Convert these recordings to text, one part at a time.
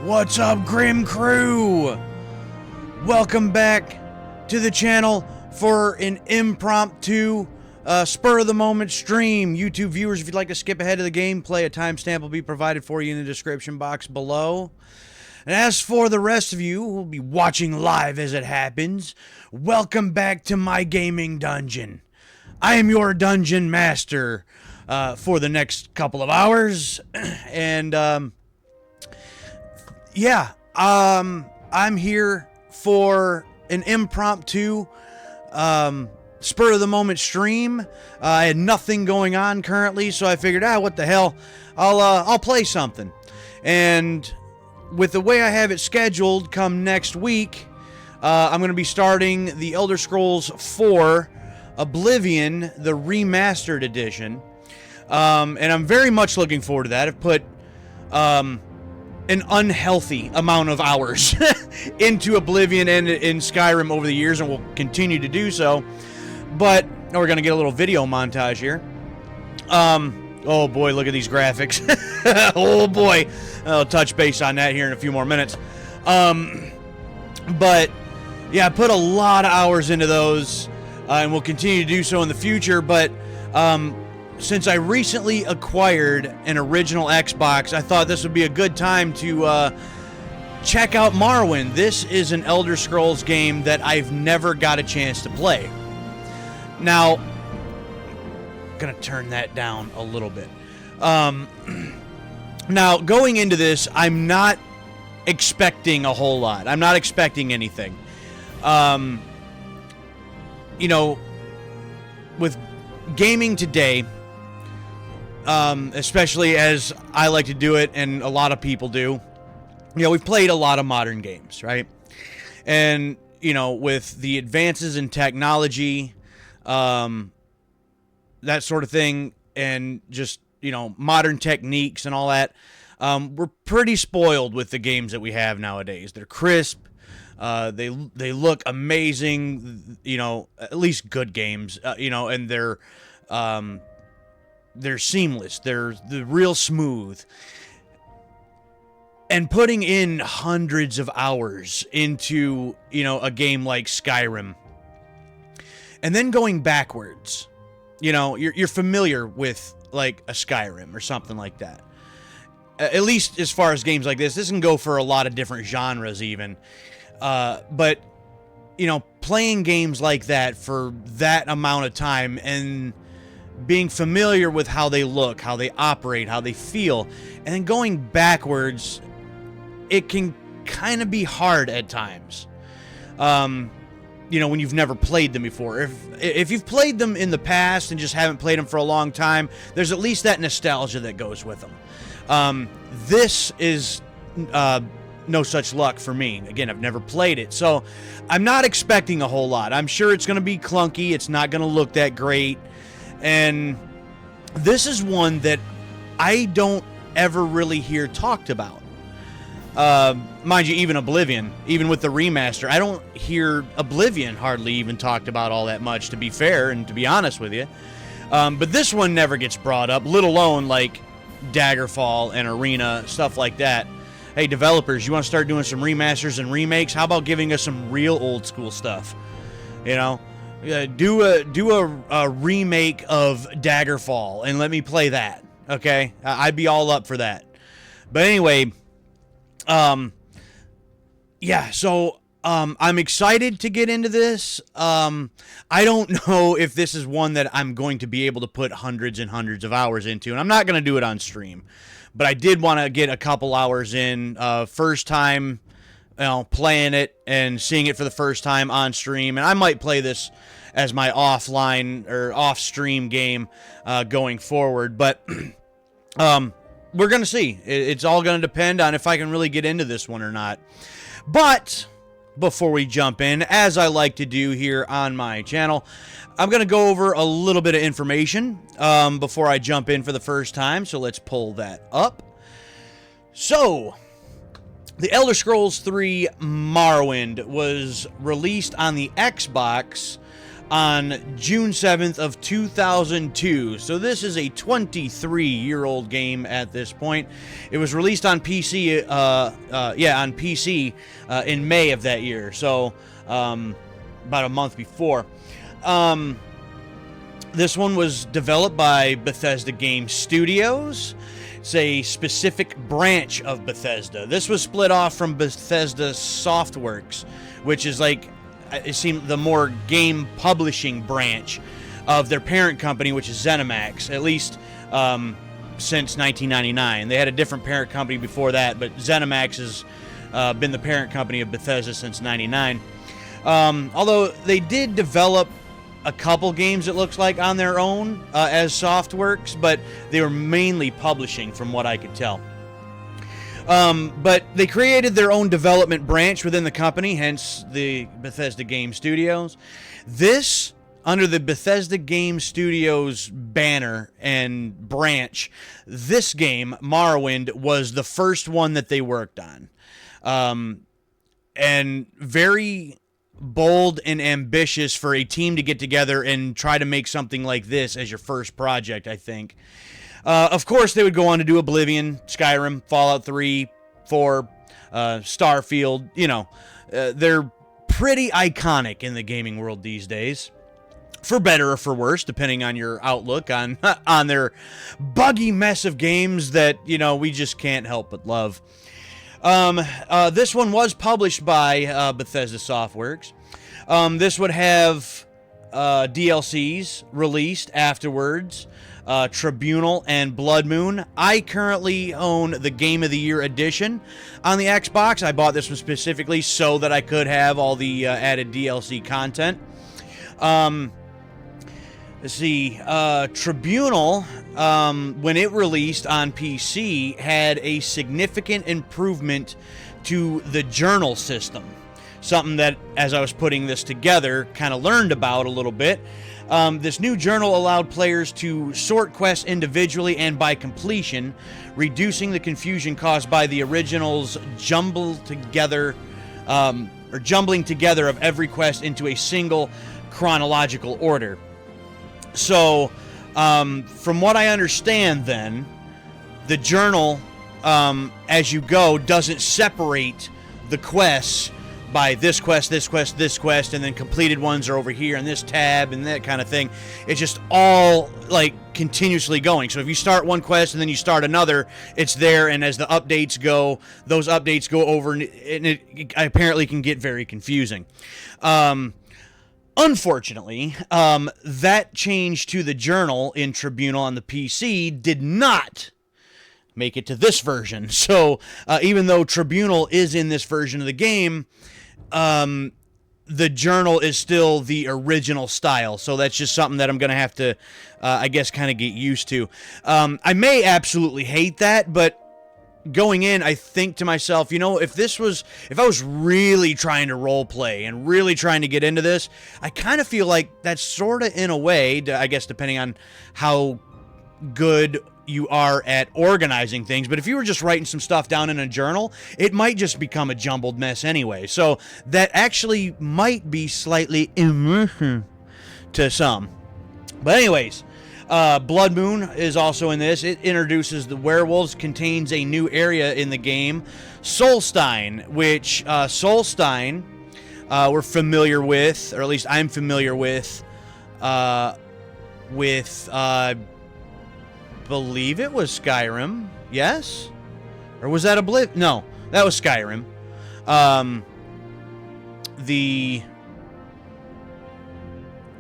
What's up, Grim Crew? Welcome back to the channel for an impromptu spur-of-the-moment stream. YouTube viewers, if you'd like to skip ahead to the gameplay, a timestamp will be provided for you in the description box below. And as for the rest of you who will be watching live as it happens, welcome back to my gaming dungeon. I am your dungeon master for the next couple of hours, and yeah, I'm here for an impromptu spur-of-the-moment stream. I had nothing going on currently, so I figured, what the hell, I'll play something. And with the way I have it scheduled, come next week, I'm going to be starting the Elder Scrolls 4 Oblivion, the remastered edition. And I'm very much looking forward to that. I've put an unhealthy amount of hours into Oblivion and in Skyrim over the years, and will continue to do so. But we're going to get a little video montage here. Oh boy, look at these graphics. Oh boy. I'll touch base on that here in a few more minutes. But yeah, I put a lot of hours into those, and will continue to do so in the future. But since I recently acquired an original Xbox, I thought this would be a good time to check out Morrowind. This is an Elder Scrolls game that I've never got a chance to play. Now, I'm going to turn that down a little bit. Now, going into this, I'm not expecting a whole lot. I'm not expecting anything. You know, with gaming today, especially as I like to do it and a lot of people do, you know, we've played a lot of modern games, right? And, you know, with the advances in technology, that sort of thing, and just, you know, modern techniques and all that, we're pretty spoiled with the games that we have nowadays. They're crisp, they look amazing, you know, at least good games, you know, and they're seamless, they're real smooth. And putting in hundreds of hours into, you know, a game like Skyrim, and then going backwards, you know, you're familiar with like a Skyrim or something like that. At least as far as games like this can go for a lot of different genres even. But, you know, playing games like that for that amount of time and being familiar with how they look, how they operate, how they feel, and then going backwards, it can kind of be hard at times. You know, when you've never played them before. If you've played them in the past and just haven't played them for a long time, there's at least that nostalgia that goes with them. This is no such luck for me. Again, I've never played it, so I'm not expecting a whole lot. I'm sure it's going to be clunky. It's not going to look that great. And this is one that I don't ever really hear talked about. Mind you, even Oblivion, even with the remaster, I don't hear Oblivion hardly even talked about all that much, to be fair and to be honest with you. But this one never gets brought up, let alone like Daggerfall and Arena, stuff like that. Hey, developers, you want to start doing some remasters and remakes? How about giving us some real old school stuff? You know, do a remake of Daggerfall and let me play that. Okay, I'd be all up for that. But anyway, yeah, so I'm excited to get into this. I don't know if this is one that I'm going to be able to put hundreds and hundreds of hours into, and I'm not going to do it on stream. But I did want to get a couple hours in, first time, you know, playing it and seeing it for the first time on stream. And I might play this as my offline or off-stream game going forward. But we're going to see. It's all going to depend on if I can really get into this one or not. But before we jump in, as I like to do here on my channel, I'm going to go over a little bit of information before I jump in for the first time. So let's pull that up. So, the Elder Scrolls 3 Morrowind was released on the Xbox on June 7th of 2002. So this is a 23-year-old game at this point. It was released on PC, on PC in May of that year. So about a month before. This one was developed by Bethesda Game Studios. It's a specific branch of Bethesda. This was split off from Bethesda Softworks, which is like, it seemed, the more game publishing branch of their parent company, which is ZeniMax, at least since 1999. They had a different parent company before that, but ZeniMax has been the parent company of Bethesda since 99. Although they did develop a couple games, it looks like, on their own as Softworks, but they were mainly publishing from what I could tell. But they created their own development branch within the company, hence the Bethesda Game Studios. This, under the Bethesda Game Studios banner and branch, this game, Morrowind, was the first one that they worked on. And very bold and ambitious for a team to get together and try to make something like this as your first project, I think. Of course, they would go on to do Oblivion, Skyrim, Fallout 3, 4, Starfield. You know, they're pretty iconic in the gaming world these days. For better or for worse, depending on your outlook on on their buggy mess of games that, you know, we just can't help but love. This one was published by Bethesda Softworks. This would have DLCs released afterwards, Tribunal and Blood Moon. I currently own the Game of the Year edition on the Xbox. I bought this one specifically so that I could have all the added DLC content. Let's see, Tribunal, when it released on PC, had a significant improvement to the journal system. Something that, as I was putting this together, kind of learned about a little bit. This new journal allowed players to sort quests individually and by completion, reducing the confusion caused by the original's jumbling together of every quest into a single chronological order. So, from what I understand then, the journal, as you go, doesn't separate the quests by this quest, this quest, this quest, and then completed ones are over here in this tab and that kind of thing. It's just all, like, continuously going. So if you start one quest and then you start another, it's there, and as the updates go, those updates go over, and it apparently can get very confusing. Unfortunately, that change to the journal in Tribunal on the PC did not make it to this version. So even though Tribunal is in this version of the game, the journal is still the original style. So that's just something that I'm going to have to, I guess, kind of get used to. I may absolutely hate that, but going in, I think to myself, you know, if I was really trying to role play and really trying to get into this, I kind of feel like that's sort of, in a way, I guess, depending on how good you are at organizing things. But if you were just writing some stuff down in a journal, it might just become a jumbled mess anyway. So that actually might be slightly immersive to some. But anyways, Blood Moon is also in this. It introduces the werewolves, contains a new area in the game, Solstein, which Solstein we're familiar with, or at least I'm familiar with believe it was Skyrim. Yes? Or was that Oblivion? No, that was Skyrim. The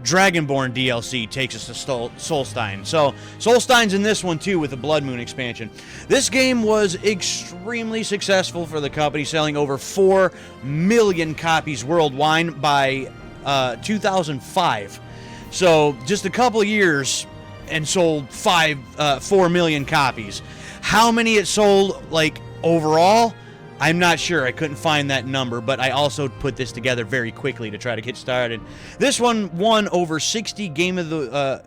Dragonborn DLC takes us to Solstein. So, Solstein's in this one too with the Blood Moon expansion. This game was extremely successful for the company, selling over 4 million copies worldwide by 2005. So, just a couple of years and sold 4 million copies. How many it sold, like, overall? I'm not sure. I couldn't find that number, but I also put this together very quickly to try to get started. This one won over 60 Game of the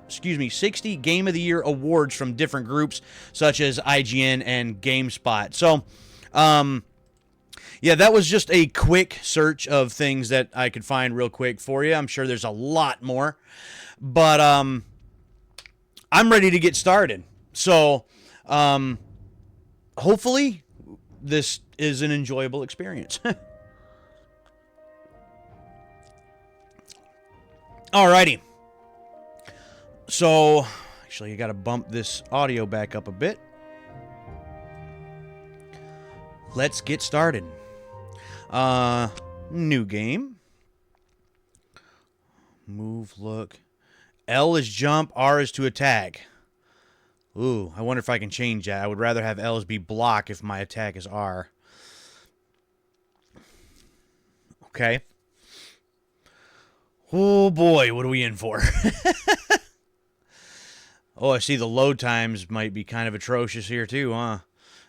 Year awards from different groups such as IGN and GameSpot. So, Yeah, that was just a quick search of things that I could find real quick for you. I'm sure there's a lot more. But I'm ready to get started. So hopefully this is an enjoyable experience. Alrighty. So, actually, you got to bump this audio back up a bit. Let's get started. New game. Move, look. L is jump, R is to attack. Ooh, I wonder if I can change that. I would rather have L as be block if my attack is R. Okay. Oh boy, what are we in for? Oh, I see the load times might be kind of atrocious here too, huh?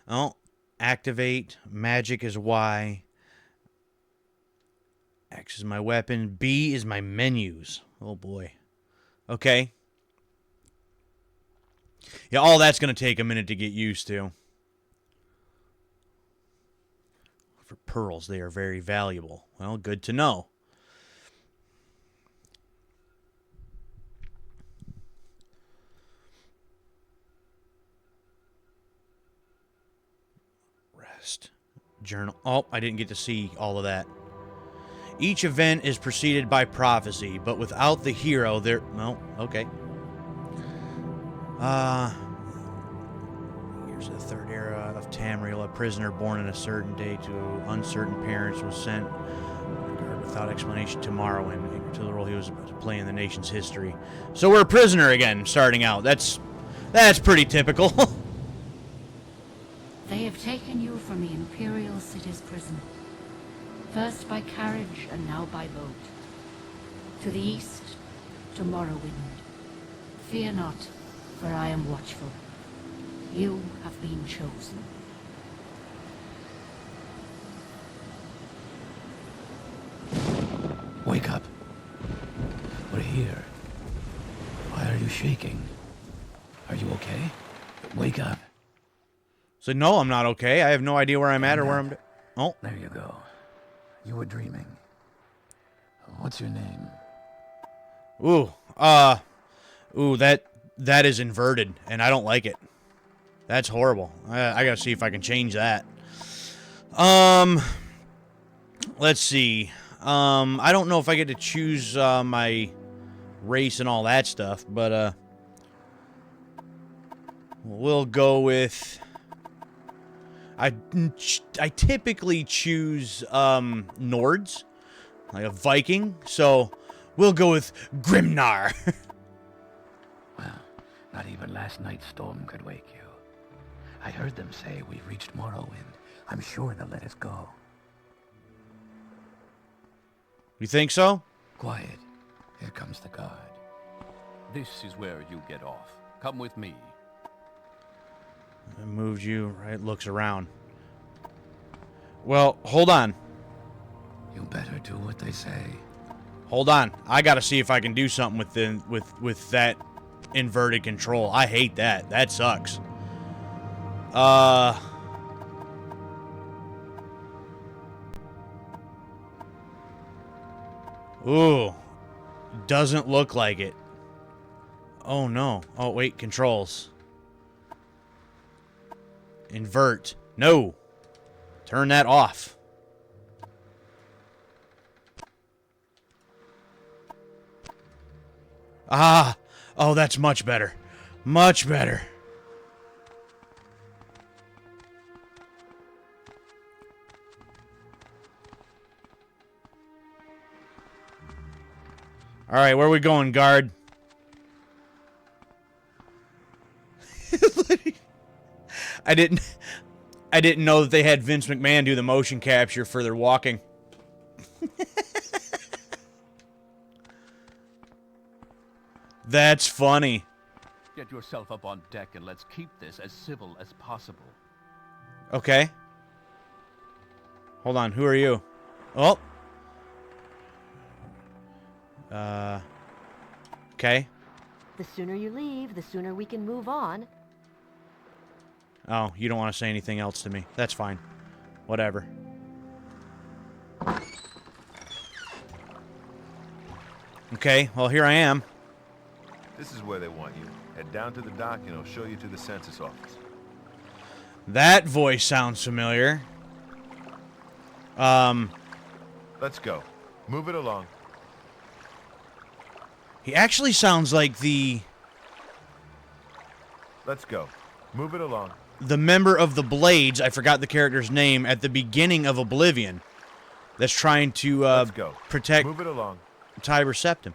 Oh, activate. Magic is Y. X is my weapon. B is my menus. Oh boy. Okay. Yeah, all that's going to take a minute to get used to. For pearls, they are very valuable. Well, good to know. Rest. Journal. Oh, I didn't get to see all of that. Each event is preceded by prophecy, but without the hero, there... Well, okay. Here's the third era of Tamriel. A prisoner born on a certain day to uncertain parents was sent without explanation to Morrowind, to the role he was about to play in the nation's history. So we're a prisoner again, starting out. That's pretty typical. They have taken you from the Imperial City's prison. First by carriage and now by boat. To the east, to Morrowind. Fear not, for I am watchful. You have been chosen. Wake up. We're here. Why are you shaking? Are you okay? Wake up. So no, I'm not okay. I have no idea where I'm at or where I'm... Oh. There you go. You were dreaming. What's your name? Ooh, that is inverted, and I don't like it. That's horrible. I gotta see if I can change that. Let's see. I don't know if I get to choose my race and all that stuff, but we'll go with... I typically choose Nords, like a Viking, so we'll go with Grimnar. Well, not even last night's storm could wake you. I heard them say we've reached Morrowind. I'm sure they'll let us go. You think so? Quiet. Here comes the guard. This is where you get off. Come with me. I moved you, right? Looks around. Well, hold on. You better do what they say. Hold on. I gotta see if I can do something with that inverted control. I hate that. That sucks. Ooh. Doesn't look like it. Oh no. Oh wait, controls. Invert. No. Turn that off. Ah. Oh, that's much better. Much better. All right, where are we going, guard? I didn't know that they had Vince McMahon do the motion capture for their walking. That's funny. Get yourself up on deck and let's keep this as civil as possible. Okay. Hold on, who are you? Oh. Okay. The sooner you leave, the sooner we can move on. Oh, you don't want to say anything else to me. That's fine. Whatever. Okay, well, here I am. This is where they want you. Head down to the dock and I'll show you to the census office. That voice sounds familiar. Let's go. Move it along. He actually sounds like the Let's go. Move it along. member of the Blades, I forgot the character's name, at the beginning of Oblivion. That's trying to Let's go. protect Move it along. Tiber Septim.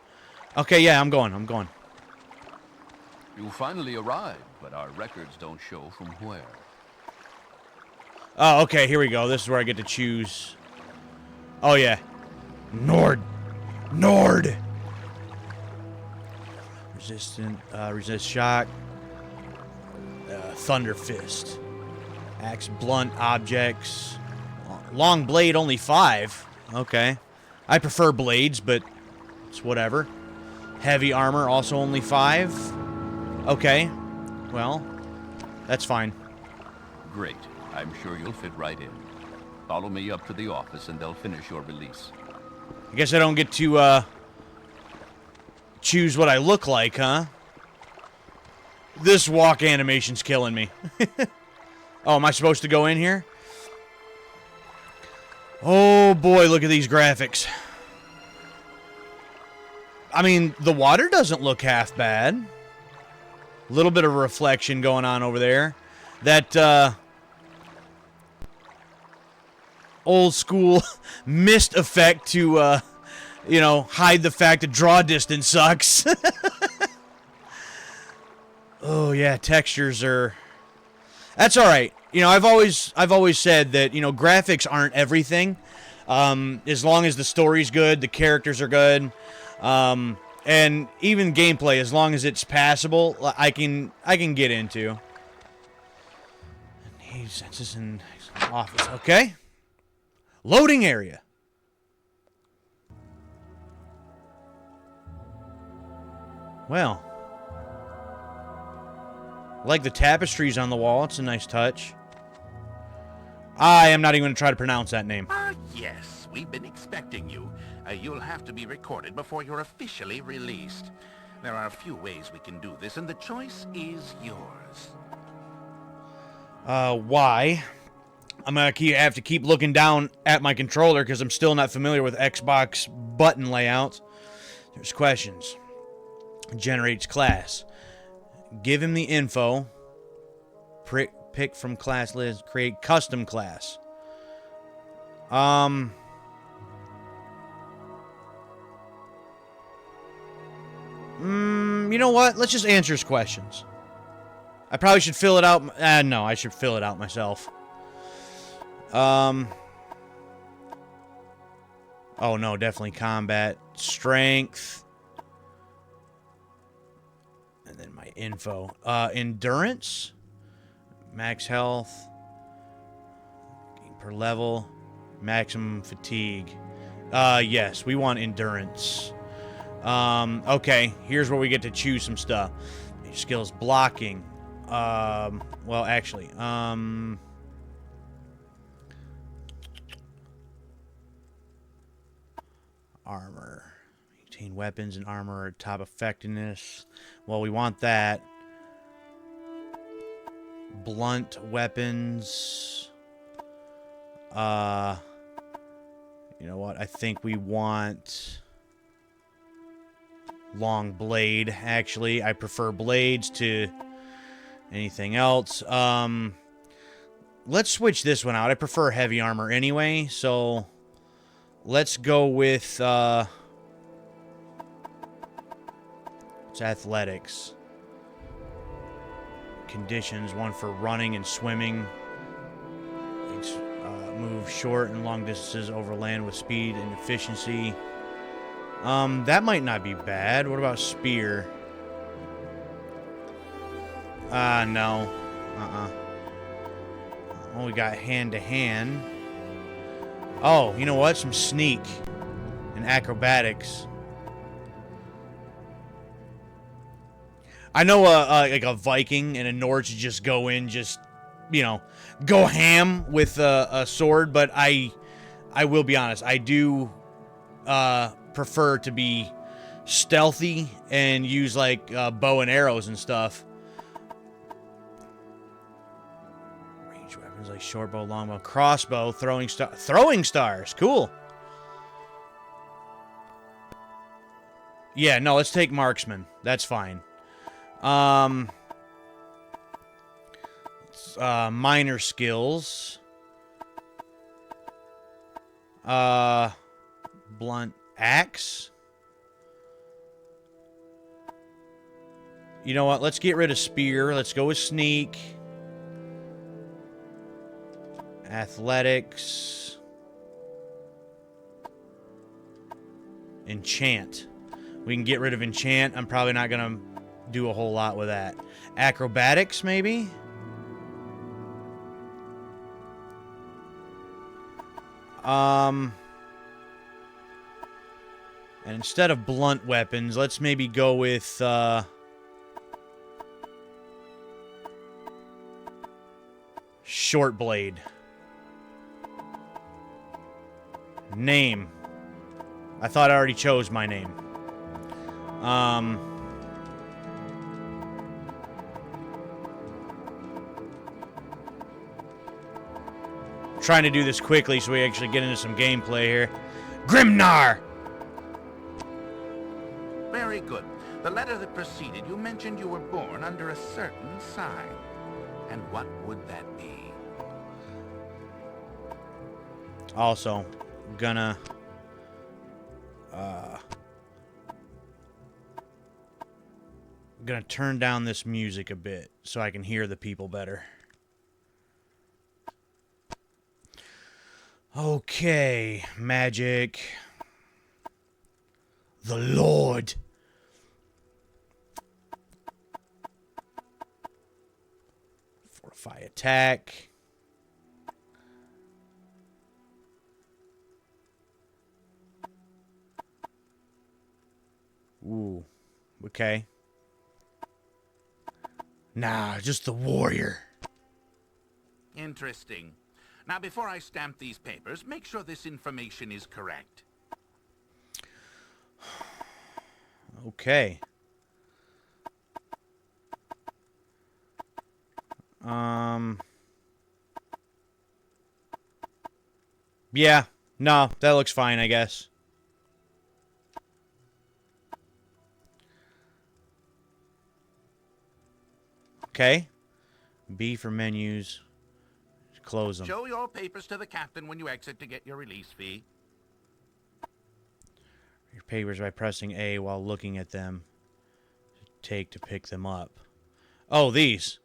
Okay, yeah, I'm going. You finally arrived, but our records don't show from where. Oh, okay, here we go. This is where I get to choose. Oh, yeah. Nord. Resist shock. Thunder fist. Axe blunt objects. Long blade only 5. Okay. I prefer blades, but it's whatever. Heavy armor also only 5. Okay. Well, that's fine. Great. I'm sure you'll fit right in. Follow me up to the office and they'll finish your release. I guess I don't get to choose what I look like, huh? This walk animation's killing me. Oh, am I supposed to go in here? Oh boy, look at these graphics. I mean, the water doesn't look half bad. A little bit of reflection going on over there. That old school mist effect to you know, hide the fact that draw distance sucks. Oh yeah, textures are. That's all right. You know, I've always said that, you know, graphics aren't everything. As long as the story's good, the characters are good, and even gameplay, as long as it's passable, I can get into. He's just in office. Okay. Loading area. Well, I like the tapestries on the wall. It's a nice touch. I am not even going to try to pronounce that name. Ah, yes. We've been expecting you. You'll have to be recorded before you're officially released. There are a few ways we can do this, and the choice is yours. Why? I'm going to have to keep looking down at my controller because I'm still not familiar with Xbox button layouts. There's questions. Generates class. Give him the info. Pick from class list. Create custom class. You know what? Let's just answer his questions. I probably should fill it out. No, I should fill it out myself. Oh no, definitely combat. Strength. And then my info. Endurance. Max health. Per level. Maximum fatigue. Yes, we want endurance. Okay, here's where we get to choose some stuff. Skills blocking. Well, actually, armor. Maintain weapons and armor at top effectiveness. Well, we want that. Blunt weapons. You know what? I think we want long blade. Actually, I prefer blades to anything else. Let's switch this one out. I prefer heavy armor anyway, so let's go with it's athletics. Conditions, one for running and swimming. Move short and long distances over land with speed and efficiency. That might not be bad. What about spear? No. Well, we got hand-to-hand. Oh, you know what? Some sneak and acrobatics. I know like a Viking and a Nord should just go in, just, you know, go ham with a sword, but I will be honest, I do prefer to be stealthy and use like bow and arrows and stuff. Range weapons like short bow, longbow, crossbow, throwing stars. Cool. Yeah, no, let's take marksman. That's fine. Minor skills. Blunt axe. You know what? Let's get rid of spear. Let's go with sneak. Athletics. Enchant. We can get rid of enchant. I'm probably not going to do a whole lot with that. Acrobatics, maybe? And instead of blunt weapons, let's maybe go with, short blade. Name. I thought I already chose my name. Trying to do this quickly so we actually get into some gameplay here. Grimnar! Very good. The letter that preceded you mentioned you were born under a certain sign. And what would that be? Also, gonna... gonna turn down this music a bit so I can hear the people better. Okay, magic. The Lord. Fortify attack. Ooh, okay. Nah, just the warrior. Interesting. Now, before I stamp these papers, make sure this information is correct. Okay. Yeah. No, that looks fine, I guess. Okay. B for menus. Close them. Show your papers to the captain when you exit to get your release fee. Your papers by pressing A while looking at them. Take to pick them up. Oh, these.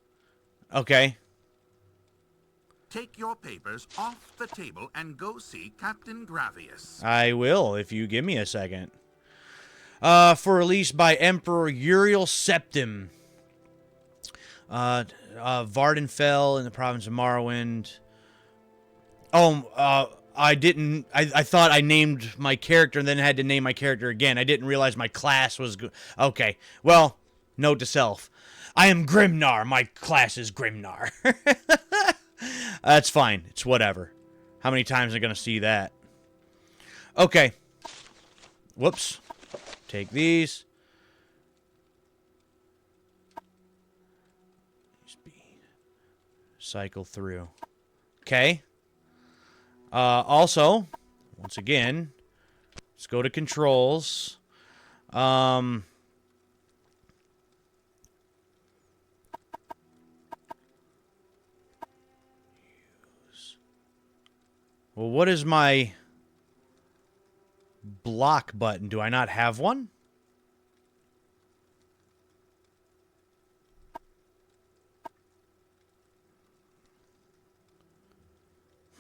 Okay. Take your papers off the table and go see Captain Gravius. I will, if you give me a second. For release by Emperor Uriel Septim. Vardenfell in the province of Morrowind. Oh, I didn't... I thought I named my character and then had to name my character again. I didn't realize my class was... Okay. Well, note to self. I am Grimnar. My class is Grimnar. That's fine. It's whatever. How many times am I going to see that? Okay. Whoops. Take these. Cycle through. Okay. Also, once again, let's go to controls. Well, what is my block button? Do I not have one?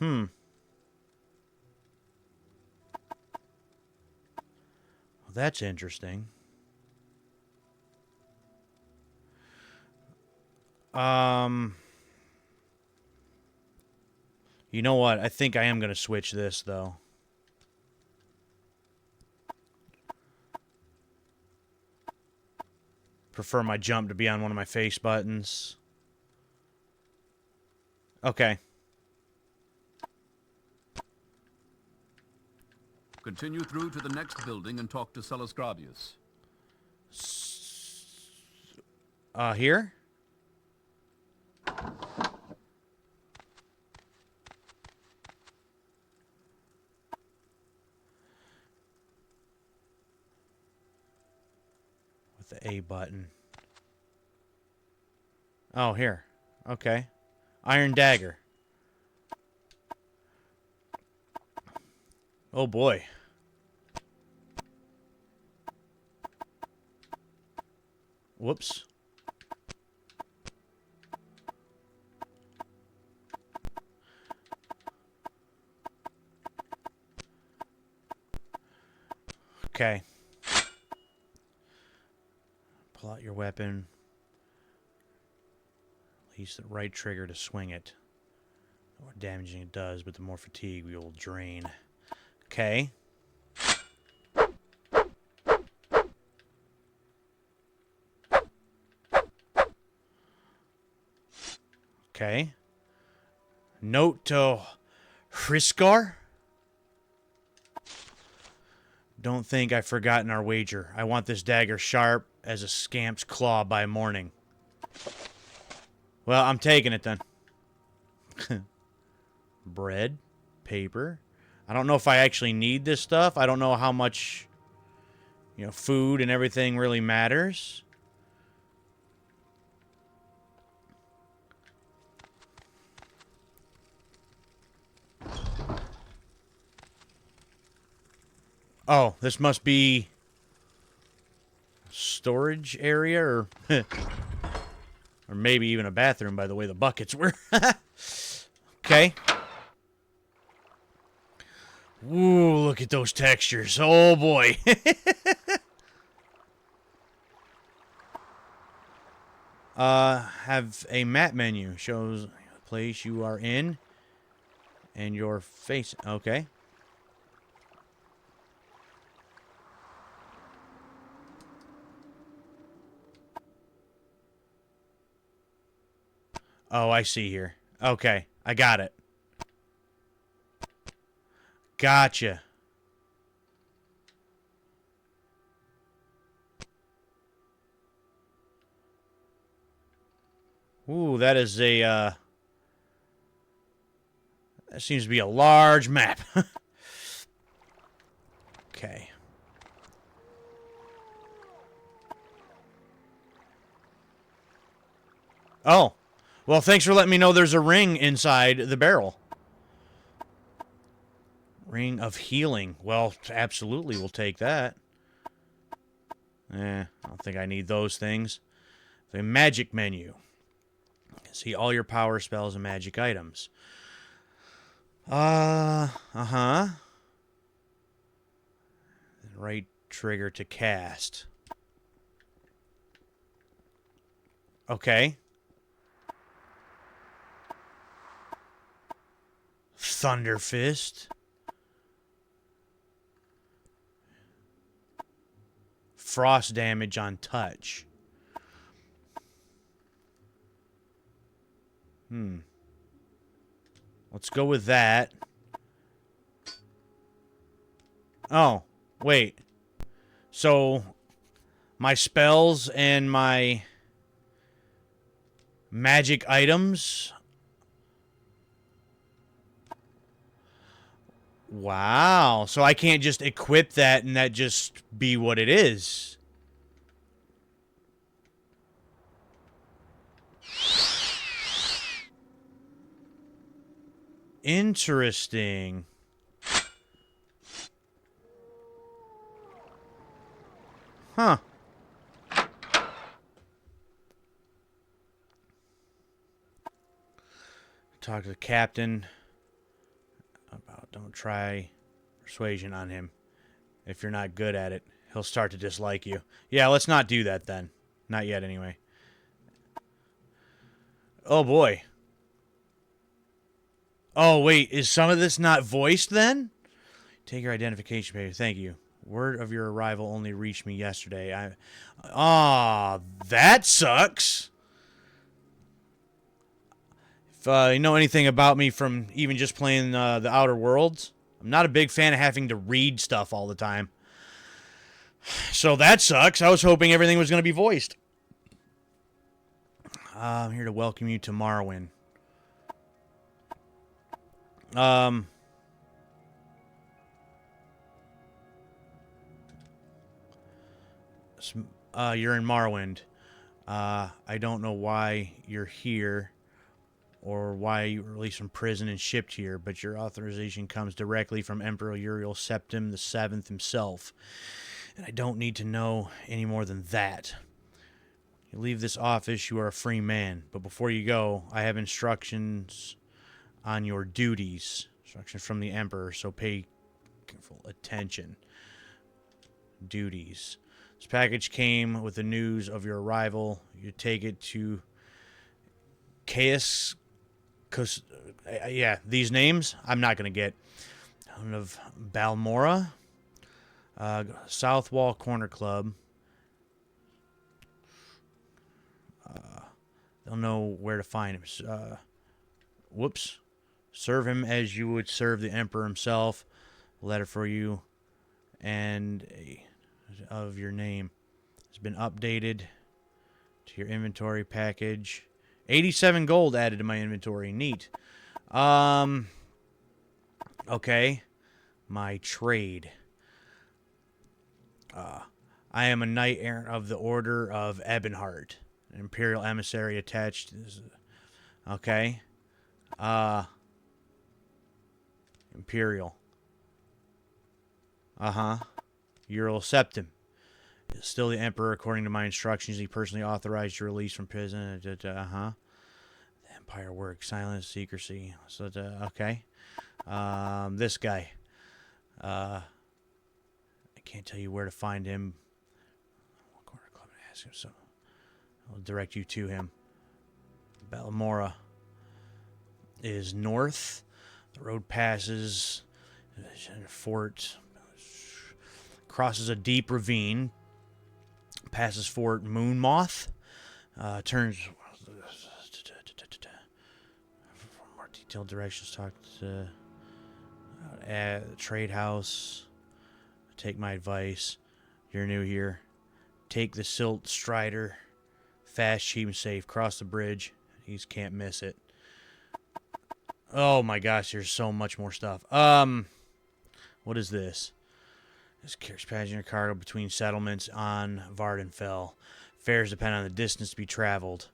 Well, that's interesting. You know what? I think I am going to switch this, though. Prefer my jump to be on one of my face buttons. Okay. Continue through to the next building and talk to Celes Gravius. Here? With the A button. Oh, here. Okay. Iron dagger. Oh boy. Whoops. Okay. Pull out your weapon. Release the right trigger to swing it. The more damaging it does, but the more fatigue we will drain. Okay. Okay. Note to Hriscar? Don't think I've forgotten our wager. I want this dagger sharp as a scamp's claw by morning. Well, I'm taking it then. Bread, paper. I don't know if I actually need this stuff. I don't know how much, you know, food and everything really matters. Oh, this must be storage area or or maybe even a bathroom by the way the buckets were. Okay. Ooh, look at those textures. Oh boy. Have a map menu. Shows the place you are in and your face. Okay. Oh, I see here. Okay, I got it. Gotcha. Ooh, that is a, that seems to be a large map. Okay. Oh. Well, thanks for letting me know there's a ring inside the barrel. Ring of healing. Well, absolutely, we'll take that. I don't think I need those things. The magic menu. See all your power spells and magic items. Uh-huh. Right trigger to cast. Okay. Thunder Fist. Frost damage on touch. Let's go with that. Oh, wait. So, my spells and my magic items. Wow. So I can't just equip that and that just be what it is. Interesting. Huh. Talk to the captain about don't try persuasion on him. If you're not good at it, he'll start to dislike you. Yeah, let's not do that then. Not yet, anyway. Oh, boy. Oh, wait. Is some of this not voiced then? Take your identification paper. Thank you. Word of your arrival only reached me yesterday. That sucks. If you know anything about me from even just playing the Outer Worlds, I'm not a big fan of having to read stuff all the time. So that sucks. I was hoping everything was going to be voiced. I'm here to welcome you to Morrowind. You're in Morrowind. I don't know why you're here or why you were released from prison and shipped here, but your authorization comes directly from Emperor Uriel Septim the Seventh himself. And I don't need to know any more than that. You leave this office, you are a free man. But before you go, I have instructions on your duties. Instructions from the Emperor, so pay careful attention. Duties. This package came with the news of your arrival. You take it to Caius. Yeah, these names I'm not going to get. Town of Balmora. South Wall Corner Club. They'll know where to find him. Whoops. Serve him as you would serve the Emperor himself. A letter for you and of your name has been updated to your inventory package. 87 gold added to my inventory. Neat. Okay. My trade. I am a knight errant of the Order of Ebonheart, an imperial emissary attached to this. Okay. Imperial. Uriel Septim is still the Emperor according to my instructions. He personally authorized your release from prison. The Empire works. Silence, secrecy. So, okay. This guy. I can't tell you where to find him. Corner Club and ask him, so I'll direct you to him. Balmora is north. The road passes a fort, crosses a deep ravine, passes Fort Moonmoth, turns for more detailed directions. Talk to the trade house. Take my advice. You're new here. Take the Silt Strider. Fast, cheap, and safe. Cross the bridge. You can't miss it. Oh my gosh, there's so much more stuff. What is this? This carries passenger cargo between settlements on Vardenfell. Fares depend on the distance to be traveled.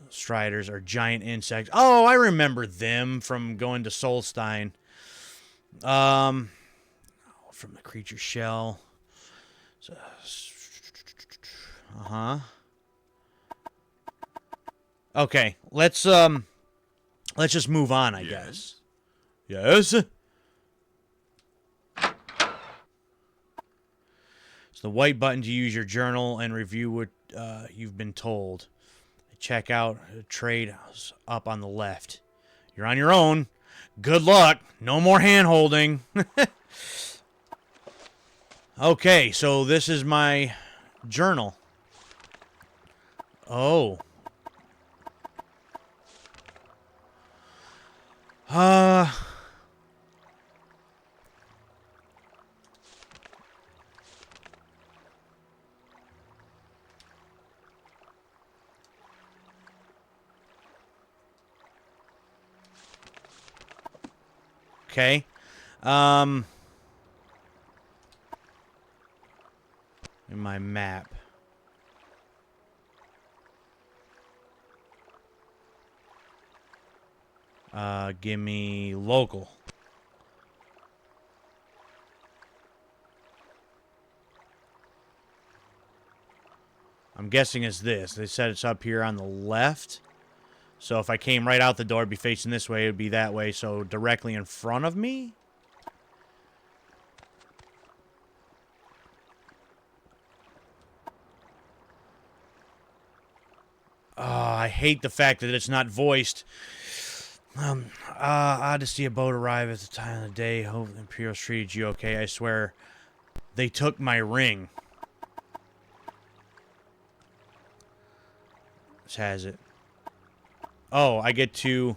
Striders are giant insects. Oh, I remember them from going to Solstein. From the creature shell. Okay, let's just move on, I guess. Yes. It's the white button to use your journal and review what you've been told. Check out trade house up on the left. You're on your own. Good luck. No more hand-holding. Okay, so this is my journal. Oh. Okay. In my map. Give me local. I'm guessing it's this. They said it's up here on the left. So if I came right out the door, it'd be facing this way. It would be that way. So directly in front of me? Oh, I hate the fact that it's not voiced. Odd to see a boat arrive at the time of the day. Hope the Imperials treated you okay. I swear they took my ring. This has it. Oh, I get to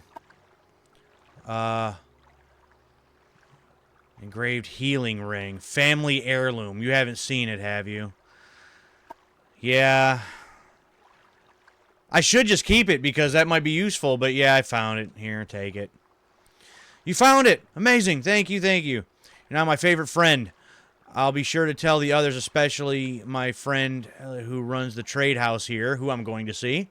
Engraved healing ring. Family heirloom. You haven't seen it, have you? Yeah. I should just keep it because that might be useful, but yeah, I found it. Here, take it. You found it! Amazing. Thank you, thank you. You're now my favorite friend. I'll be sure to tell the others, especially my friend who runs the trade house here, who I'm going to see.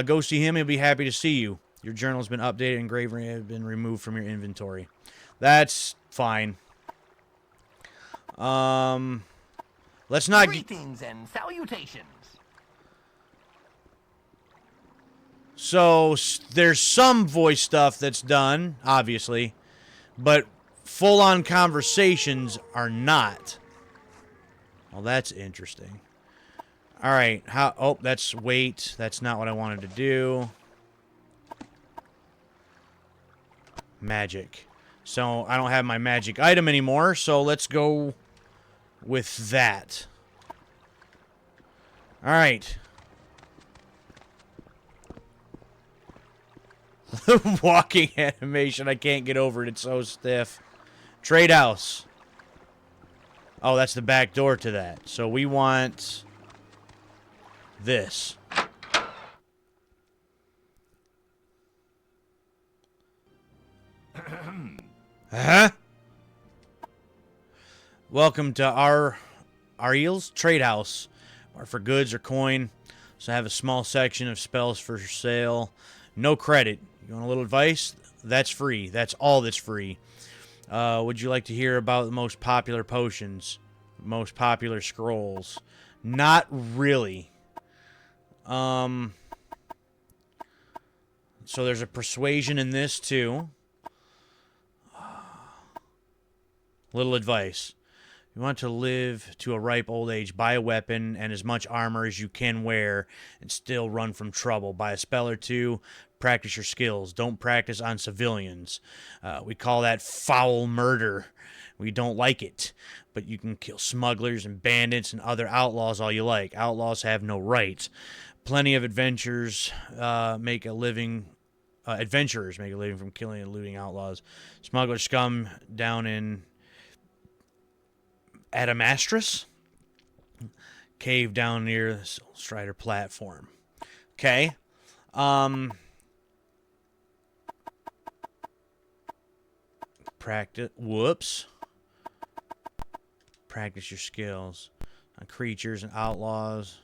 Go see him. He'll be happy to see you. Your journal's been updated and grave have been removed from your inventory. That's fine. Let's not... Greetings and salutations. So, there's some voice stuff that's done, obviously, but full-on conversations are not. Well, that's interesting. Alright, how... Oh, that's wait. That's not what I wanted to do. Magic. So, I don't have my magic item anymore, so let's go with that. Alright. The walking animation, I can't get over it. It's so stiff. Trade house. Oh, that's the back door to that. So we want this. Huh? Welcome to our Ariel's Trade House. Or for goods or coin. So I have a small section of spells for sale. No credit. You want a little advice? That's free. That's all that's free. Would you like to hear about the most popular potions? Most popular scrolls? Not really. So there's a persuasion in this too. Little advice. You want to live to a ripe old age, buy a weapon and as much armor as you can wear and still run from trouble. Buy a spell or two, practice your skills. Don't practice on civilians. We call that foul murder. We don't like it. But you can kill smugglers and bandits and other outlaws all you like. Outlaws have no rights. Plenty of adventurers make a living from killing and looting outlaws. Smuggler scum down in Adamastrus? Cave down near the Strider platform. Okay. Practice. Whoops. Practice your skills on creatures and outlaws.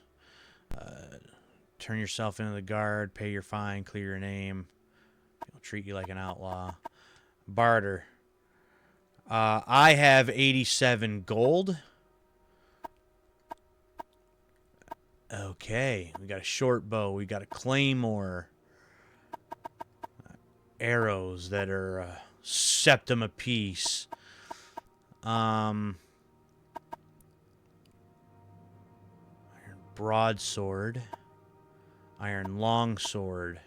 Turn yourself into the guard. Pay your fine. Clear your name. They'll treat you like an outlaw. Barter. I have 87 gold. Okay. We got a short bow. We got a claymore. Arrows that are septum apiece. Iron broadsword. Iron longsword.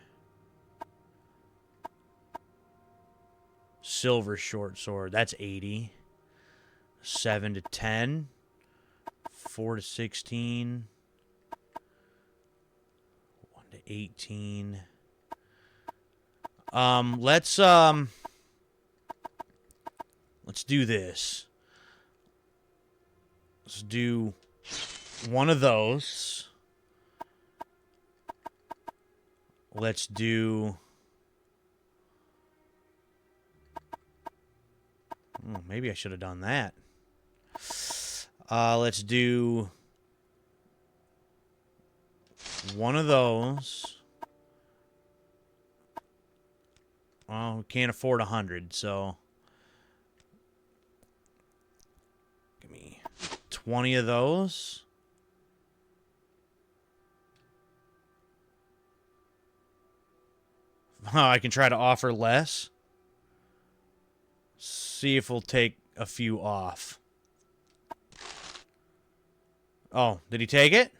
Silver short sword. That's 80. 7 to 10. 4 to 16. 1 to 18. Let's do this. Let's do one of those. Let's do... Oh, maybe I should have done that. Let's do one of those. Well, we can't afford 100, so give me 20 of those. Oh, I can try to offer less. See if we'll take a few off. Oh, did he take it?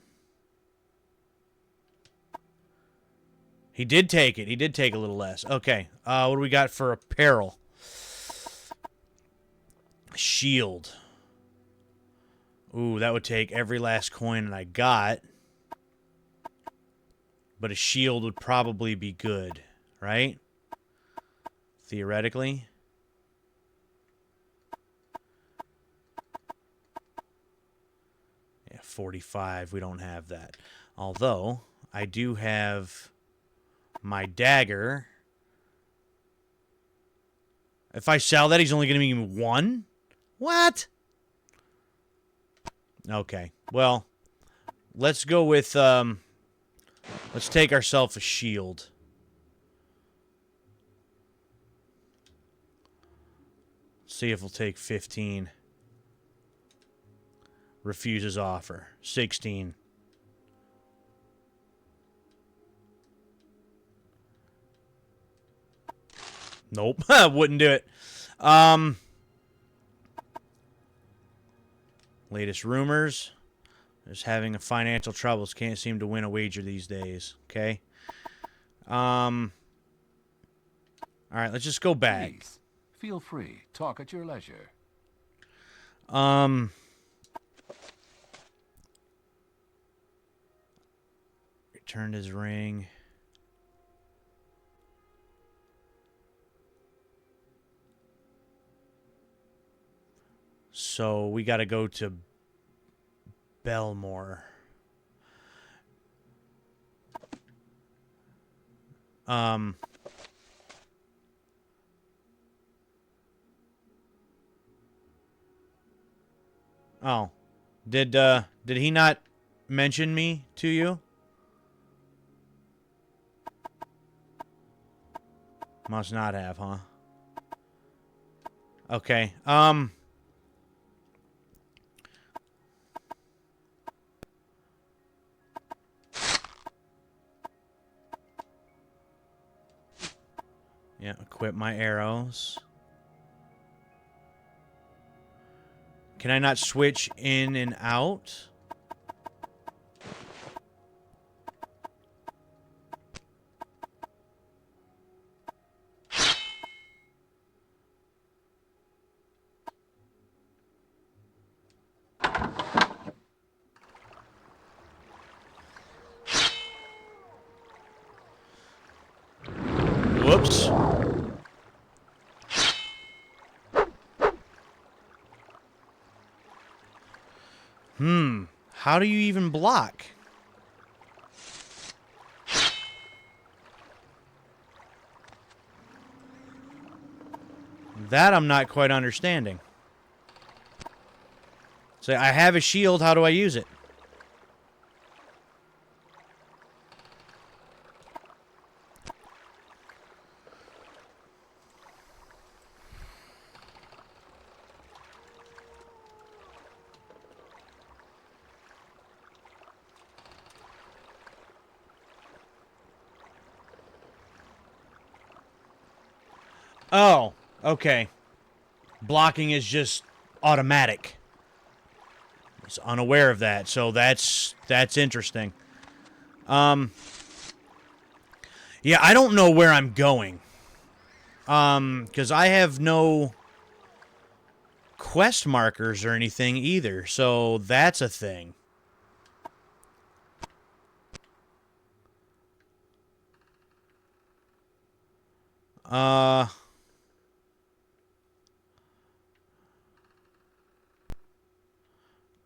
He did take it. He did take a little less. Okay. What do we got for apparel? Shield. Ooh, that would take every last coin that I got. But a shield would probably be good, right? Theoretically. 45. We don't have that. Although, I do have my dagger. If I sell that, he's only going to give me 1? What? Okay. Well, let's go with, let's take ourselves a shield. See if we'll take 15. Refuses offer. 16. Nope. Wouldn't do it. Latest rumors. Just having financial troubles. Can't seem to win a wager these days. Okay. Alright, let's just go back. Please, feel free. Talk at your leisure. Returned his ring. So we got to go to Belmore. Oh. Did he not mention me to you? Must not have, huh? Okay. Yeah, equip my arrows. Can I not switch in and out? Whoops. How do you even block? That I'm not quite understanding. So I have a shield, how do I use it? Oh, okay. Blocking is just automatic. I was unaware of that, so that's interesting. Yeah, I don't know where I'm going. Because I have no quest markers or anything either, so that's a thing.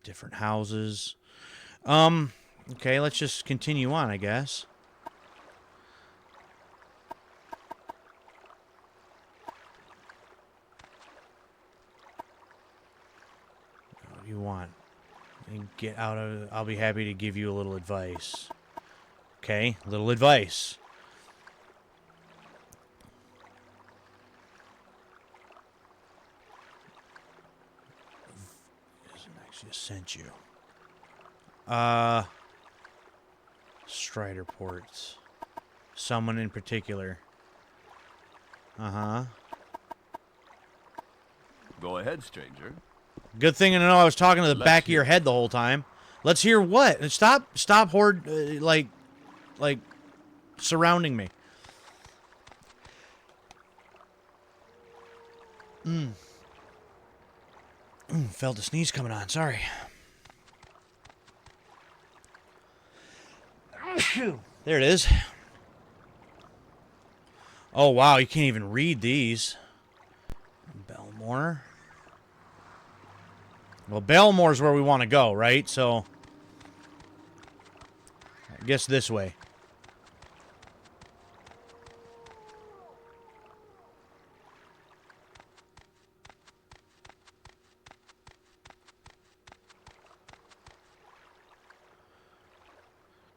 Different houses. Okay, let's just continue on, I guess. What do you want? Get out of... I'll be happy to give you a little advice. Okay, little advice. Just sent you. Strider ports. Someone in particular. Uh-huh. Go ahead, stranger. Good thing to know I was talking to the back of your head the whole time. Let's hear what? Stop horde, like, surrounding me. Felt a sneeze coming on. Sorry. There it is. Oh, wow. You can't even read these. Belmore. Well, Belmore's where we want to go, right? So, I guess this way.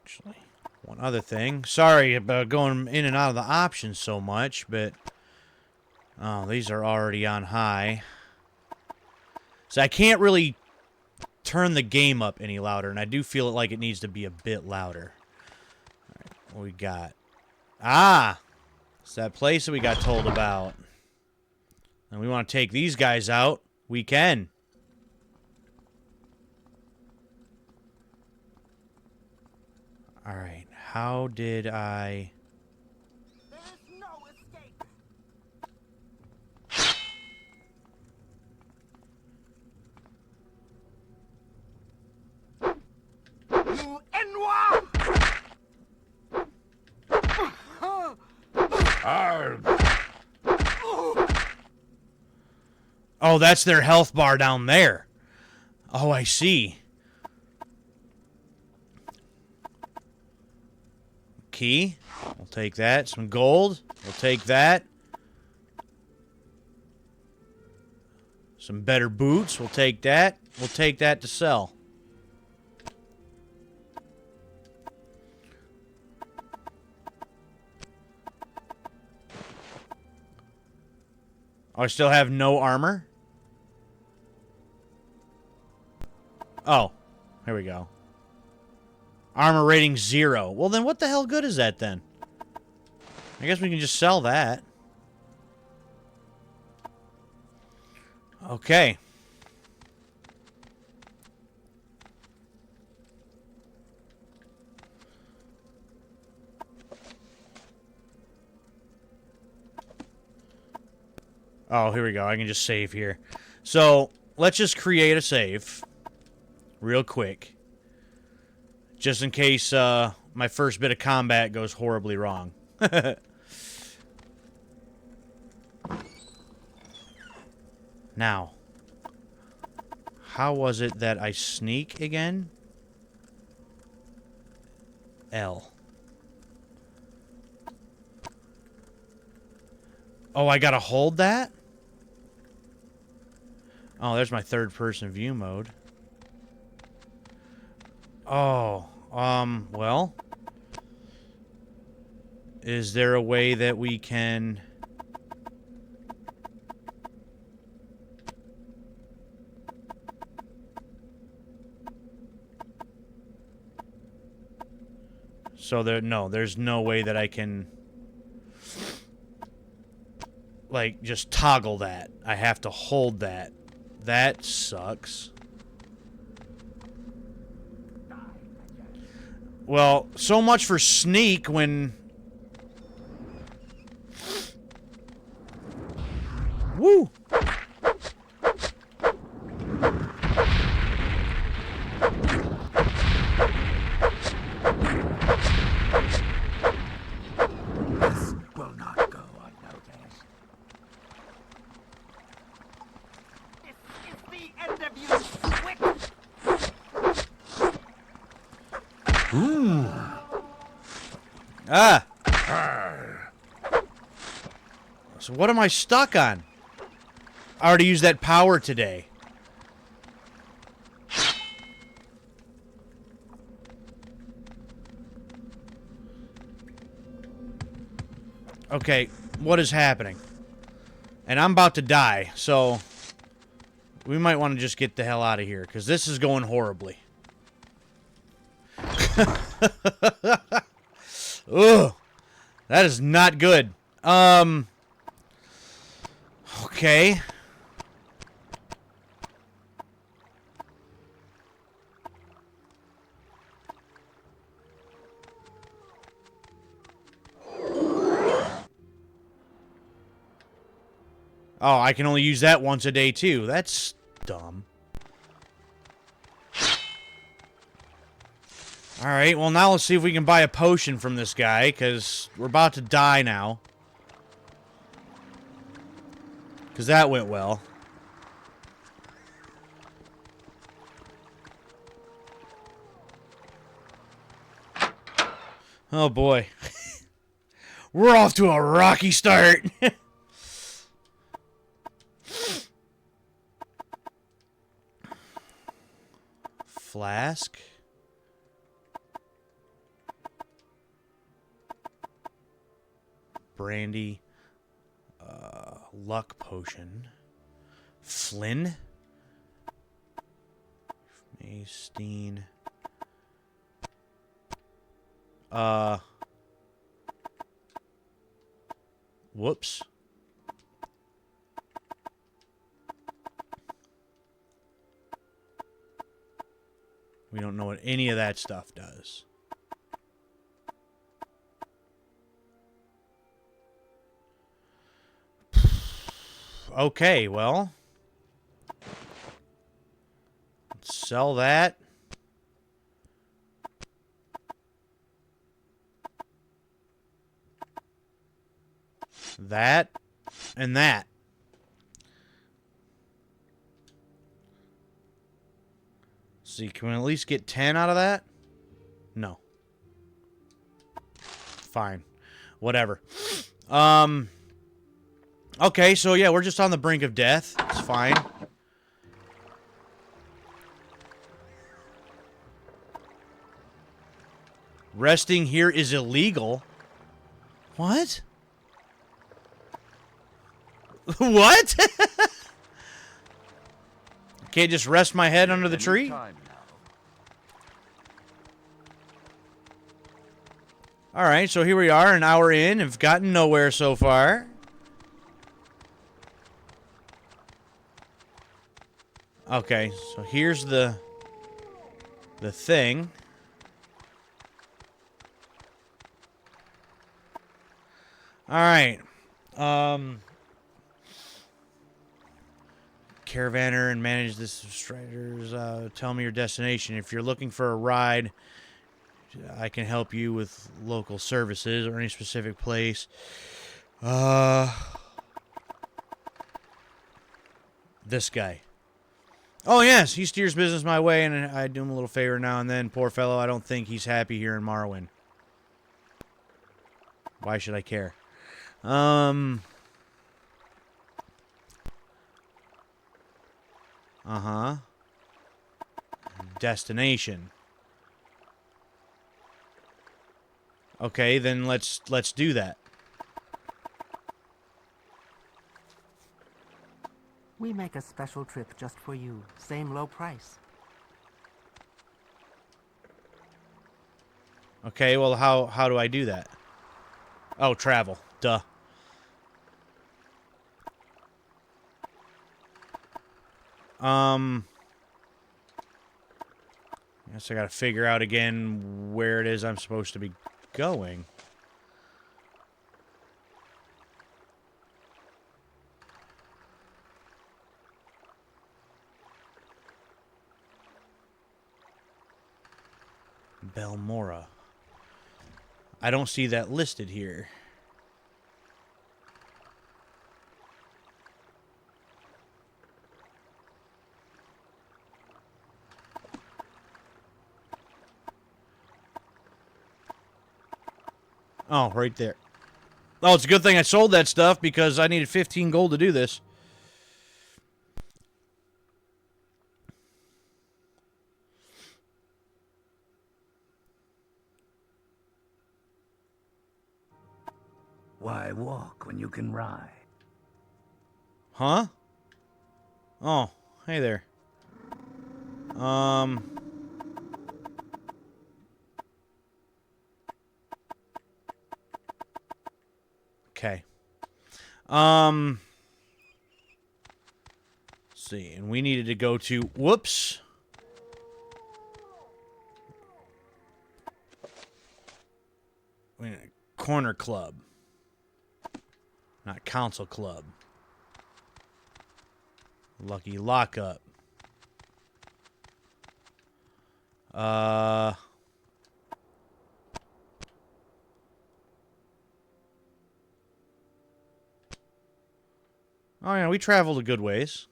Actually, one other thing. Sorry about going in and out of the options so much, but... Oh, these are already on high. So I can't really turn the game up any louder, and I do feel it like it needs to be a bit louder. All right, what we got? Ah! It's that place that we got told about. And we want to take these guys out. We can. Alright, how did I... There's no escape. You Enwa! Oh, that's their health bar down there. Oh, I see. Key. We'll take that. Some gold. We'll take that. Some better boots. We'll take that. We'll take that to sell. Oh, I still have no armor? Oh, here we go. Armor rating 0. Well, then what the hell good is that, then? I guess we can just sell that. Okay. Oh, here we go. I can just save here. So, let's just create a save. Real quick. Just in case my first bit of combat goes horribly wrong. Now. How was it that I sneak again? L. Oh, I gotta hold that? Oh, there's my third-person view mode. Oh, well. Is there a way that we can... So there's no way that I can... like, just toggle that. I have to hold that. That sucks. Well, so much for sneak when... Woo! This will not go unnoticed. This is the end of you, Swick! Ah! So what am I stuck on? I already used that power today. Okay, what is happening? And I'm about to die, so we might want to just get the hell out of here, because this is going horribly. Ugh. That is not good. Okay. Oh, I can only use that once a day, too. That's dumb. Alright, well, now let's see if we can buy a potion from this guy, because we're about to die now. Because that went well. Oh, boy. We're off to a rocky start. Flask. Brandy. Luck potion. Flynn. Mastein. Whoops. We don't know what any of that stuff does. Okay, well. Let's sell that. That. And that. See, can we at least get 10 out of that? No. Fine. Whatever. Okay, so yeah, we're just on the brink of death. It's fine. Resting here is illegal. What? What? Can't just rest my head under the tree? Alright, so here we are, an hour in. Have gotten nowhere so far. Okay, so here's the thing. Alright. Caravaner and manage this striders. Tell me your destination. If you're looking for a ride, I can help you with local services or any specific place. This guy. Oh, yes, he steers business my way, and I do him a little favor now and then. Poor fellow, I don't think he's happy here in Morrowind. Why should I care? Uh-huh. Destination. Okay, then let's do that. We make a special trip just for you. Same low price. Okay, well, how do I do that? Oh, travel. Duh. Guess I gotta figure out again where it is I'm supposed to be going. Belmora. I don't see that listed here. Oh, right there. Oh, it's a good thing I sold that stuff because I needed 15 gold to do this. Why walk when you can ride? Huh? Oh, hey there. Okay. Let's see, and we needed to go to, whoops. Corner Club. Not Council Club. Lucky Lockup. Oh, yeah, we traveled a good ways.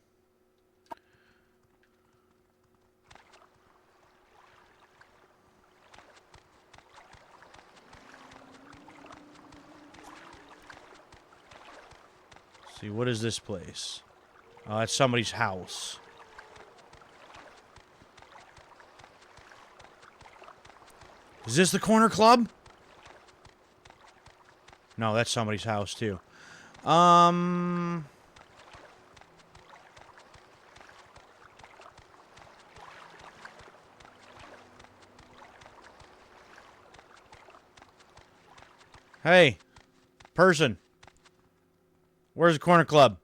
See, what is this place? Oh, that's somebody's house. Is this the corner club? No, that's somebody's house, too. Hey, person. Where's the corner club?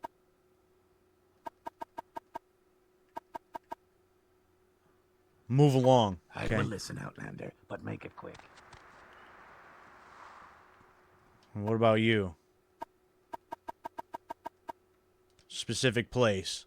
Move along. I will listen, Outlander, but make it quick. What about you? Specific place.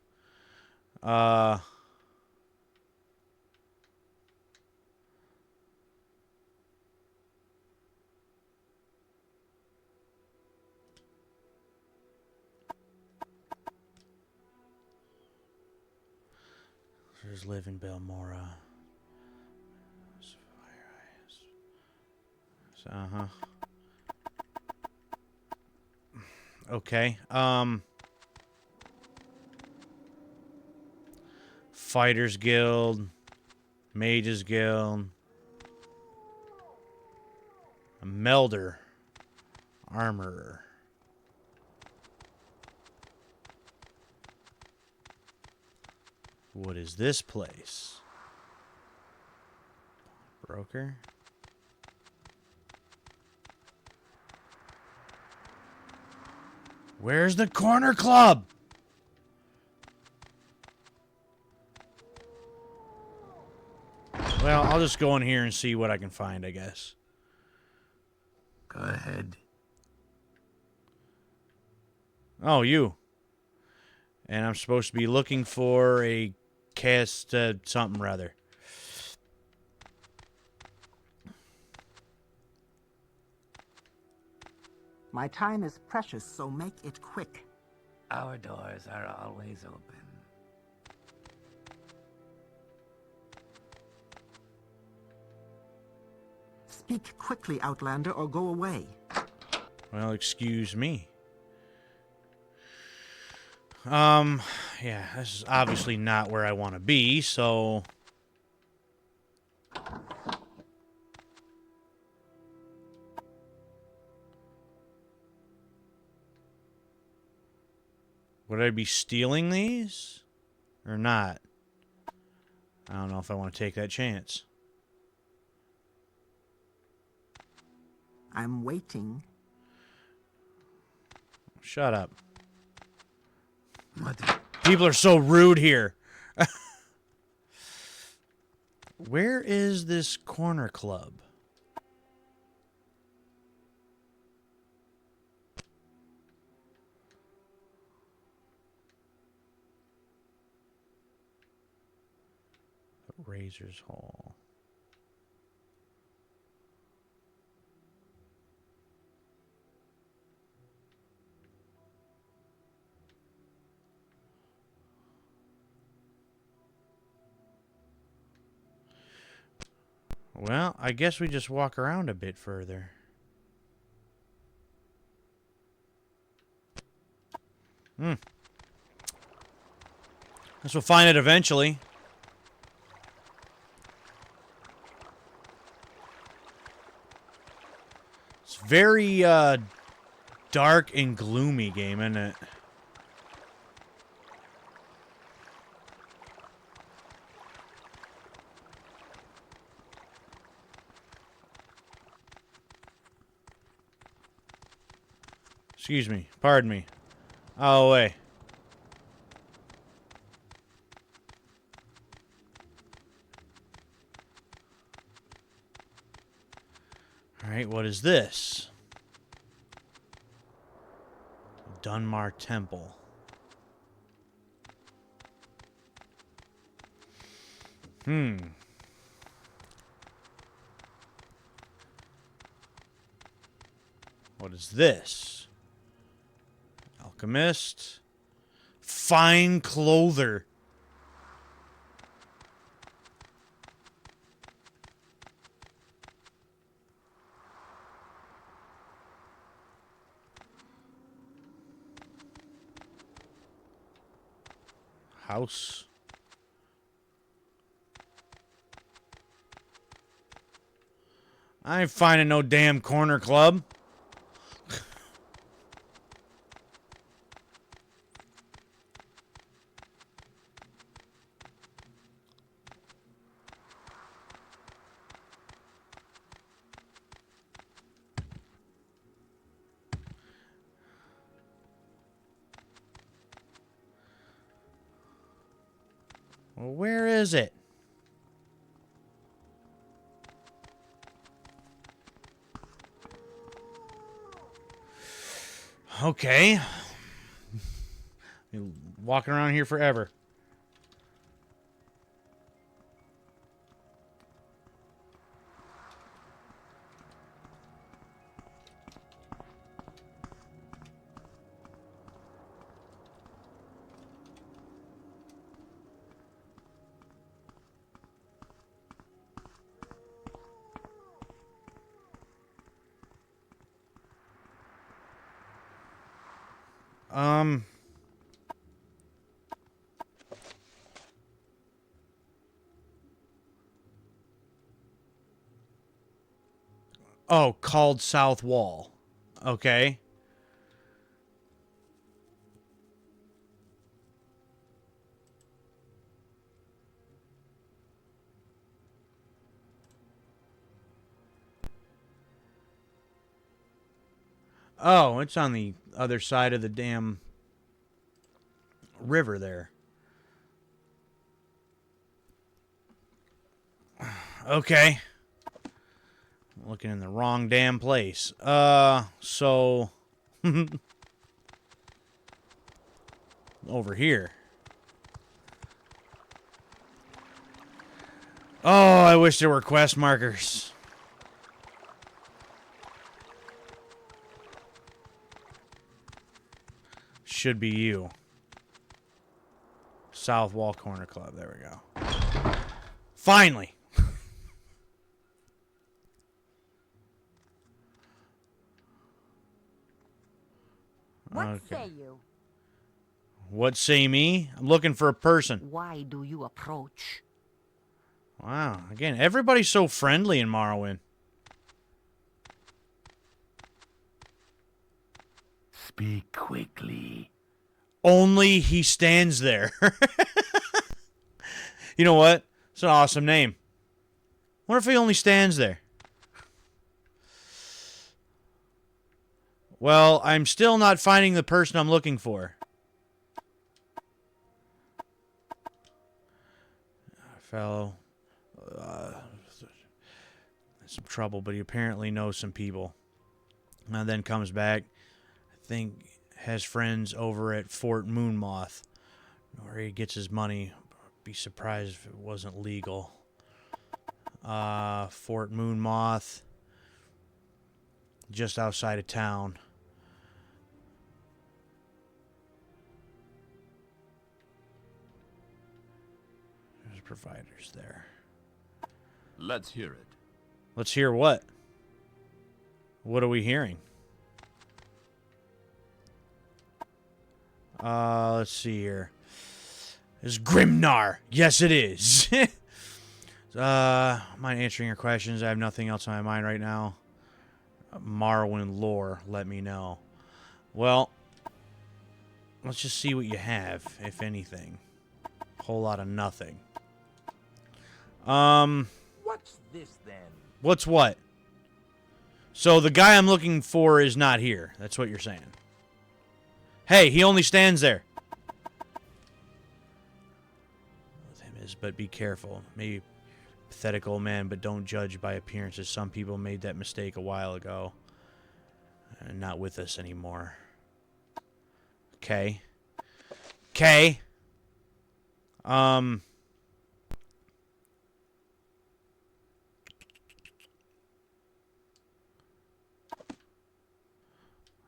There's live in Belmora. Uh-huh. Okay. Fighters Guild. Mages Guild. A Melder. Armorer. What is this place? Broker? Where's the corner club? Well, I'll just go in here and see what I can find, I guess. Go ahead. Oh, you. And I'm supposed to be looking for a cast something rather. My time is precious, so make it quick. Our doors are always open. Speak quickly, Outlander, or go away. Well, excuse me. Yeah, this is obviously not where I want to be, so... Would I be stealing these? Or not? I don't know if I want to take that chance. I'm waiting. Shut up. What the... People are so rude here. Where is this corner club? Razor's Hall. Well, I guess we just walk around a bit further. Guess we'll find it eventually. It's very, dark and gloomy game, isn't it? Excuse me. Pardon me. Oh, wait. Alright, what is this? Dunmar Temple. What is this? Alchemist. Fine clother. House. I ain't finding no damn corner club. Well, where is it? Okay. You're walking around here forever. Oh, called South Wall. Okay. Oh, it's on the other side of the damn river there. Okay. Looking in the wrong damn place. So... over here. Oh, I wish there were quest markers. Should be you. South Wall Corner Club. There we go. Finally. What say you? What say me? I'm looking for a person. Why do you approach? Wow. Again, everybody's so friendly in Morrowind. Speak quickly. Only he stands there. You know what? It's an awesome name. What if he only stands there? Well, I'm still not finding the person I'm looking for. Fellow. Some trouble, but he apparently knows some people. And then comes back. I think has friends over at Fort Moonmoth, where he gets his money. Be surprised if it wasn't legal. Fort Moonmoth, just outside of town. There's providers there. Let's hear it. Let's hear what? What are we hearing? Let's see here. It's Grimnar. Yes, it is. Mind answering your questions? I have nothing else on my mind right now. Morrowind lore, let me know. Well, let's just see what you have, if anything. Whole lot of nothing. What's this then? What's what? So the guy I'm looking for is not here. That's what you're saying. Hey, he only stands there. With him is, but be careful. Maybe pathetic old man, but don't judge by appearances. Some people made that mistake a while ago. And not with us anymore. Okay. Okay.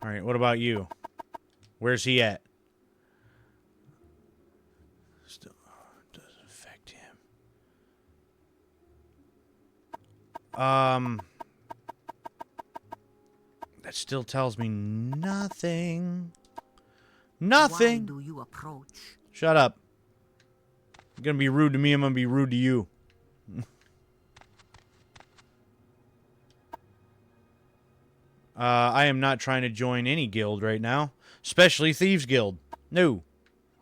Alright, what about you? Where's he at? Still doesn't affect him. That still tells me nothing. Nothing. Why do you approach? Shut up. You're gonna be rude to me, I'm gonna be rude to you. I am not trying to join any guild right now. Especially Thieves Guild. No.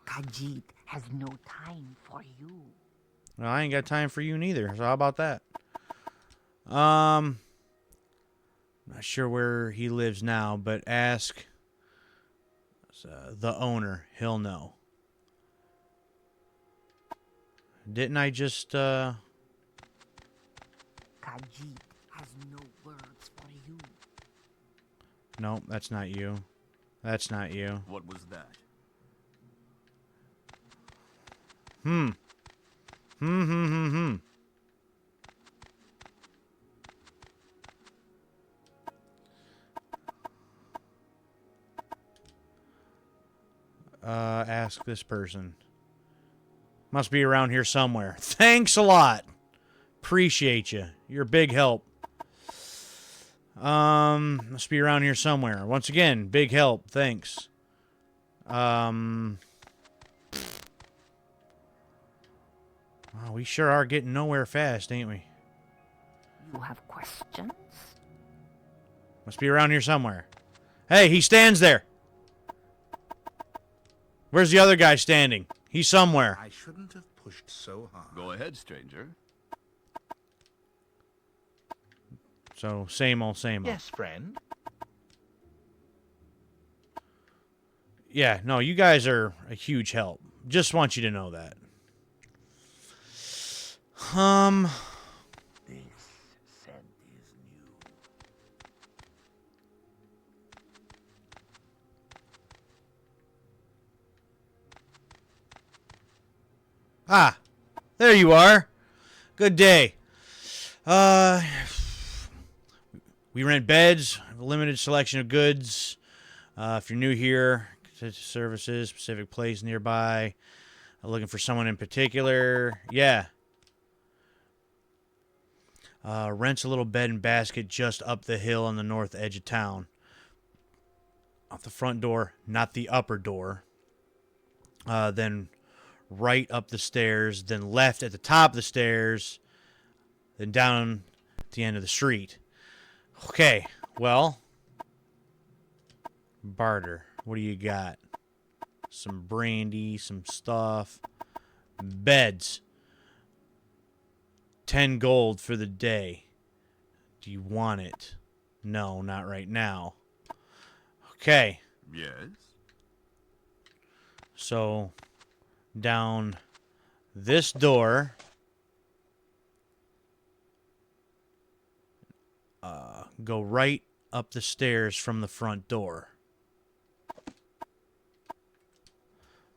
Khajiit has no time for you. Well, I ain't got time for you neither, so how about that? Not sure where he lives now, but ask the owner. He'll know. Didn't I just, Khajiit has no words for you. No, that's not you. That's not you. What was that? Hmm. Ask this person. Must be around here somewhere. Thanks a lot. Appreciate you. You're a big help. Must be around here somewhere. Once again, big help. Thanks. Wow, we sure are getting nowhere fast, ain't we? You have questions? Must be around here somewhere. Hey, he stands there. Where's the other guy standing? He's somewhere. I shouldn't have pushed so hard. Go ahead, stranger. So, same old, same old. Yes, friend. Yeah, no, you guys are a huge help. Just want you to know that. This scent is new. Ah, there you are. Good day. We rent beds, have a limited selection of goods. If you're new here, services, specific place nearby. Looking for someone in particular. Yeah. Rents a little bed and basket just up the hill on the north edge of town. Off the front door, not the upper door. Then right up the stairs, then left at the top of the stairs, then down at the end of the street. Okay, well, barter. What do you got? Some brandy, some stuff. Beds. 10 gold for the day. Do you want it? No, not right now. Okay. Yes? So, down this door. Go right up the stairs from the front door.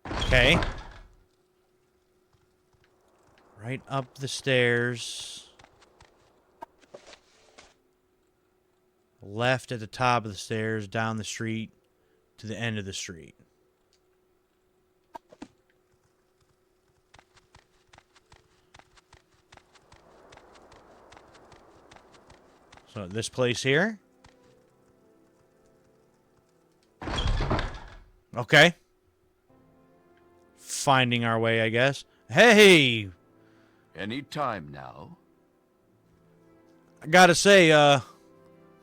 Okay. Right up the stairs. Left at the top of the stairs, down the street to the end of the street. So this place here. Okay. Finding our way, I guess. Hey! Any time now. I gotta say,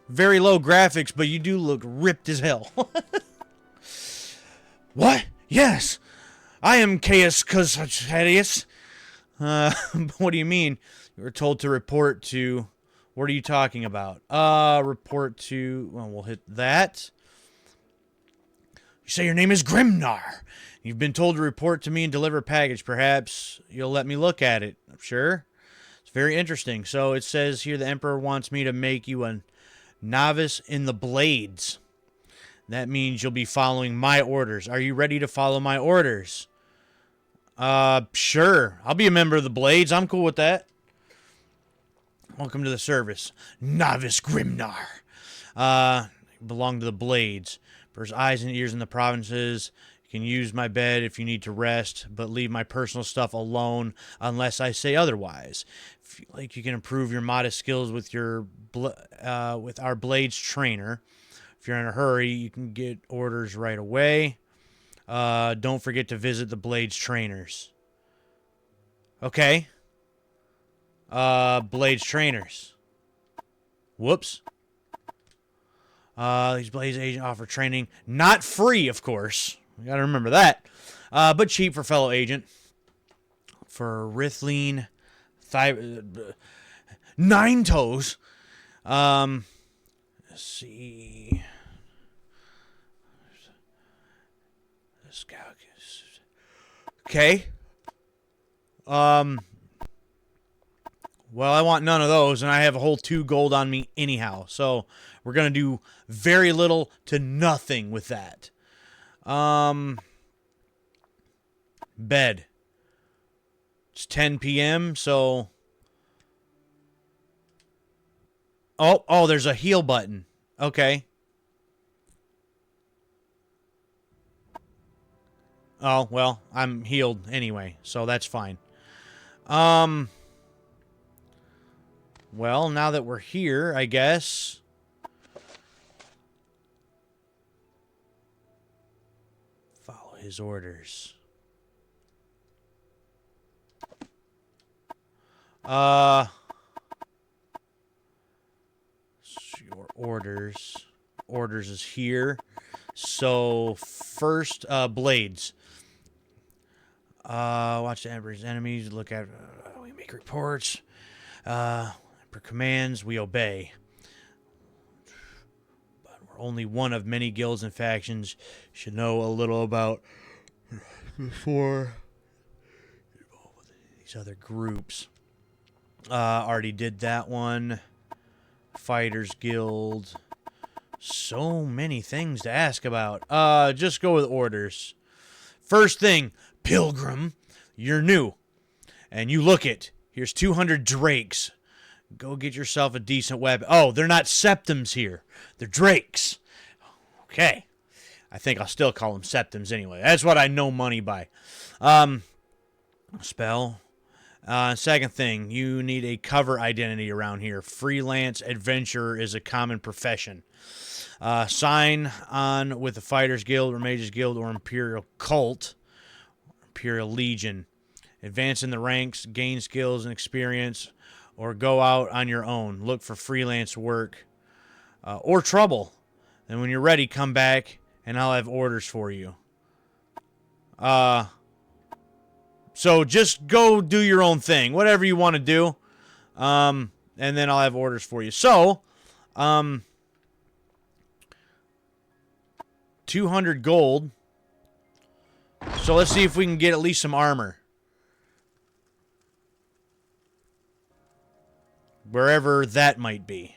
very low graphics, but you do look ripped as hell. What? Yes! I am Chaos Cosadius. What do you mean? You were told to report to... What are you talking about? Report to... Well, we'll hit that. You say your name is Grimnar. You've been told to report to me and deliver a package. Perhaps you'll let me look at it. I'm sure. It's very interesting. So it says here the Emperor wants me to make you a novice in the Blades. That means you'll be following my orders. Are you ready to follow my orders? Sure. I'll be a member of the Blades. I'm cool with that. Welcome to the service. Novice Grimnar. Belong to the Blades. There's eyes and ears in the provinces. You can use my bed if you need to rest, but leave my personal stuff alone unless I say otherwise. If you like, you can improve your modest skills with your with our Blades trainer. If you're in a hurry, you can get orders right away. Don't forget to visit the Blades trainers. Okay. Blades trainers. Whoops. These Blades agents offer training. Not free, of course. You gotta remember that. But cheap for fellow agent. For Rithline. Nine Toes. Let's see. Okay. Well, I want none of those, and I have a whole 2 gold on me anyhow. So we're gonna do very little to nothing with that. Bed. It's 10 p.m. So. Oh, there's a heal button. Okay. Oh, well, I'm healed anyway, so that's fine. Well, now that we're here, I guess. Follow his orders. Your orders. Orders is here. So, first, blades. Watch the Emperor's enemies. Look at... we make reports. Per commands, we obey. But we're only one of many guilds and factions. Should know a little about before these other groups. Already did that one. Fighters Guild. So many things to ask about. Just go with orders. First thing, Pilgrim, you're new. And you look it. Here's 200 drakes. Go get yourself a decent weapon. Oh, they're not septums here. They're drakes. Okay. I think I'll still call them septums anyway. That's what I know money by. Spell. Second thing, you need a cover identity around here. Freelance adventurer is a common profession. Sign on with the Fighters Guild or Mages Guild or Imperial Cult. Imperial Legion. Advance in the ranks, gain skills and experience, or go out on your own. Look for freelance work or trouble. And when you're ready, come back and I'll have orders for you. So just go do your own thing. Whatever you want to do. And then I'll have orders for you. So, 200 gold. So let's see if we can get at least some armor. Wherever that might be.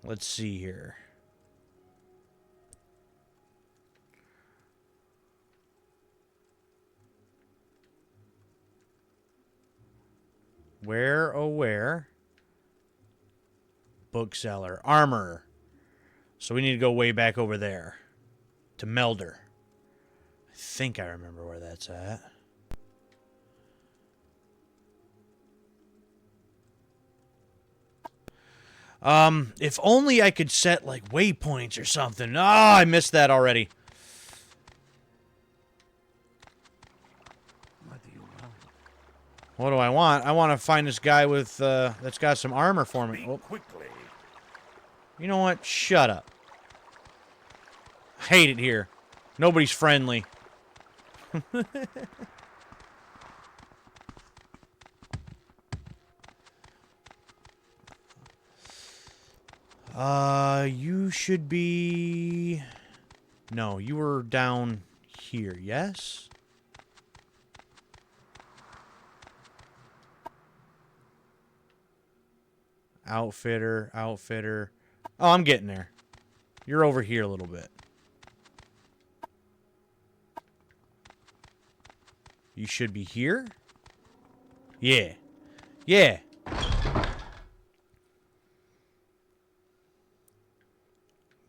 Let's see here. Where, oh where? Bookseller. Armor. So we need to go way back over there. To Melder. I think I remember where that's at. If only I could set, like, waypoints or something. Ah, I missed that already. What do you want? What do I want? I want to find this guy with, that's got some armor for me. Oh. Quickly. You know what? Shut up. I hate it here. Nobody's friendly. You should be... No, you were down here, yes? Outfitter, outfitter. Oh, I'm getting there. You're over here a little bit. You should be here? Yeah. Yeah.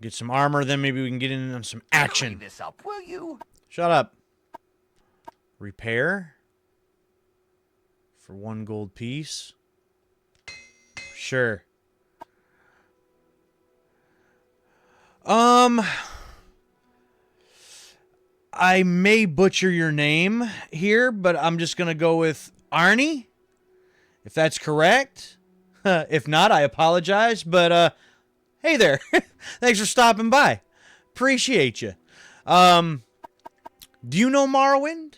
Get some armor, then maybe we can get in on some action. Hurry this up, will you? Shut up. Repair. For 1 gold piece. Sure. I may butcher your name here, but I'm just going to go with Arnie, if that's correct. If not, I apologize, but hey there. Thanks for stopping by. Appreciate you. Do you know Morrowind?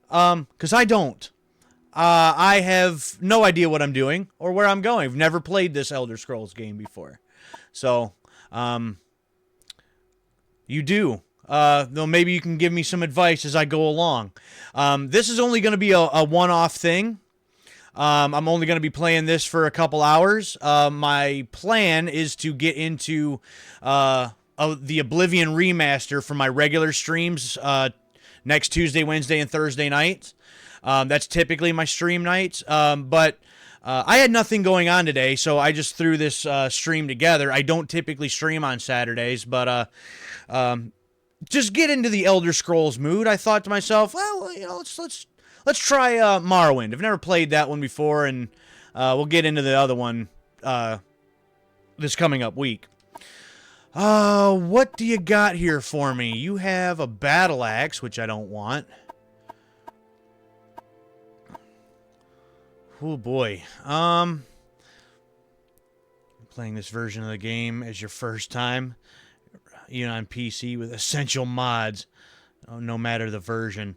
'Cause I don't. I have no idea what I'm doing or where I'm going. I've never played this Elder Scrolls game before. So, you do. Though maybe you can give me some advice as I go along. This is only going to be a one-off thing. I'm only going to be playing this for a couple hours. My plan is to get into the Oblivion remaster for my regular streams next Tuesday, Wednesday, and Thursday nights. That's typically my stream nights. But I had nothing going on today, so I just threw this stream together. I don't typically stream on Saturdays, but just get into the Elder Scrolls mood. I thought to myself, well, you know, let's try Morrowind. I've never played that one before, and we'll get into the other one this coming up week. What do you got here for me? You have a battle axe, which I don't want. Oh boy. Playing this version of the game as your first time, even on PC with essential mods, no matter the version.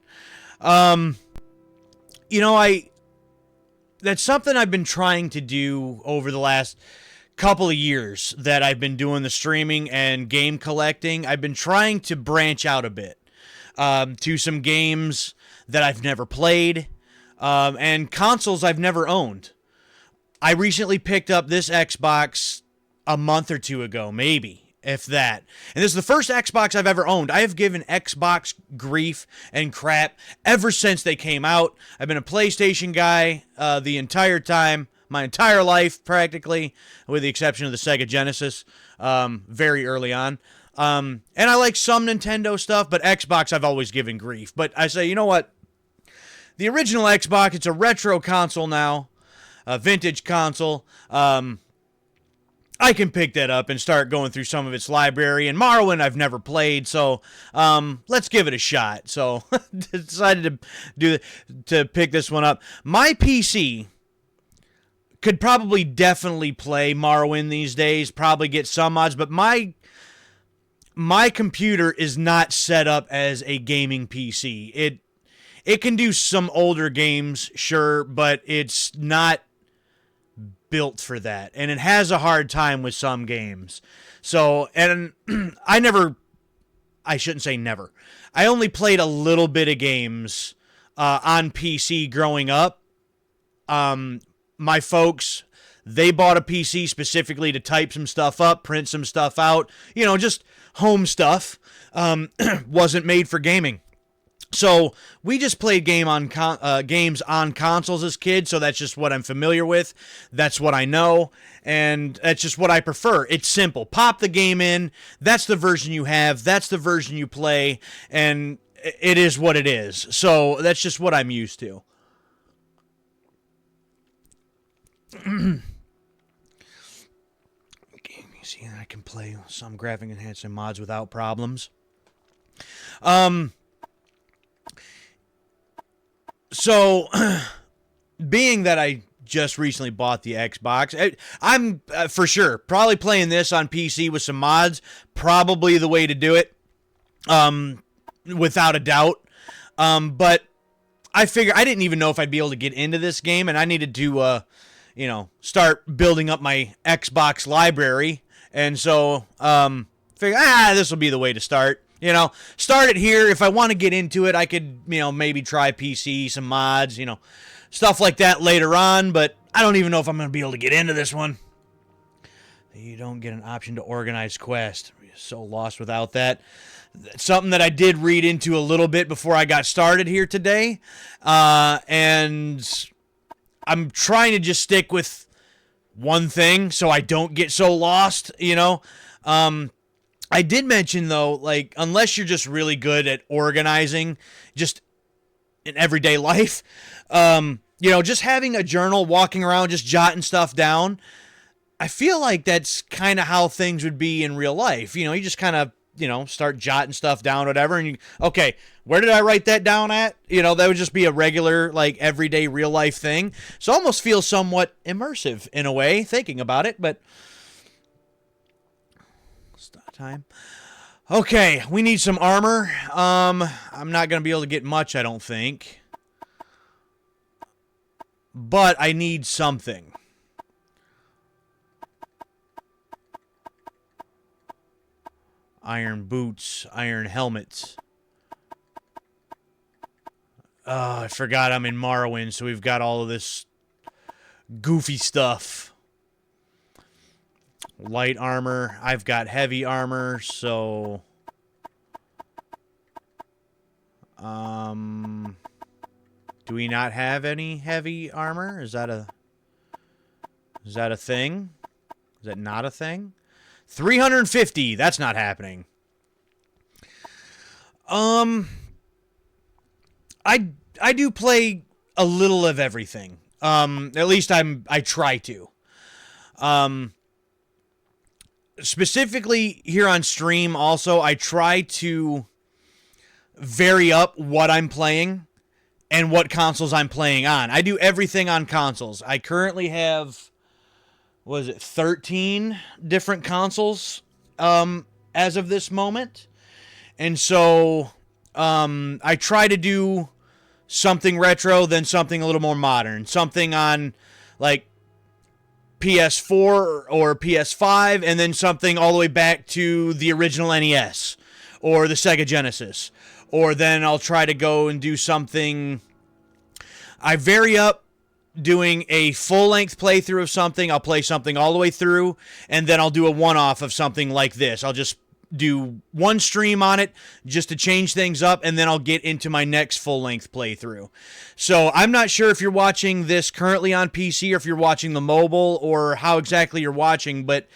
You know, that's something I've been trying to do over the last couple of years that I've been doing the streaming and game collecting. I've been trying to branch out a bit to some games that I've never played and consoles I've never owned. I recently picked up this Xbox a month or two ago, maybe, if that. And this is the first Xbox I've ever owned. I have given Xbox grief and crap ever since they came out. I've been a PlayStation guy the entire time, my entire life practically, with the exception of the Sega Genesis very early on. And I like some Nintendo stuff, but Xbox I've always given grief. But I say, you know what? The original Xbox, it's a retro console now, a vintage console. I can pick that up and start going through some of its library. And Morrowind I've never played, so let's give it a shot. So decided to pick this one up. My PC could probably definitely play Morrowind these days, probably get some mods, but my computer is not set up as a gaming PC. It can do some older games, sure, but it's not built for that, and it has a hard time with some games. So, and I shouldn't say never. I only played a little bit of games on PC growing up. My folks, they bought a PC specifically to type some stuff up, print some stuff out, you know, just home stuff. Wasn't made for gaming. So we just played games on consoles as kids, so that's just what I'm familiar with. That's what I know, and that's just what I prefer. It's simple. Pop the game in. That's the version you have. That's the version you play, and it is what it is. So that's just what I'm used to. See, I can play some graphic enhancing mods without problems. So, being that I just recently bought the Xbox, I'm for sure probably playing this on PC with some mods. Probably the way to do it, without a doubt. But I figure I didn't even know if I'd be able to get into this game, and I needed to, start building up my Xbox library. And so, figure this will be the way to start. You know, start it here. If I want to get into it, I could, maybe try PC, some mods, stuff like that later on. But I don't even know if I'm going to be able to get into this one. You don't get an option to organize quest. I'm so lost without that. Something that I did read into a little bit before I got started here today. And I'm trying to just stick with one thing so I don't get so lost, I did mention, though, like, unless you're just really good at organizing just in everyday life, just having a journal, walking around, just jotting stuff down, I feel like that's kind of how things would be in real life. You know, you just kind of, you know, start jotting stuff down, whatever, and you, okay, where did I write that down at? You know, that would just be a regular, like, everyday real life thing. So almost feels somewhat immersive in a way, thinking about it, but stop time. Okay, we need some armor. I'm not going to be able to get much, I don't think. But I need something. Iron boots, iron helmets. Oh, I forgot I'm in Morrowind, so we've got all of this goofy stuff. Light armor. I've got heavy armor, so... do we not have any heavy armor? Is that a thing? Is that not a thing? 350. That's not happening. I do play a little of everything. At least I try to. Specifically here on stream also, I try to vary up what I'm playing and what consoles I'm playing on. I do everything on consoles. I currently have, what is it, 13 different consoles as of this moment. And so I try to do something retro, then something a little more modern. Something on, like, PS4 or PS5, and then something all the way back to the original NES or the Sega Genesis. Or then I'll try to go and do something... I vary up doing a full-length playthrough of something. I'll play something all the way through, and then I'll do a one-off of something like this. I'll just do one stream on it just to change things up, and then I'll get into my next full-length playthrough. So I'm not sure if you're watching this currently on PC or if you're watching the mobile or how exactly you're watching, but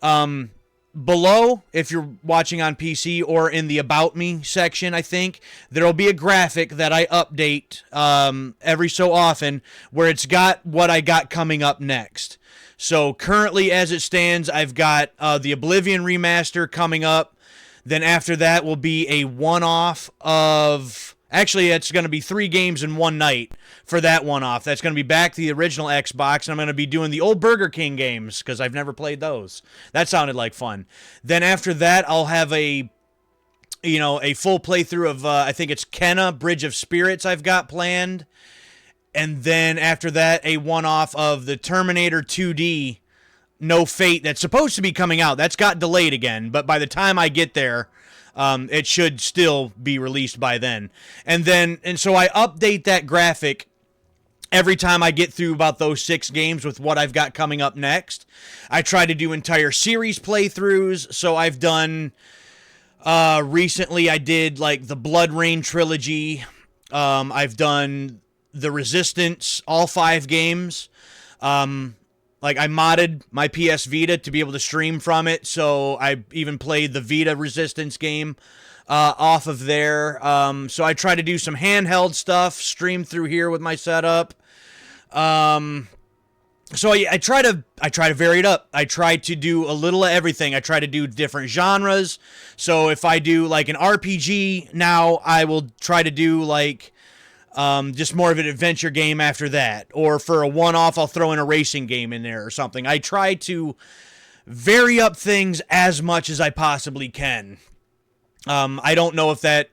below, if you're watching on PC or in the About Me section, I think, there'll be a graphic that I update every so often where it's got what I got coming up next. So currently, as it stands, I've got the Oblivion remaster coming up. Then after that will be a one-off of... Actually, it's going to be 3 games in one night for that one-off. That's going to be back to the original Xbox, and I'm going to be doing the old Burger King games, because I've never played those. That sounded like fun. Then after that, I'll have a full playthrough of, I think it's Kenna, Bridge of Spirits I've got planned. And then after that, a one-off of the Terminator 2D No Fate that's supposed to be coming out. That's got delayed again, but by the time I get there... it should still be released by then. And so I update that graphic every time I get through about those 6 games with what I've got coming up next. I try to do entire series playthroughs. So I've done, recently I did like the Blood Rain trilogy. I've done the Resistance, all 5 games. Like, I modded my PS Vita to be able to stream from it, so I even played the Vita Resistance game off of there. So I try to do some handheld stuff, stream through here with my setup. So I try to vary it up. I try to do a little of everything. I try to do different genres. So if I do, like, an RPG now, I will try to do, like... just more of an adventure game after that. Or for a one-off, I'll throw in a racing game in there or something. I try to vary up things as much as I possibly can. I don't know if that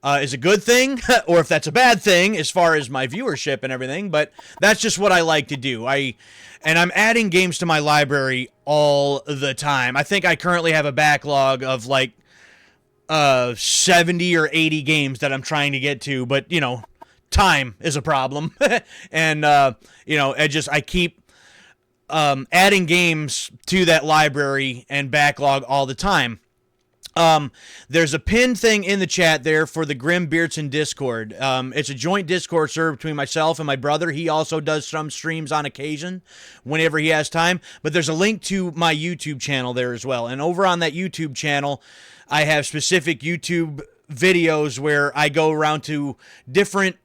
is a good thing or if that's a bad thing as far as my viewership and everything, but that's just what I like to do. And I'm adding games to my library all the time. I think I currently have a backlog of like 70 or 80 games that I'm trying to get to, but, you know, time is a problem. And, I keep adding games to that library and backlog all the time. There's a pinned thing in the chat there for the Grim Beardson Discord. It's a joint Discord server between myself and my brother. He also does some streams on occasion whenever he has time. But there's a link to my YouTube channel there as well. And over on that YouTube channel, I have specific YouTube videos where I go around to different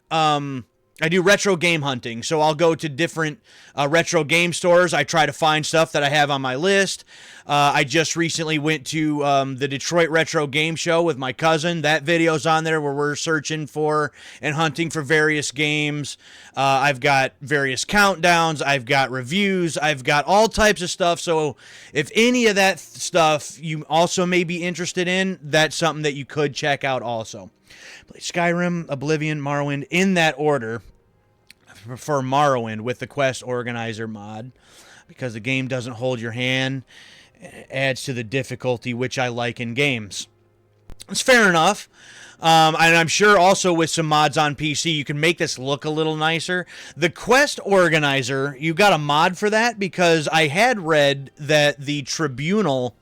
I do retro game hunting, so I'll go to different retro game stores. I try to find stuff that I have on my list. I just recently went to the Detroit Retro Game Show with my cousin. That video's on there where we're searching for and hunting for various games. I've got various countdowns. I've got reviews. I've got all types of stuff. So if any of that stuff you also may be interested in, that's something that you could check out also. Skyrim, Oblivion, Morrowind, in that order. I prefer Morrowind with the quest organizer mod because the game doesn't hold your hand. It adds to the difficulty, which I like in games. It's fair enough. And I'm sure also with some mods on PC, you can make this look a little nicer. The quest organizer, you got a mod for that because I had read that the Tribunal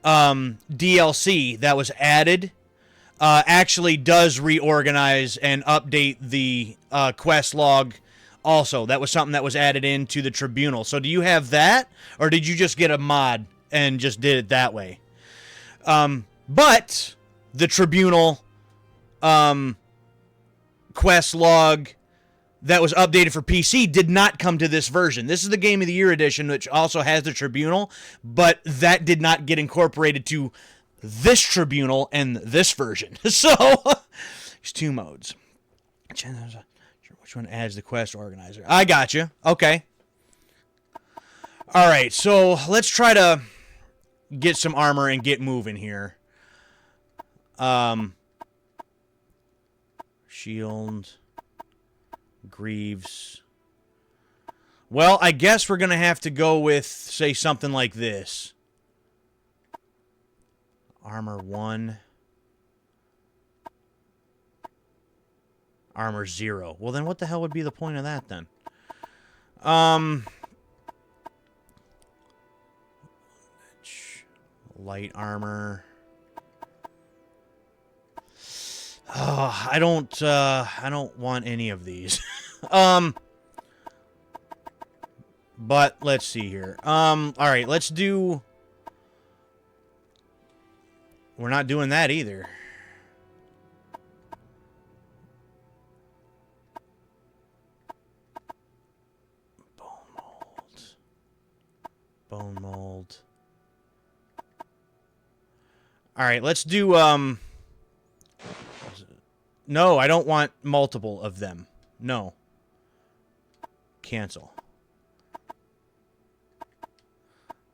DLC that was added actually does reorganize and update the quest log also. That was something that was added into the Tribunal. So do you have that, or did you just get a mod and just did it that way? But the Tribunal quest log that was updated for PC did not come to this version. This is the Game of the Year edition, which also has the Tribunal, but that did not get incorporated to this Tribunal and this version. So, there's two modes. Which one adds the quest organizer? I got you. Okay. All right, so let's try to get some armor and get moving here. Shield. Greaves. Well, I guess we're going to have to go with, say, something like this. Armor 1. Armor 0. Well, then what the hell would be the point of that, then? Light armor. Oh, I don't want any of these. But let's see here. All right, let's do... We're not doing that either. Bone mold. Bone mold. All right, let's do, no, I don't want multiple of them. No. Cancel.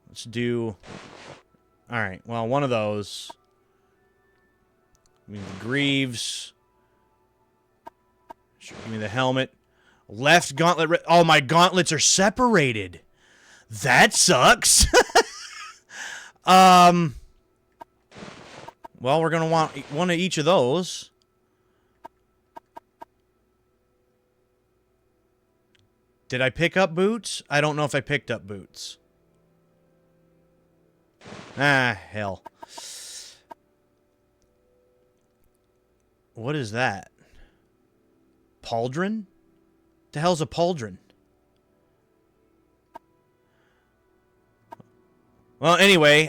Let's do... All right, well, one of those... Give me the greaves. Give me the helmet. Left gauntlet. Oh, my gauntlets are separated. That sucks. Well, we're going to want one of each of those. Did I pick up boots? I don't know if I picked up boots. Ah, hell. What is that? Pauldron? The hell's a pauldron? Well, anyway,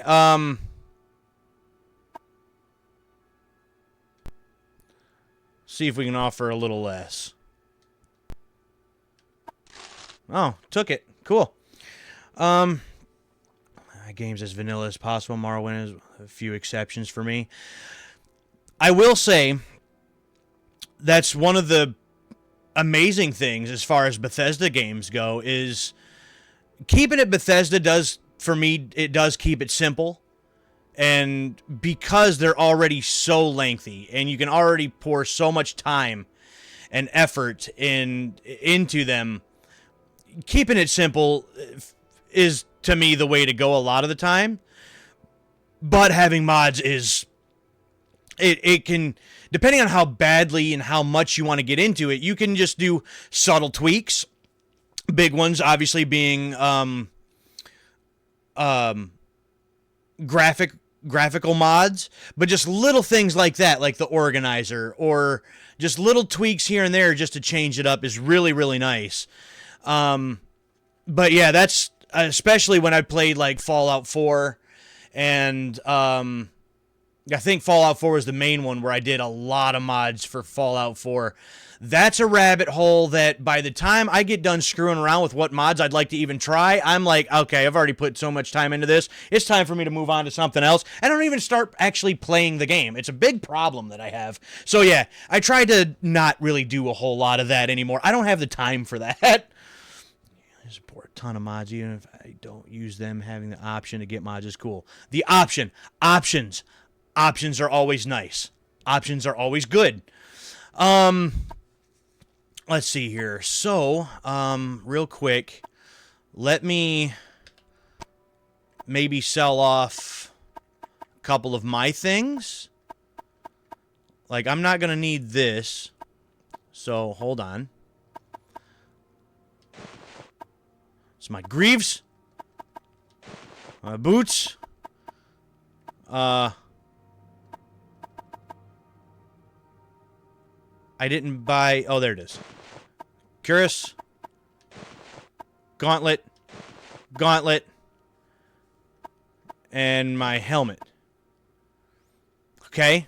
see if we can offer a little less. Oh, took it. Cool. Game's as vanilla as possible. Morrowind has a few exceptions for me. I will say that's one of the amazing things as far as Bethesda games go is keeping it Bethesda does, for me, it does keep it simple. And because they're already so lengthy and you can already pour so much time and effort into them, keeping it simple is, to me, the way to go a lot of the time. But having mods is... It can, depending on how badly and how much you want to get into it, you can just do subtle tweaks. Big ones, obviously, being graphical mods, but just little things like that, like the organizer, or just little tweaks here and there just to change it up is really, really nice. But yeah, that's especially when I played like Fallout 4 and I think Fallout 4 was the main one where I did a lot of mods for Fallout 4. That's a rabbit hole that by the time I get done screwing around with what mods I'd like to even try, I'm like, okay, I've already put so much time into this. It's time for me to move on to something else. I don't even start actually playing the game. It's a big problem that I have. So yeah, I try to not really do a whole lot of that anymore. I don't have the time for that. I support a ton of mods, even if I don't use them. Having the option to get mods is cool. The option. Options. Options are always nice. Options are always good. Let's see here. So, real quick, let me maybe sell off a couple of my things. Like, I'm not going to need this. So, hold on. It's my greaves. My boots. I didn't buy... Oh, there it is. Cuirass. Gauntlet. Gauntlet. And my helmet. Okay.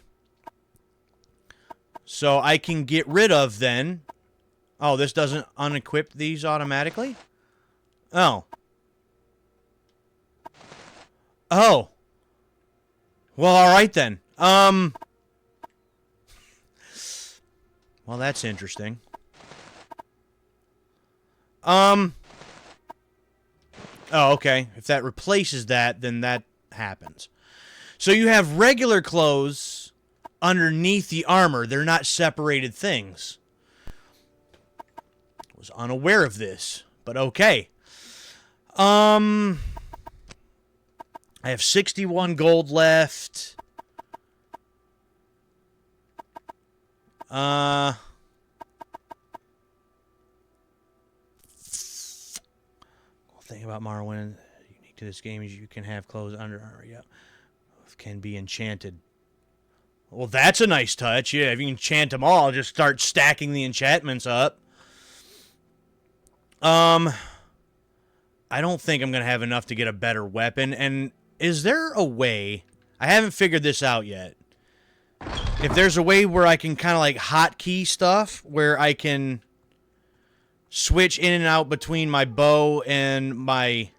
So I can get rid of then... Oh, this doesn't unequip these automatically? Oh. Oh. Well, alright then. Well, that's interesting. Oh, okay. If that replaces that, then that happens. So you have regular clothes underneath the armor. They're not separated things. Was unaware of this, but okay. I have 61 gold left. Cool thing about Morrowind, unique to this game, is you can have clothes under armor. Yep. Can be enchanted. Well, that's a nice touch. Yeah, if you enchant them all, just start stacking the enchantments up. I don't think I'm going to have enough to get a better weapon. And is there a way... I haven't figured this out yet. If there's a way where I can kind of like hotkey stuff, where I can switch in and out between my bow and my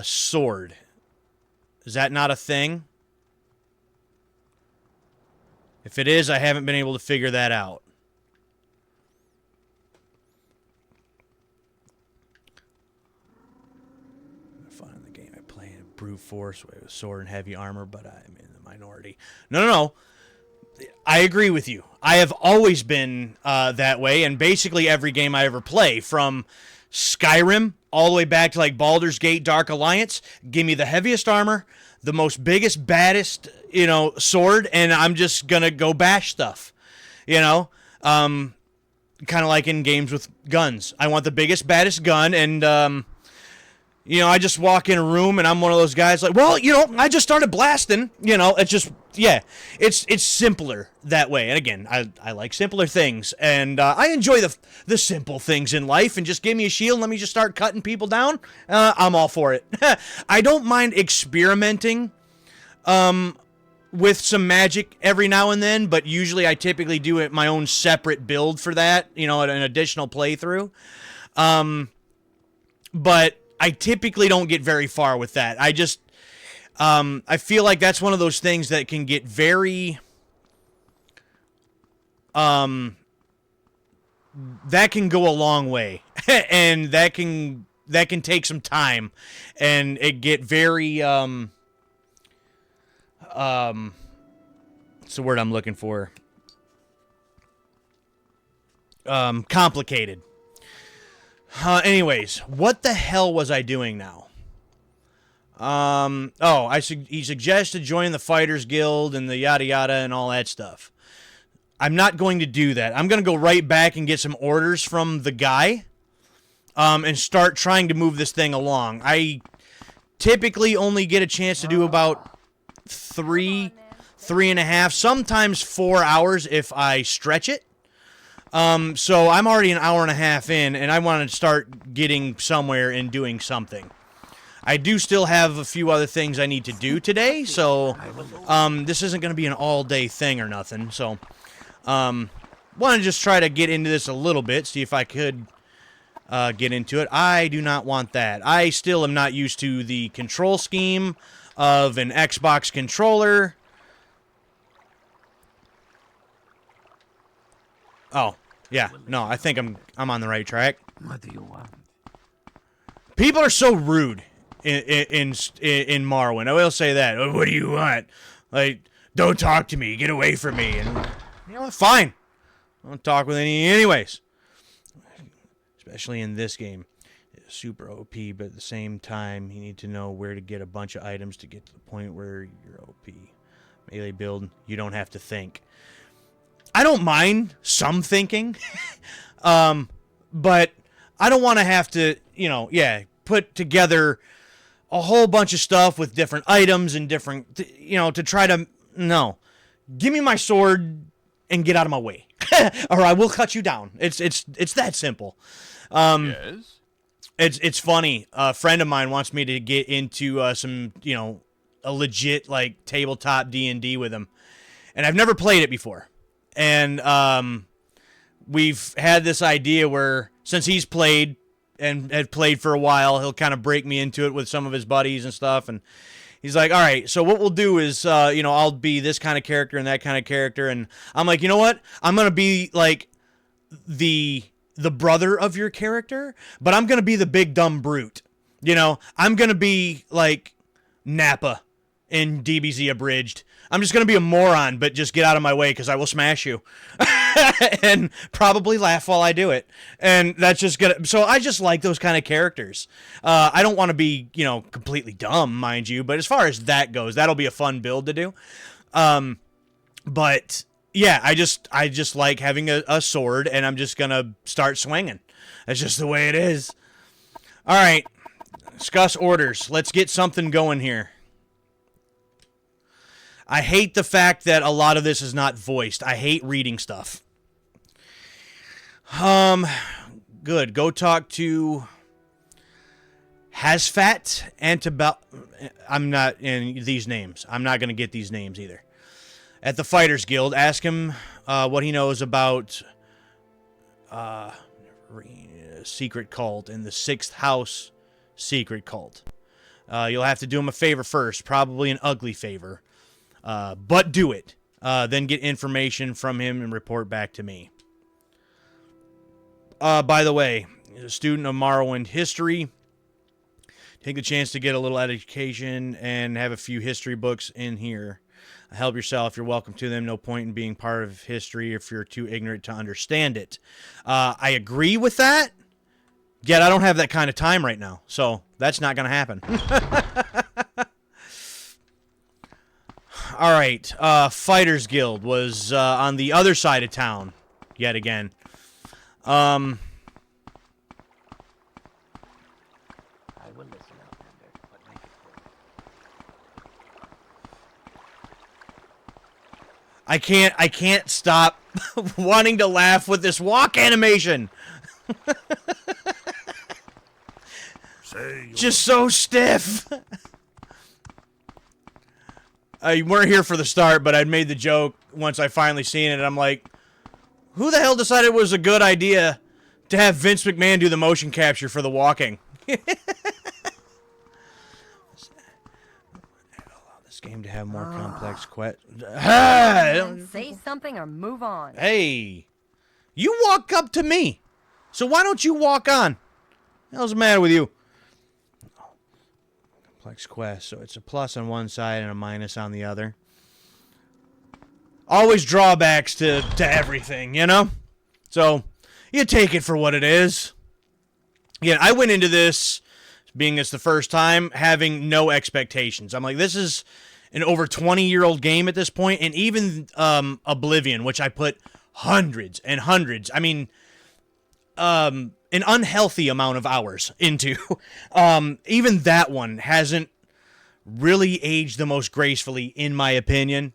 sword. Is that not a thing? If it is, I haven't been able to figure that out. Fun in the game. I play in brute force with sword and heavy armor, but I'm in the minority. No. I agree with you. I have always been that way, and basically every game I ever play, from Skyrim all the way back to like Baldur's Gate Dark Alliance, give me the heaviest armor, the most biggest, baddest, sword, and I'm just gonna go bash stuff. Kind of like in games with guns. I want the biggest, baddest gun, and I just walk in a room and I'm one of those guys like, well, I just started blasting. It's just, yeah, it's simpler that way. And again, I like simpler things, and I enjoy the simple things in life. And just give me a shield and let me just start cutting people down. I'm all for it. I don't mind experimenting with some magic every now and then, but usually I typically do it my own separate build for that, an additional playthrough. But I typically don't get very far with that. I just, I feel like that's one of those things that can get very, that can go a long way, and that can take some time, and it get very, what's the word I'm looking for? Complicated. Anyways, what the hell was I doing now? He suggested joining the Fighters Guild and the yada yada and all that stuff. I'm not going to do that. I'm going to go right back and get some orders from the guy, and start trying to move this thing along. I typically only get a chance to do about 3.5, sometimes 4 hours if I stretch it. So I'm already an hour and a half in, and I want to start getting somewhere and doing something. I do still have a few other things I need to do today, so this isn't going to be an all-day thing or nothing. So, want to just try to get into this a little bit, see if I could get into it. I do not want that. I still am not used to the control scheme of an Xbox controller. Oh, yeah. No, I think I'm on the right track. What do you want? People are so rude in Morrowind. I will say that. Oh, what do you want? Like, don't talk to me. Get away from me. And you know what? Fine. I don't talk with any anyways. Especially in this game. It's super OP, but at the same time, you need to know where to get a bunch of items to get to the point where you're OP. Melee build, you don't have to think. I don't mind some thinking. But I don't want to have to, put together a whole bunch of stuff with different items and different, to try to, no. Give me my sword and get out of my way. Or I will cut you down. It's that simple. Yes? It's funny. A friend of mine wants me to get into some, a legit, like, tabletop D&D with him. And I've never played it before. And we've had this idea where, since he's played and had played for a while, he'll kind of break me into it with some of his buddies and stuff. And he's like, all right, so what we'll do is, I'll be this kind of character and that kind of character. And I'm like, you know what? I'm going to be, like, the brother of your character, but I'm going to be the big dumb brute. I'm going to be, like, Nappa in DBZ Abridged. I'm just going to be a moron, but just get out of my way because I will smash you. And probably laugh while I do it. And that's just going to... So I just like those kind of characters. I don't want to be, completely dumb, mind you. But as far as that goes, that'll be a fun build to do. But, yeah, I just like having a sword, and I'm just going to start swinging. That's just the way it is. All right. Discuss orders. Let's get something going here. I hate the fact that a lot of this is not voiced. I hate reading stuff. Good. Go talk to Hasfat Antibal. I'm not in these names. I'm not going to get these names either. At the Fighters Guild, ask him what he knows about secret cult and the 6th house secret cult. You'll have to do him a favor first, probably an ugly favor. But do it. Then get information from him and report back to me. By the way, as a student of Morrowind history, take the chance to get a little education and have a few history books in here. Help yourself. You're welcome to them. No point in being part of history if you're too ignorant to understand it. I agree with that. Yet I don't have that kind of time right now. So that's not going to happen. All right, Fighters Guild was on the other side of town, yet again. I will listen out, but make it quick. I can't stop wanting to laugh with this walk animation. Just so stiff. You weren't here for the start, but I'd made the joke once I finally seen it, and I'm like, who the hell decided it was a good idea to have Vince McMahon do the motion capture for the walking? Allow this game to have more complex questions. Say something or move on. Hey, you walk up to me, so why don't you walk on? What the hell's the matter with you? Complex quest, so it's a plus on one side and a minus on the other. Always drawbacks to everything, So, you take it for what it is. Again, I went into this, being it's the first time, having no expectations. I'm like, this is an over 20-year-old game at this point, and even Oblivion, which I put hundreds and hundreds, an unhealthy amount of hours into. Even that one hasn't really aged the most gracefully, in my opinion.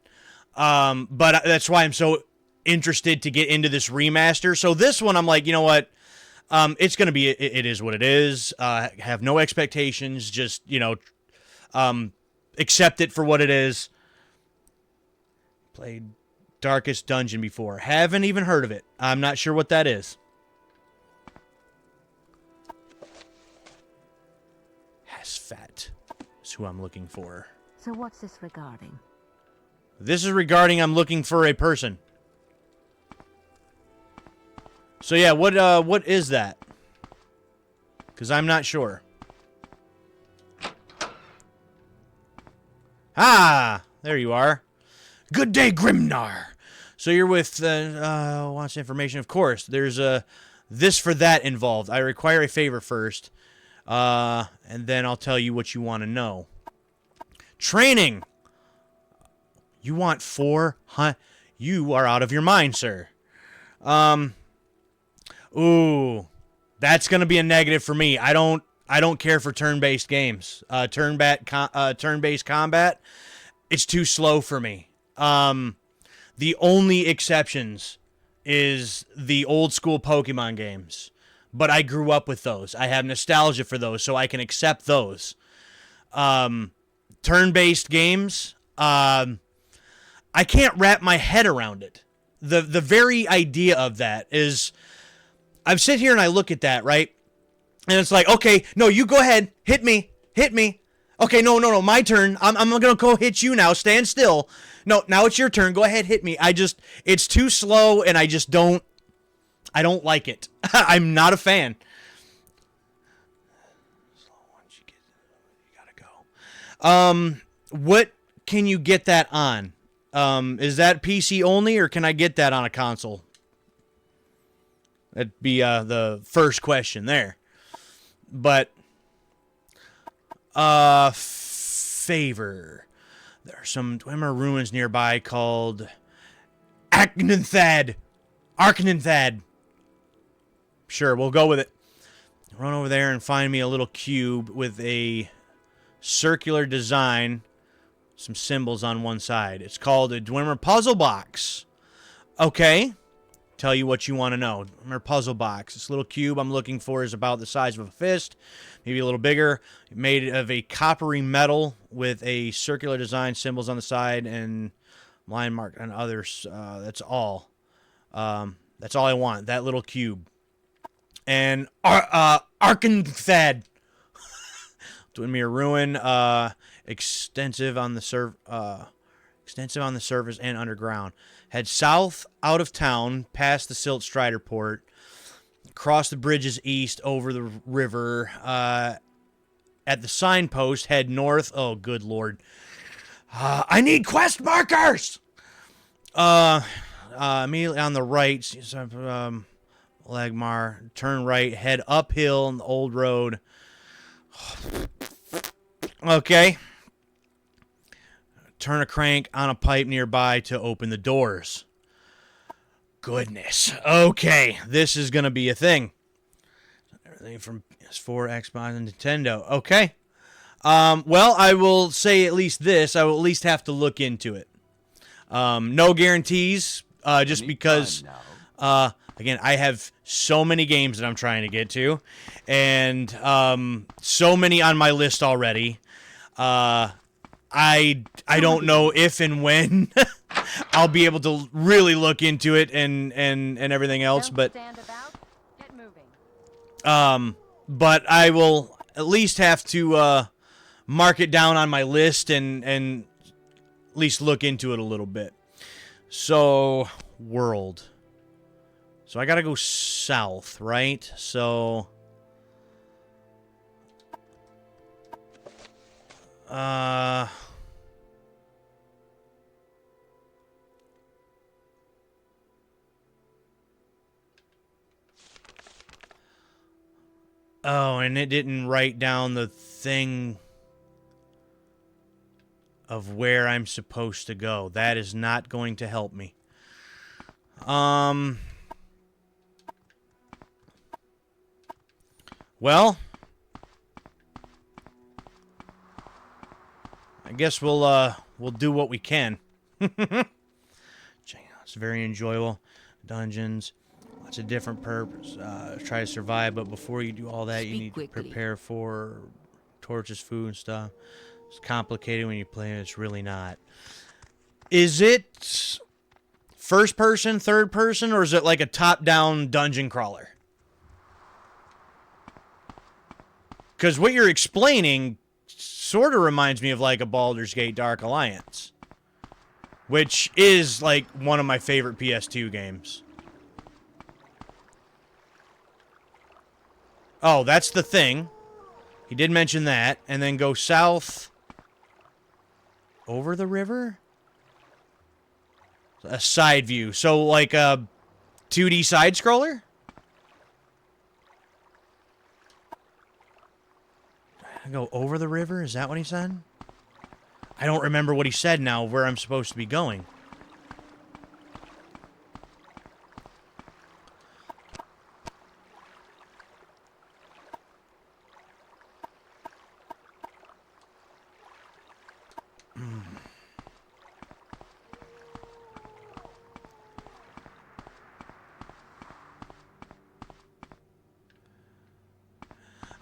But that's why I'm so interested to get into this remaster. So this one, I'm like, you know what? It's going to be, it is what it is. Have no expectations. Just, you know, accept it for what it is. Played Darkest Dungeon before. Haven't even heard of it. I'm not sure what that is. Hasfat is who I'm looking for. So what's this regarding? This is regarding I'm looking for a person. So yeah, what is that? Because I'm not sure. Ah, there you are. Good day, Grimnar. So you're with, wants information. Of course, there's this for that involved. I require a favor first, and then I'll tell you what you want to know. Training. You want 400? You are out of your mind, sir. Ooh, that's gonna be a negative for me. I don't care for turn-based games. Turn-based combat. It's too slow for me. The only exceptions is the old school Pokemon games, but I grew up with those. I have nostalgia for those, so I can accept those. Turn-based games, I can't wrap my head around it. The very idea of that is, I sit here and I look at that, right? And it's like, okay, no, you go ahead, hit me. Okay, no, my turn. I'm gonna go hit you now. Stand still. No, now it's your turn. Go ahead, hit me. It's too slow, and I don't like it. I'm not a fan. Slow once you gotta go. What can you get that on? Is that PC only, or can I get that on a console? That'd be the first question there. But favor. There are some Dwemer ruins nearby called Archnanthad. Sure, we'll go with it. Run over there and find me a little cube with a circular design, some symbols on one side. It's called a Dwemer puzzle box. Okay. Tell you what you want to know. Dwemer puzzle box. This little cube I'm looking for is about the size of a fist, maybe a little bigger. Made of a coppery metal with a circular design, symbols on the side, and line mark and others. That's all. That's all I want. That little cube. And Archanthad. Dwemer ruin. Extensive on the surface and underground. Head south out of town, past the Silt Strider port, cross the bridges east over the river. At the signpost, head north. Oh, good lord. I need quest markers! Immediately on the right, Legmar, turn right, head uphill on the old road. Okay. Turn a crank on a pipe nearby to open the doors. Goodness. Okay, this is going to be a thing. Everything from PS4, Xbox, and Nintendo. Okay. Well, I will say at least this. I will at least have to look into it. No guarantees, just because, again, I have so many games that I'm trying to get to, and so many on my list already. I don't know if and when I'll be able to really look into it and everything else, but but I will at least have to mark it down on my list and at least look into it a little bit. So, world. So I gotta go south, right? So oh, and it didn't write down the thing of where I'm supposed to go. That is not going to help me. Well, I guess we'll do what we can. Check it out. It's very enjoyable. Dungeons. It's a different purpose. Try to survive, but before you do all that, you Speak need quickly. to prepare for torches, food, and stuff. It's complicated when you play it. It's really not. Is it first person, third person, or is it like a top-down dungeon crawler? Because what you're explaining sort of reminds me of like a Baldur's Gate Dark Alliance, which is like one of my favorite PS2 games. Oh, that's the thing. He did mention that. And then go south over the river? A side view. So like a 2D side scroller? I go over the river? Is that what he said? I don't remember what he said now, where I'm supposed to be going.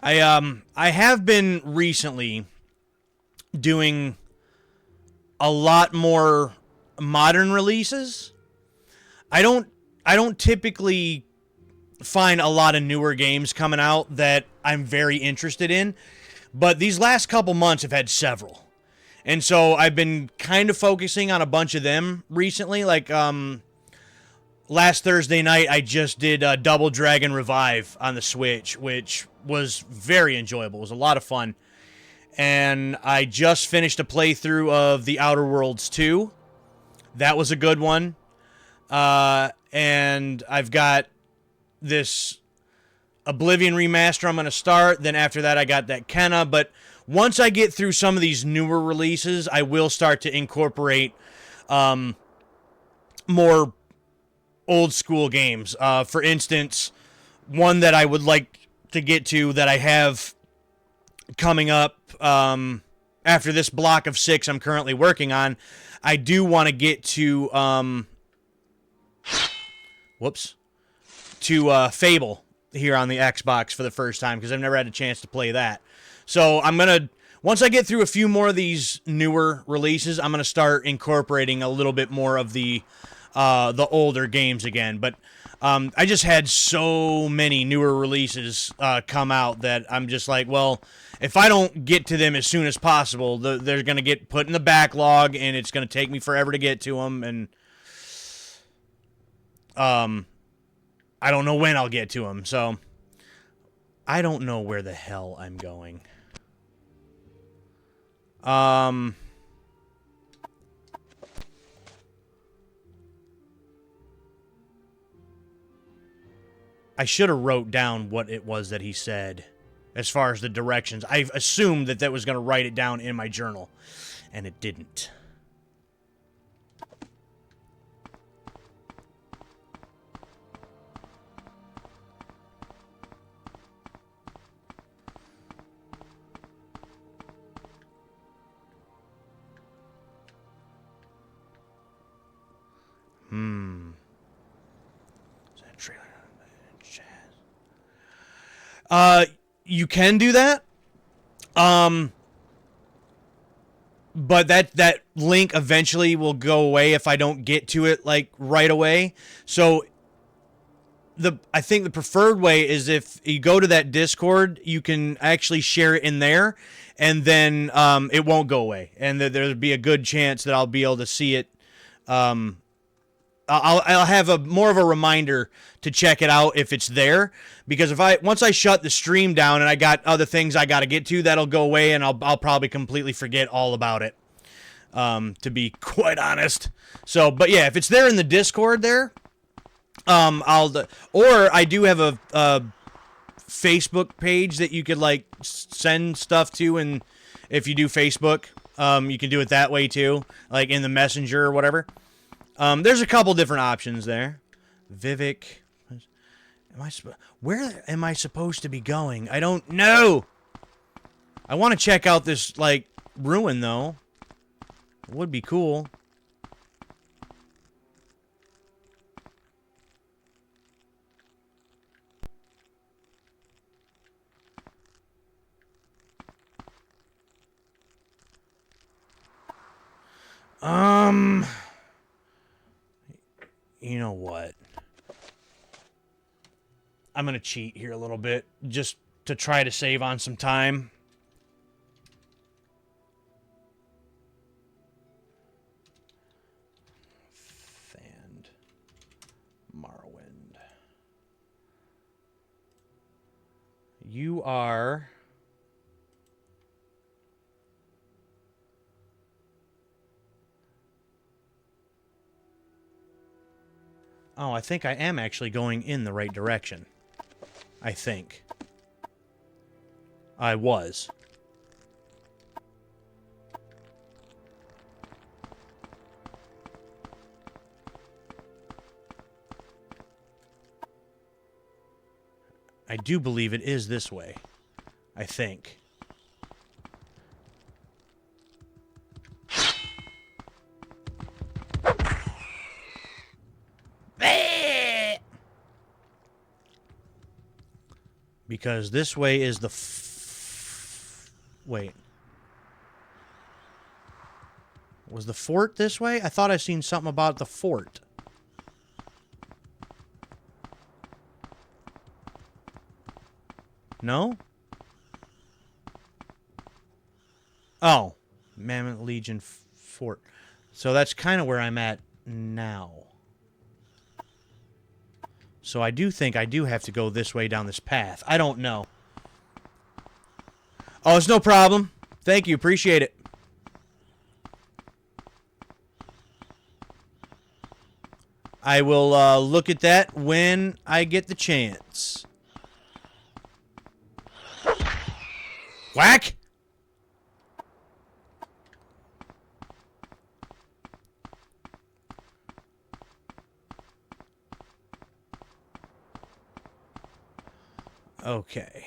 I have been recently doing a lot more modern releases. I don't typically find a lot of newer games coming out that I'm very interested in, but these last couple months have had several. And so I've been kind of focusing on a bunch of them recently. Like last Thursday night I just did Double Dragon Revive on the Switch, which was very enjoyable. It was a lot of fun. And I just finished a playthrough of The Outer Worlds 2. That was a good one. And I've got this Oblivion remaster I'm going to start. Then after that, I got that Kenna. But once I get through some of these newer releases, I will start to incorporate more old school games. For instance, one that I would like to get to that I have coming up after this block of 6 I'm currently working on, I do want to get to Fable here on the Xbox for the first time, because I've never had a chance to play that. So I'm gonna, once I get through a few more of these newer releases, I'm gonna start incorporating a little bit more of the older games again. But I just had so many newer releases come out that I'm just like, well, if I don't get to them as soon as possible, they're going to get put in the backlog, and it's going to take me forever to get to them, and I don't know when I'll get to them, so I don't know where the hell I'm going. I should have wrote down what it was that he said as far as the directions. I assumed that was going to write it down in my journal, and it didn't. Is that a trailer? You can do that. But that link eventually will go away if I don't get to it like right away. So I think the preferred way is if you go to that Discord, you can actually share it in there, and then it won't go away, and there'll be a good chance that I'll be able to see it. I'll have more of a reminder to check it out if it's there, because once I shut the stream down and I got other things I got to get to, that'll go away, and I'll probably completely forget all about it, to be quite honest. So, but yeah, if it's there in the Discord there, or I do have a Facebook page that you could like send stuff to, and if you do Facebook, you can do it that way too, like in the Messenger or whatever. There's a couple different options there. Vivek. Where am I supposed to be going? I don't know. I want to check out this, like, ruin, though. It would be cool. You know what? I'm gonna cheat here a little bit, just to try to save on some time. And Morrowind. You are... Oh, I think I am actually going in the right direction. I think. I was. I do believe it is this way. I think. Because this way is the wait. Was the fort this way? I thought I seen something about the fort. No? Oh. Mammoth Legion Fort. So that's kind of where I'm at now. So I do think I do have to go this way down this path. I don't know. Oh, it's no problem. Thank you. Appreciate it. I will look at that when I get the chance. Whack! Okay.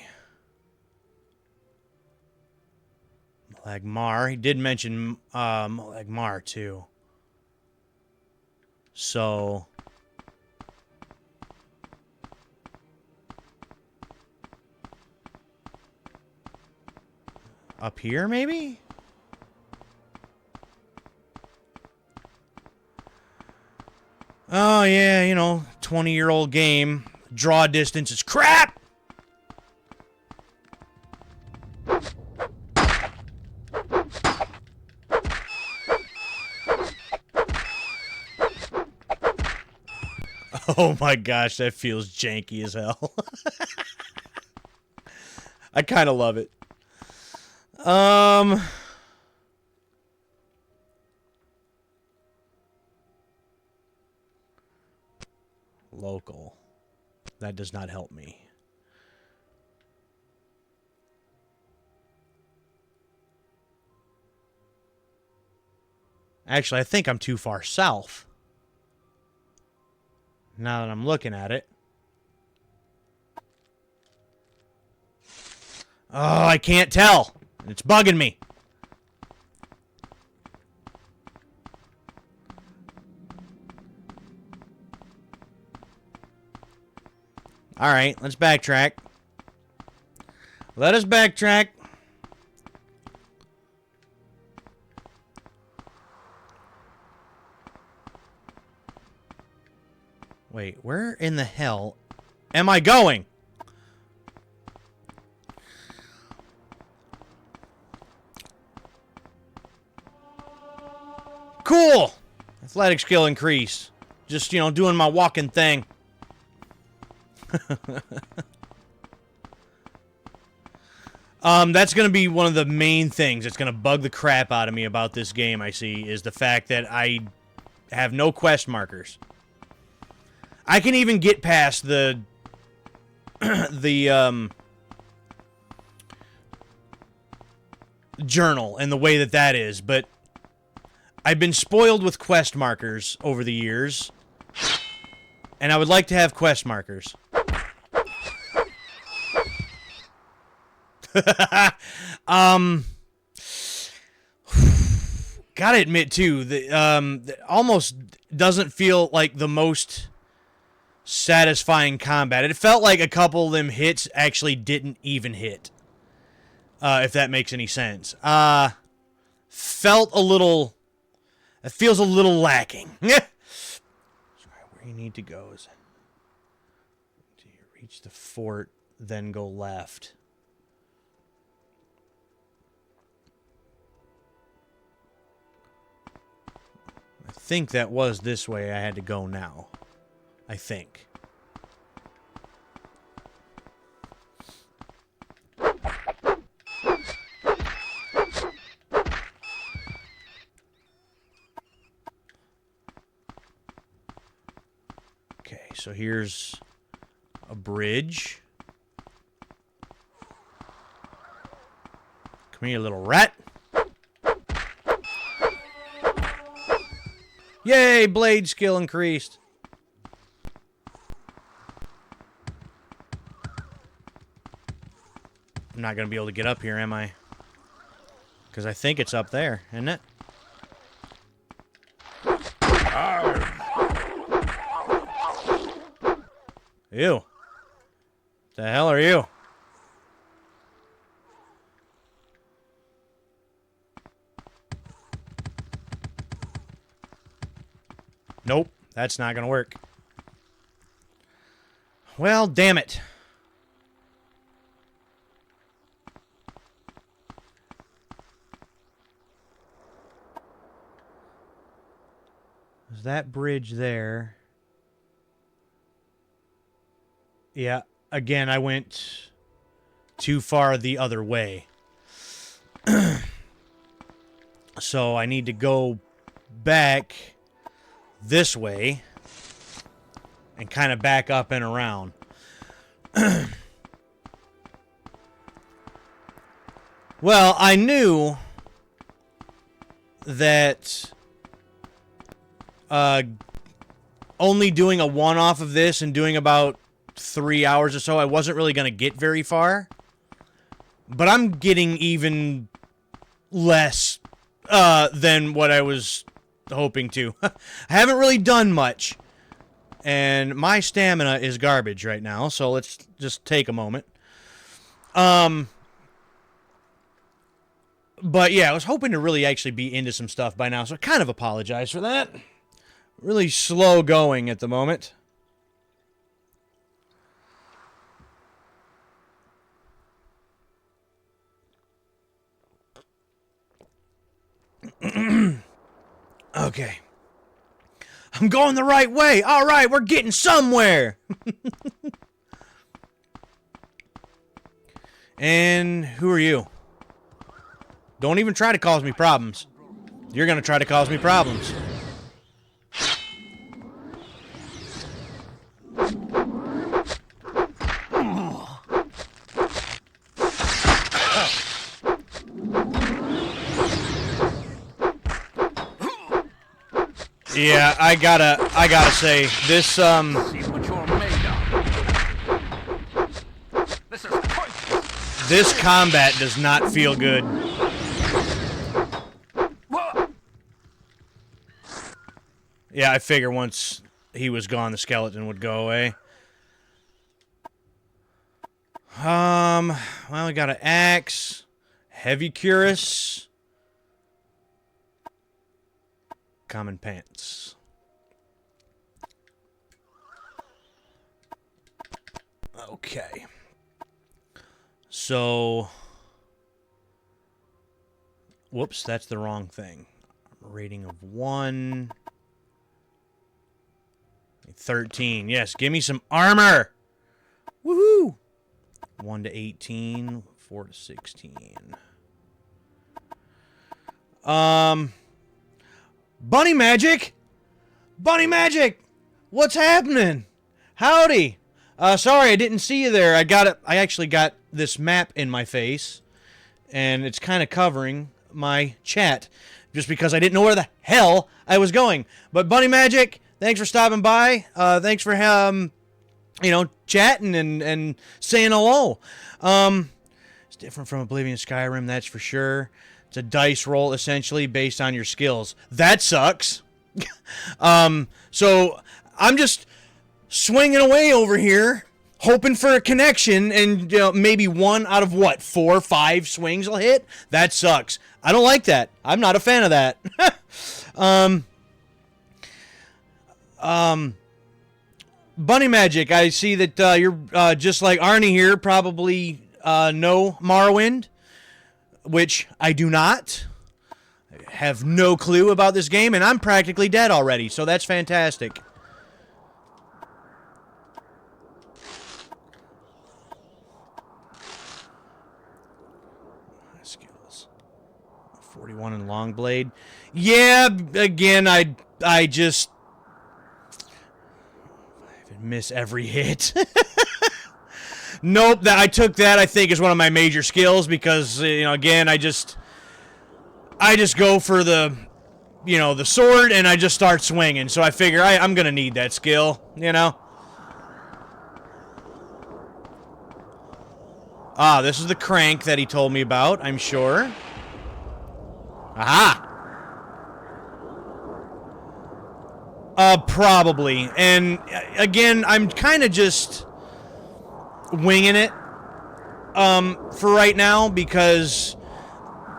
Malagmar. He did mention Malagmar too. So up here maybe? Oh yeah, you know, 20-year-old game. Draw distance is crap! Oh my gosh, that feels janky as hell. I kind of love it. Local. That does not help me. Actually, I think I'm too far south. Now that I'm looking at it. Oh, I can't tell. It's bugging me. Alright, let's backtrack. Let us backtrack. Wait, where in the hell am I going? Cool! Athletic skill increase. Just, you know, doing my walking thing. That's going to be one of the main things that's going to bug the crap out of me about this game, I see, is the fact that I have no quest markers. I can even get past the journal and the way that that is, but I've been spoiled with quest markers over the years, and I would like to have quest markers. Gotta admit too, that almost doesn't feel like the most satisfying combat. It felt like a couple of them hits actually didn't even hit. If that makes any sense. Felt a little That feels a little lacking. Sorry, where you need to go is... Do you reach the fort, then go left? I think that was this way I had to go now. I think. Okay, so here's a bridge. Come here, little rat. Yay, blade skill increased. I'm not going to be able to get up here, am I? Because I think it's up there, isn't it? Ew. The hell are you? Nope, that's not gonna work. Well, damn it. Is that bridge there? Yeah, again, I went too far the other way. So I need to go back this way and kind of back up and around. Well, I knew that only doing a one-off of this and doing about 3 hours or so, I wasn't really going to get very far. But I'm getting even less than what I was hoping to. I haven't really done much. And my stamina is garbage right now, so let's just take a moment. But yeah, I was hoping to really actually be into some stuff by now, so I kind of apologize for that. Really slow going at the moment. Okay. I'm going the right way. All right, we're getting somewhere. And who are you? Don't even try to cause me problems. You're going to try to cause me problems. Yeah, I gotta say, this, See what you're made of. This is pointless. this combat does not feel good. Yeah, I figure once he was gone, the skeleton would go away. Well, we got an axe, heavy cuirass, common pants. Okay. So, whoops, that's the wrong thing. Rating of 1. 13. Yes, give me some armor. Woohoo! 1 to 18, 4 to 16. Bunny magic! Bunny magic! What's happening? Howdy! Sorry, I didn't see you there. I actually got this map in my face, and it's kind of covering my chat, just because I didn't know where the hell I was going. But Bunny Magic, thanks for stopping by. Thanks for chatting and saying hello. It's different from Oblivion Skyrim, that's for sure. It's a dice roll, essentially, based on your skills. That sucks. So I'm just swinging away over here, hoping for a connection, and maybe 1 out of what, 4 or 5 swings will hit. That sucks. I don't like that. I'm not a fan of that. Bunny Magic, I see that you're just like Arnie here, probably know Morrowind, which I do not. I have no clue about this game, and I'm practically dead already, so that's fantastic. Skills. 41 in long blade. Yeah, again, I just miss every hit. Nope, I took that, I think, as one of my major skills because, again, I just go for the, the sword and I just start swinging. So I figure I'm going to need that skill, Ah, this is the crank that he told me about, I'm sure. Aha! Probably. And, again, I'm kind of just winging it, for right now, because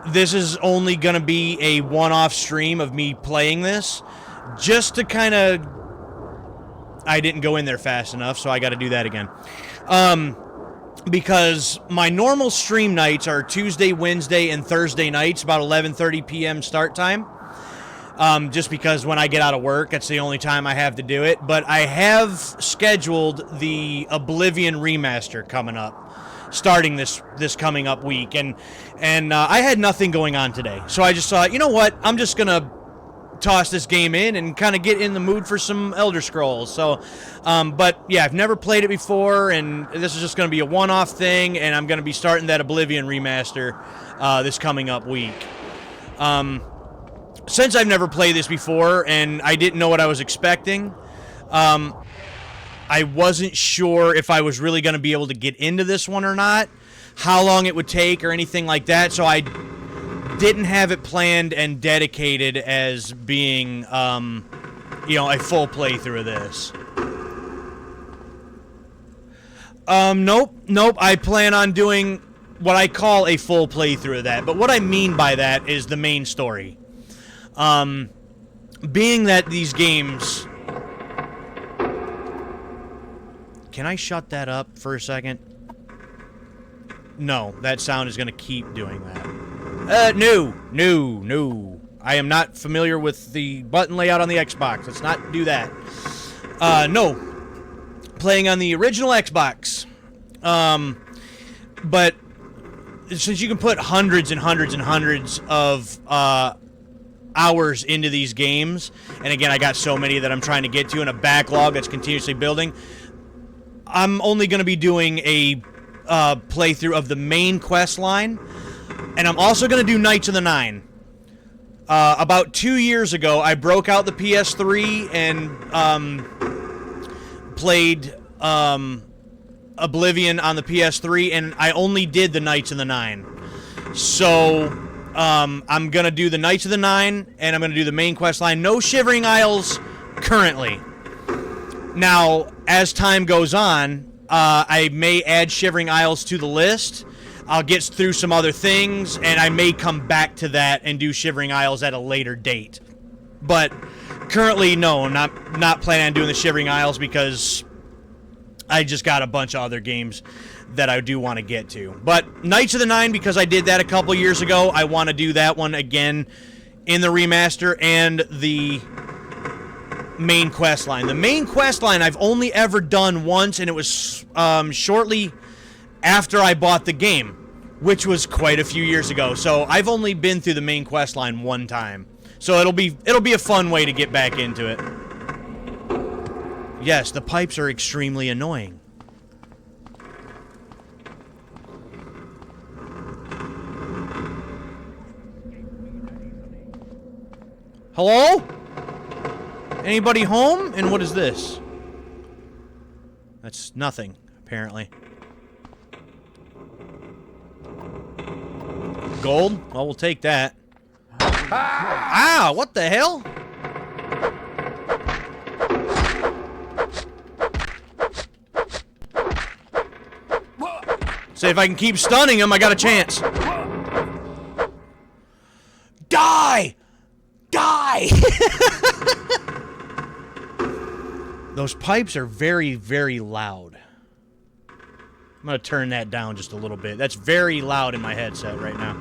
this is only gonna be a one-off stream of me playing this, just to kind of... I didn't go in there fast enough, so I gotta do that again. Because my normal stream nights are Tuesday, Wednesday, and Thursday nights, about 11:30 p.m. start time. Just because when I get out of work, that's the only time I have to do it. But I have scheduled the Oblivion remaster coming up, starting this coming up week, and I had nothing going on today, so I just thought, you know what, I'm just gonna toss this game in and kind of get in the mood for some Elder Scrolls. So, but yeah, I've never played it before, and this is just gonna be a one-off thing, and I'm gonna be starting that Oblivion remaster this coming up week. Since I've never played this before and I didn't know what I was expecting, I wasn't sure if I was really going to be able to get into this one or not, how long it would take or anything like that, so I didn't have it planned and dedicated as being, a full playthrough of this. Nope, I plan on doing what I call a full playthrough of that, but what I mean by that is the main story. Being that these games... Can I shut that up for a second? No, that sound is going to keep doing that. No. I am not familiar with the button layout on the Xbox. Let's not do that. No. Playing on the original Xbox. But since you can put hundreds and hundreds and hundreds of, hours into these games, and again, I got so many that I'm trying to get to, and a backlog that's continuously building, I'm only going to be doing a playthrough of the main quest line, and I'm also going to do Knights of the Nine. About 2 years ago, I broke out the PS3 and played Oblivion on the PS3, and I only did the Knights of the Nine. So I'm going to do the Knights of the Nine, and I'm going to do the main quest line. No Shivering Isles currently. Now, as time goes on, I may add Shivering Isles to the list. I'll get through some other things, and I may come back to that and do Shivering Isles at a later date. But currently, no, not planning on doing the Shivering Isles because I just got a bunch of other games that I do want to get to. But Knights of the Nine, because I did that a couple years ago, I want to do that one again in the remaster and the main quest line. The main quest line I've only ever done once, and it was shortly after I bought the game, which was quite a few years ago. So I've only been through the main quest line one time. So it'll be a fun way to get back into it. Yes, the pipes are extremely annoying. Hello? Anybody home? And what is this? That's nothing, apparently. Gold? Well, we'll take that. Ah! What the hell? Say if I can keep stunning him, I got a chance. Die! Die! Those pipes are very, very loud. I'm going to turn that down just a little bit. That's very loud in my headset right now.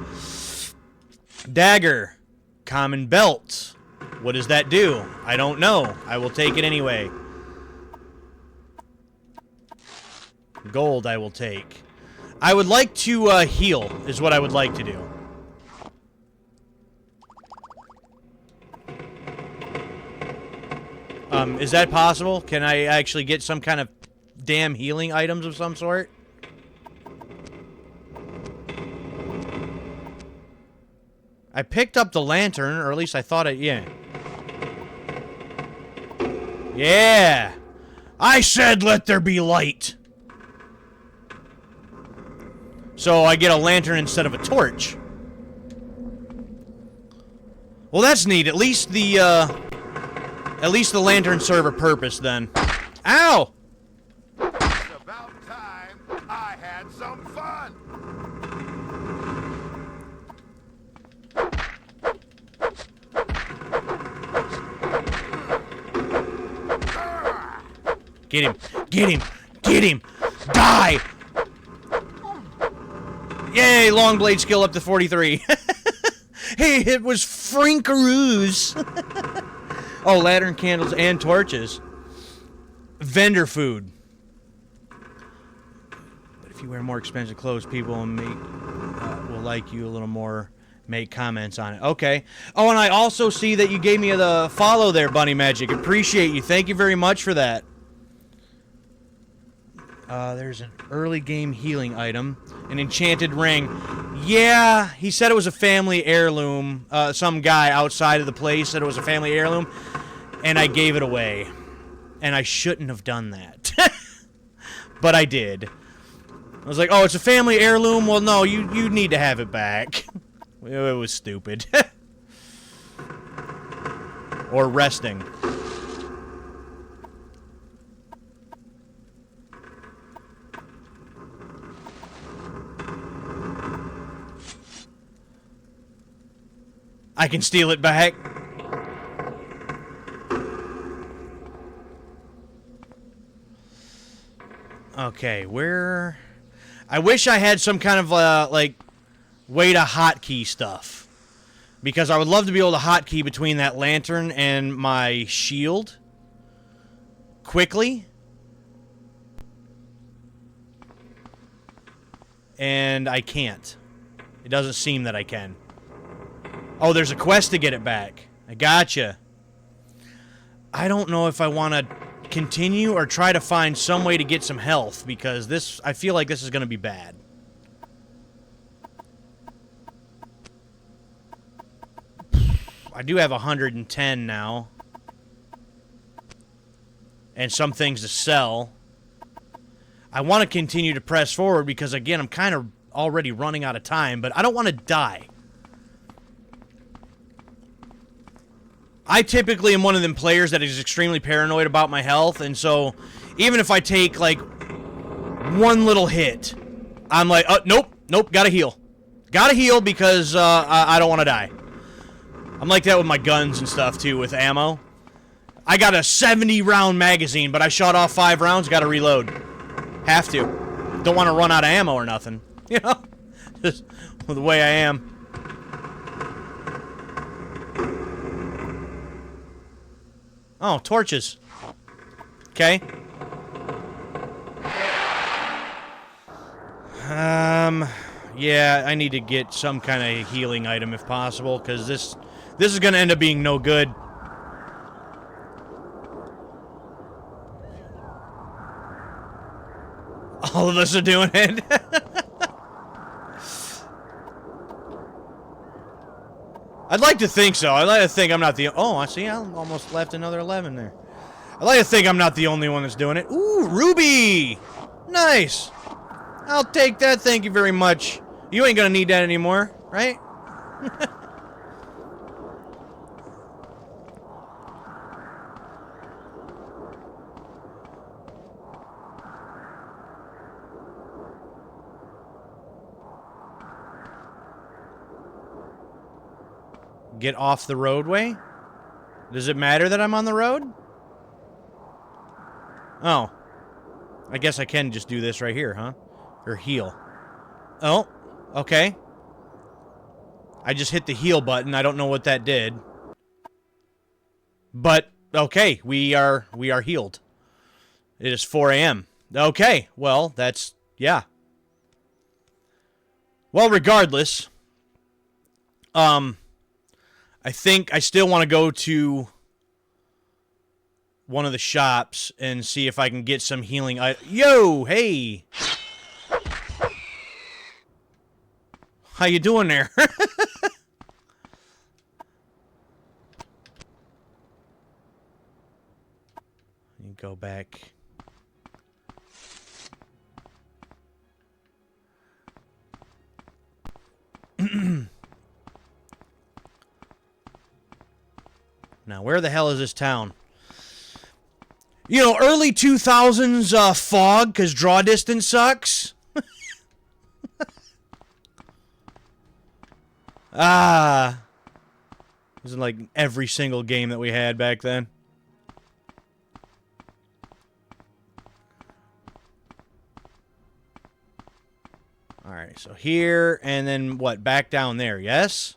Dagger. Common belt. What does that do? I don't know. I will take it anyway. Gold I will take. I would like to heal, is what I would like to do. Is that possible? Can I actually get some kind of damn healing items of some sort? I picked up the lantern, or at least I thought it, yeah. Yeah! I said let there be light! So I get a lantern instead of a torch. Well, that's neat. At least the lantern serve a purpose then. Ow! It's about time I had some fun. Get him! Get him! Get him! Die! Yay! Long blade skill up to 43. Hey, it was Frankaroos! Oh, lantern, candles, and torches. Vendor food. But if you wear more expensive clothes, people will like you a little more. Make comments on it. Okay. Oh, and I also see that you gave me the follow there, Bunny Magic. Appreciate you. Thank you very much for that. There's an early game healing item. An enchanted ring. Yeah, he said it was a family heirloom. Some guy outside of the place said it was a family heirloom. And I gave it away. And I shouldn't have done that. But I did. I was like, oh, it's a family heirloom? Well, no, you need to have it back. It was stupid. Or resting. I can steal it back. Okay, where... I wish I had some kind of, like, way to hotkey stuff. Because I would love to be able to hotkey between that lantern and my shield. Quickly. And I can't. It doesn't seem that I can. Oh, there's a quest to get it back. I gotcha. I don't know if I want to continue or try to find some way to get some health, because this, I feel like this is going to be bad. I do have 110 now. And some things to sell. I want to continue to press forward because, again, I'm kind of already running out of time, but I don't want to die. I typically am one of them players that is extremely paranoid about my health, and so even if I take, like, one little hit, I'm like, oh, nope, gotta heal. Gotta heal because I don't want to die. I'm like that with my guns and stuff, too, with ammo. I got a 70-round magazine, but I shot off 5 rounds, gotta reload. Have to. Don't want to run out of ammo or nothing. You know? Just the way I am. Oh, torches. Okay. Yeah, I need to get some kind of healing item if possible, because this is going to end up being no good. All of us are doing it. I'd like to think so. I'd like to think I'm not the... Oh, I see. I almost left another 11 there. I'd like to think I'm not the only one that's doing it. Ooh, ruby! Nice! I'll take that, thank you very much. You ain't gonna need that anymore, right? Get off the roadway? Does it matter that I'm on the road? Oh. I guess I can just do this right here, huh? Or heal. Oh, okay. I just hit the heal button. I don't know what that did. But, okay, we are healed. It is 4 a.m. Okay, well, that's, yeah. Well, regardless, I think I still want to go to one of the shops and see if I can get some healing. Yo, hey! How you doing there? You go back. Now, where the hell is this town? You know, early 2000s fog, because draw distance sucks. Ah. This is like every single game that we had back then. Alright, so here, and then what? Back down there, yes?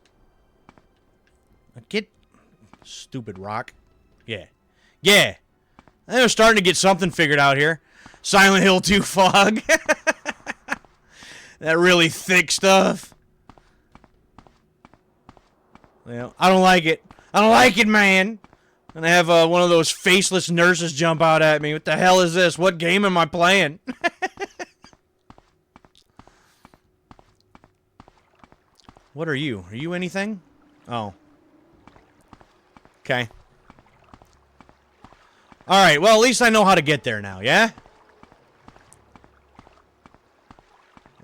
Get... Stupid rock. Yeah. Yeah. I think we're starting to get something figured out here. Silent Hill 2 fog. That really thick stuff. Well, I don't like it. I don't like it, man. I'm gonna have one of those faceless nurses jump out at me. What the hell is this? What game am I playing? What are you? Are you anything? Oh. Okay. Alright, well, at least I know how to get there now, yeah?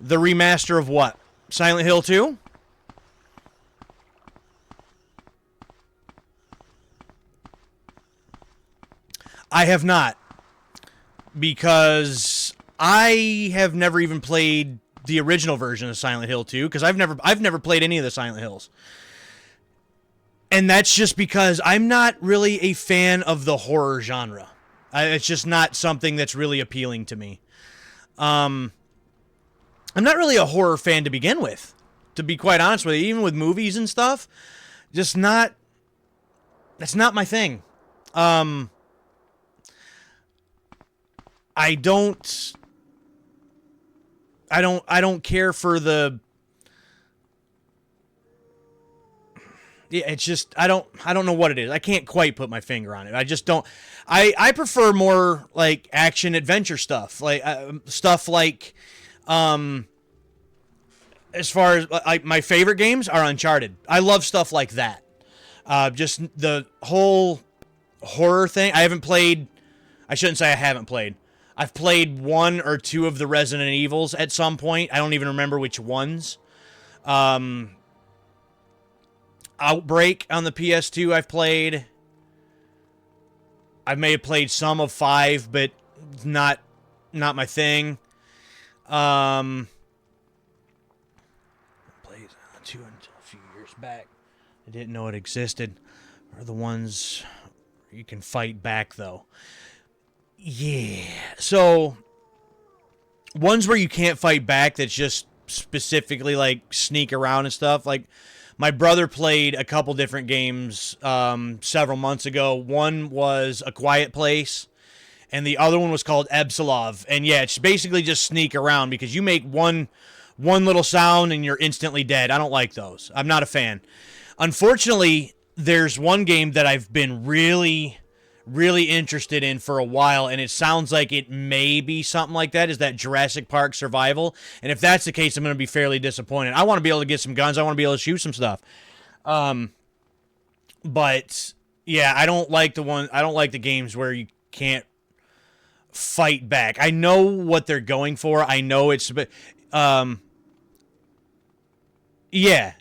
The remaster of what? Silent Hill 2? I have not. Because I have never even played the original version of Silent Hill 2, because I've never played any of the Silent Hills. And that's just because I'm not really a fan of the horror genre. It's just not something that's really appealing to me. I'm not really a horror fan to begin with, to be quite honest with you. Even with movies and stuff, just not... That's not my thing. I don't care for the... Yeah, it's just, I don't know what it is. I can't quite put my finger on it. I just don't... I prefer more, like, action-adventure stuff. Like, stuff like, as far as, like, my favorite games are Uncharted. I love stuff like that. Just the whole horror thing. I haven't played... I shouldn't say I haven't played. I've played 1 or 2 of the Resident Evils at some point. I don't even remember which ones. Outbreak on the PS2 I've played. I may have played some of 5, but not my thing. Played 2 until a few years back. I didn't know it existed. Are the ones you can fight back, though. Yeah. So, ones where you can't fight back that's just specifically, like, sneak around and stuff. Like, my brother played a couple different games several months ago. One was A Quiet Place, and the other one was called Absolov. And yeah, it's basically just sneak around because you make one little sound and you're instantly dead. I don't like those. I'm not a fan. Unfortunately, there's one game that I've been really interested in for a while, and it sounds like it may be something like that, is that Jurassic Park Survival. And if that's the case, I'm going to be fairly disappointed. I want to be able to get some guns. I want to be able to shoot some stuff. But yeah, I don't like the games where you can't fight back. I know what they're going for. I know it's yeah,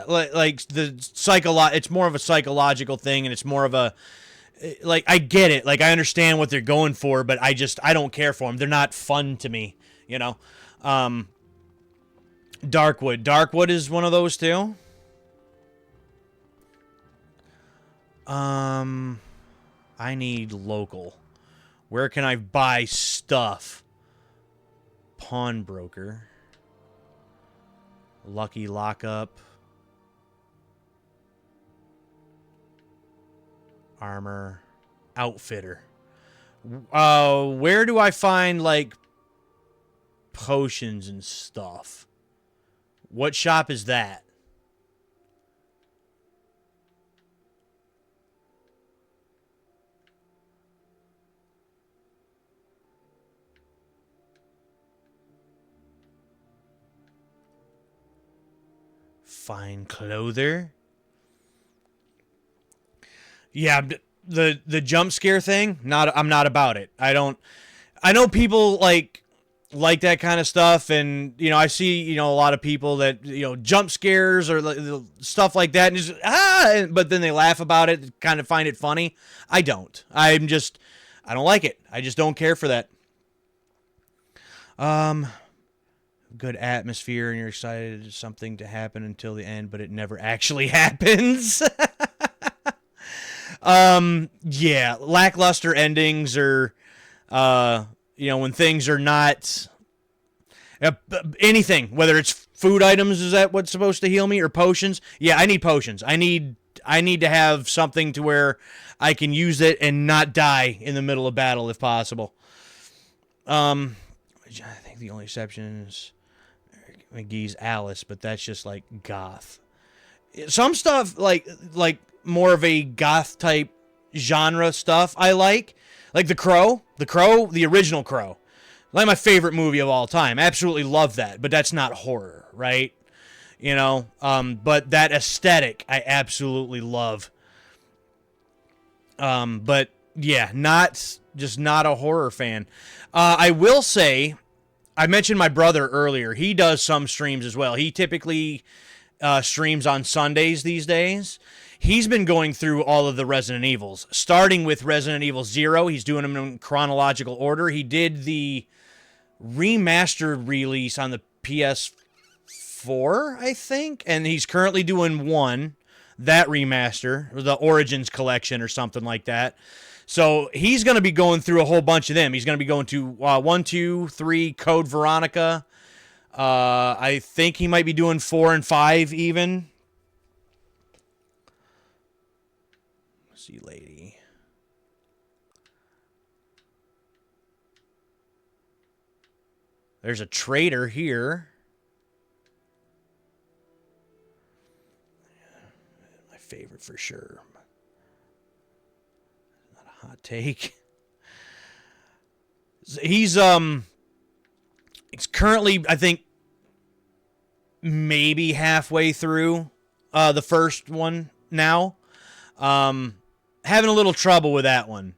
like it's more of a psychological thing, and it's more of a... Like, I get it. Like, I understand what they're going for, but I don't care for them. They're not fun to me, you know? Darkwood. Darkwood is one of those, too? I need local. Where can I buy stuff? Pawnbroker. Lucky lockup. Armor. Outfitter. Where do I find, like, potions and stuff? What shop is that? Fine clother. Yeah, the jump scare thing, I'm not about it. I know people like that kind of stuff, and you know, I see, a lot of people that, jump scares or stuff like that, and just but then they laugh about it, kind of find it funny. I don't. I don't like it. I just don't care for that. Good atmosphere, and you're excited something to happen until the end, but it never actually happens. Yeah, lackluster endings, or when things are not anything, whether it's food items, is that what's supposed to heal me, or potions? Yeah, I need potions. I need to have something to where I can use it and not die in the middle of battle if possible. I think the only exception is McGee's Alice, but that's just like goth. Some stuff like more of a goth type genre stuff I like The Crow, the original Crow, like my favorite movie of all time. Absolutely love that, but that's not horror, right? But that aesthetic I absolutely love. But yeah, not a horror fan. I will say, I mentioned my brother earlier. He does some streams as well. He typically streams on Sundays these days. He's been going through all of the Resident Evils, starting with Resident Evil 0. He's doing them in chronological order. He did the remastered release on the PS4, I think, and he's currently doing that remaster, or the Origins Collection or something like that. So he's going to be going through a whole bunch of them. He's going to be going to 1, 2, 3, Code Veronica. I think he might be doing 4 and 5 even. Let's see, lady. There's a trader here. My favorite for sure. Hot take. He's currently, I think, maybe halfway through the first one now. Having a little trouble with that one.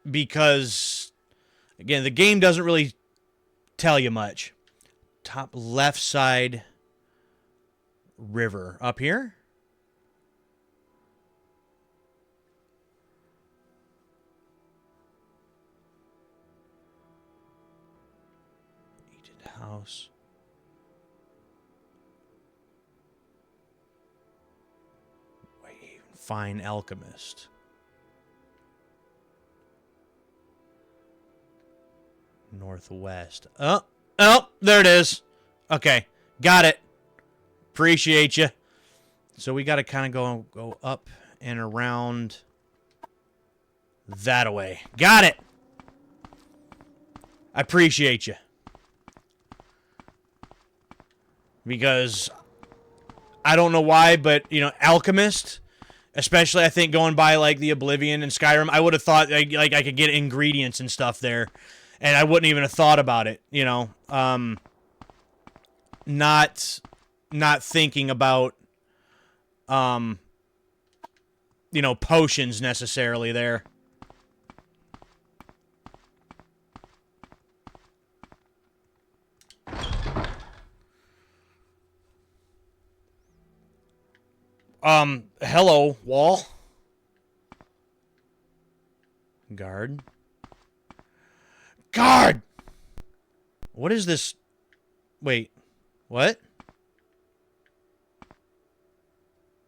Because again, the game doesn't really tell you much. Top left side river up here. House. Wave. Fine alchemist. Northwest. Oh, there it is. Okay, got it. Appreciate you. So we got to kind of go up and around that way. Got it. I appreciate you. Because I don't know why, but, alchemist, especially I think going by like the Oblivion and Skyrim, I would have thought like I could get ingredients and stuff there, and I wouldn't even have thought about it, not thinking about potions necessarily there. Hello, wall. Guard. Guard! What is this? Wait, what?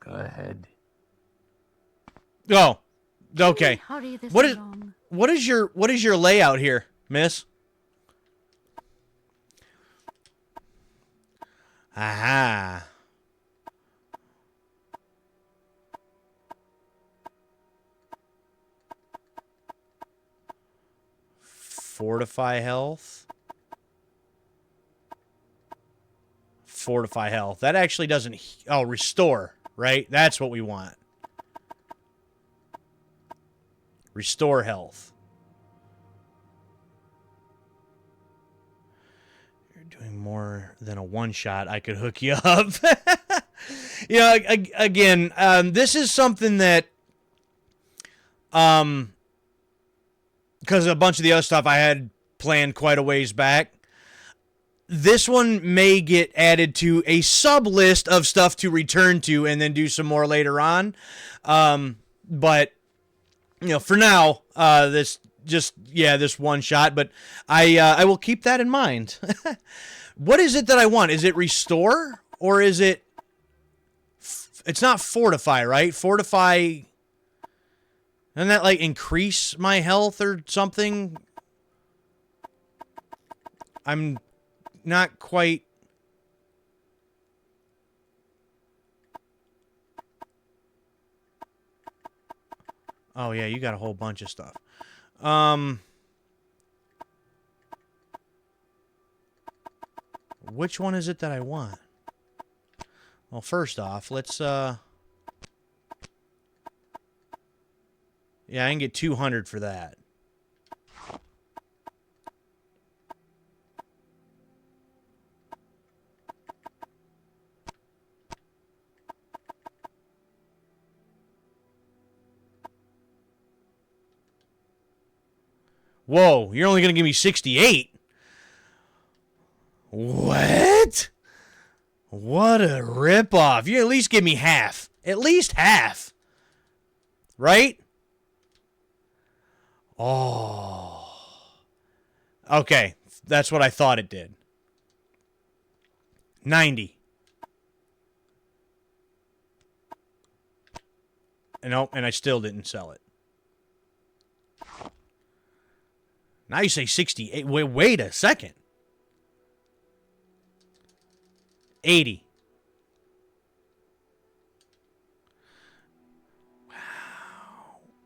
Go ahead. Oh, okay. Hurry this What is along. what is your layout here, miss? Aha. Fortify health. Fortify health. That actually doesn't... Oh, restore, right? That's what we want. Restore health. You're doing more than a one-shot. I could hook you up. You know, again, this is something that... because a bunch of the other stuff I had planned quite a ways back. This one may get added to a sub-list of stuff to return to and then do some more later on. But, you know, for now, this one shot. But I will keep that in mind. What is it that I want? Is it restore? Or is it... It's not fortify, right? Fortify... Doesn't that, like, increase my health or something? I'm not quite... Oh, yeah, you got a whole bunch of stuff. Which one is it that I want? Well, first off, let's, yeah, I can get 200 for that. Whoa, you're only going to give me 68? What? What a ripoff. You at least give me half. At least half. Right? Oh. Okay, that's what I thought it did. 90. Nope, and I still didn't sell it. Now you say 68. Wait a second. 80. Wow.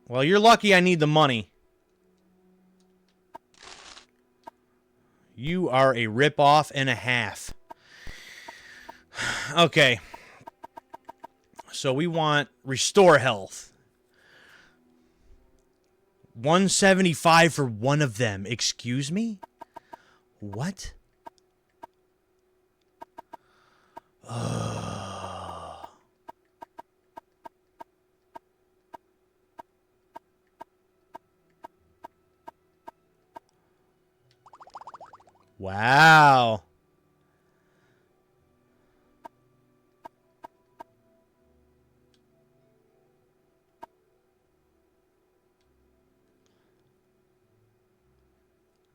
Well, you're lucky I need the money. You are a ripoff and a half. Okay. So we want restore health. 175 for one of them. Excuse me? What? Wow.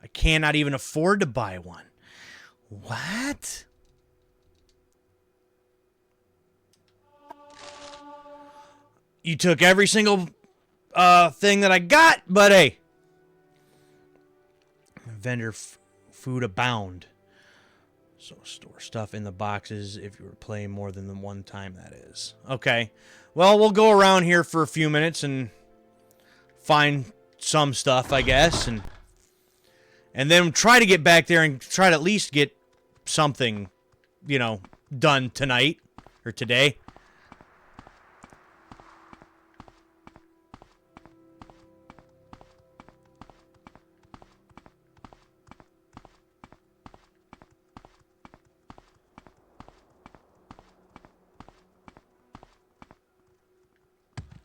I cannot even afford to buy one. What? You took every single thing that I got, but hey. Vendor food abound. So store stuff in the boxes if you were playing more than the one time, that is. Okay. Well, we'll go around here for a few minutes and find some stuff, I guess, and then try to get back there and try to at least get something, you know, done tonight or today.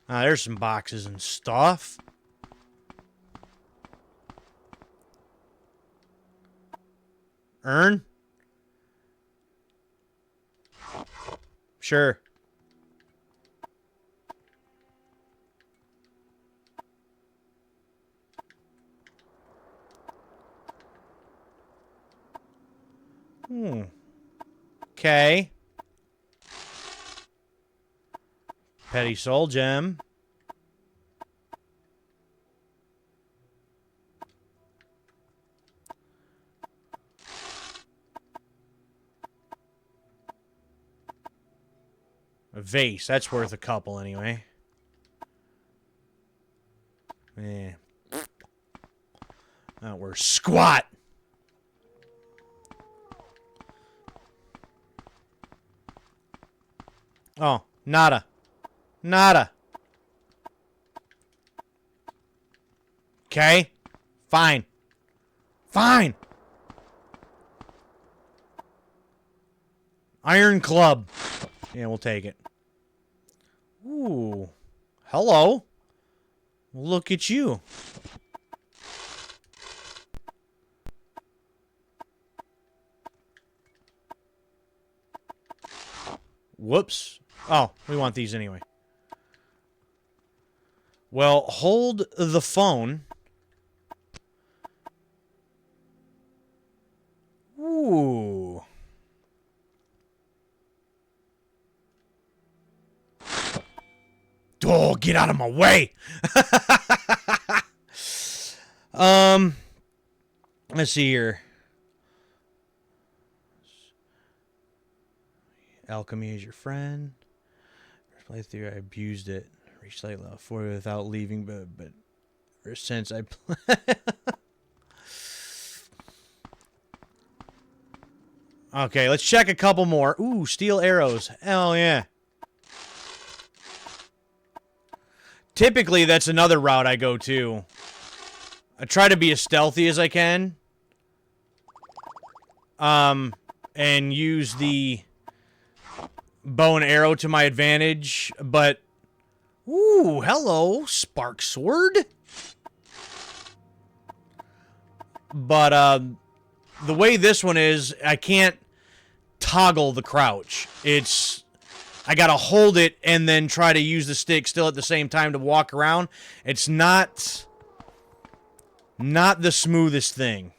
There's some boxes and stuff. Earn? Sure. Okay. Petty soul gem. A vase. That's worth a couple anyway. Yeah. Not worth squat. Oh, nada. Nada. Okay. Fine. Fine. Iron club. Yeah, we'll take it. Ooh. Hello. Look at you. Whoops. Oh, we want these anyway. Well, hold the phone. Ooh. Oh, get out of my way. Let's see here. Alchemy is your friend. First playthrough, I abused it. Reached late level 40 without leaving, but ever since I Okay, let's check a couple more. Ooh, steel arrows. Hell yeah. Typically, that's another route I go to. I try to be as stealthy as I can. And use the bow and arrow to my advantage, but... Ooh, hello, spark sword. But, the way this one is, I can't toggle the crouch. It's... I gotta hold it and then try to use the stick still at the same time to walk around. It's not the smoothest thing.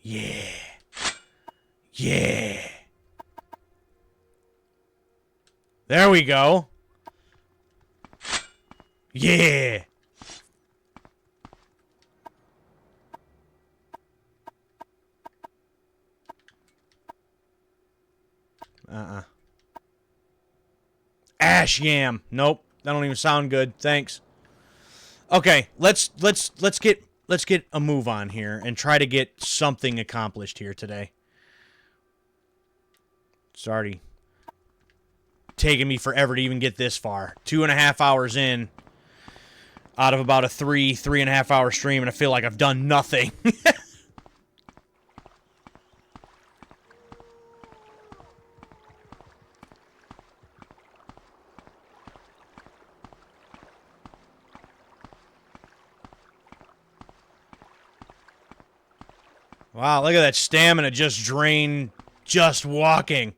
Yeah. Yeah. There we go. Yeah. Ash yam. Nope. That don't even sound good. Thanks. Okay, let's get a move on here and try to get something accomplished here today. It's already taking me forever to even get this far. 2.5 hours in out of about a 3.5 hour stream, and I feel like I've done nothing. Wow, look at that stamina just drained just walking.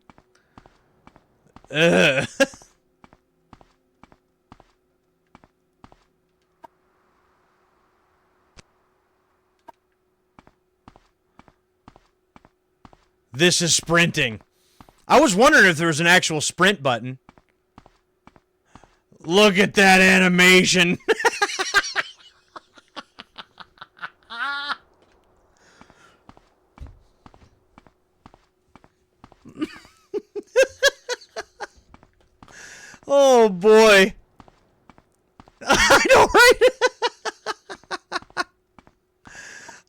Ugh. This is sprinting. I was wondering if there was an actual sprint button. Look at that animation. Oh, boy. I know, right?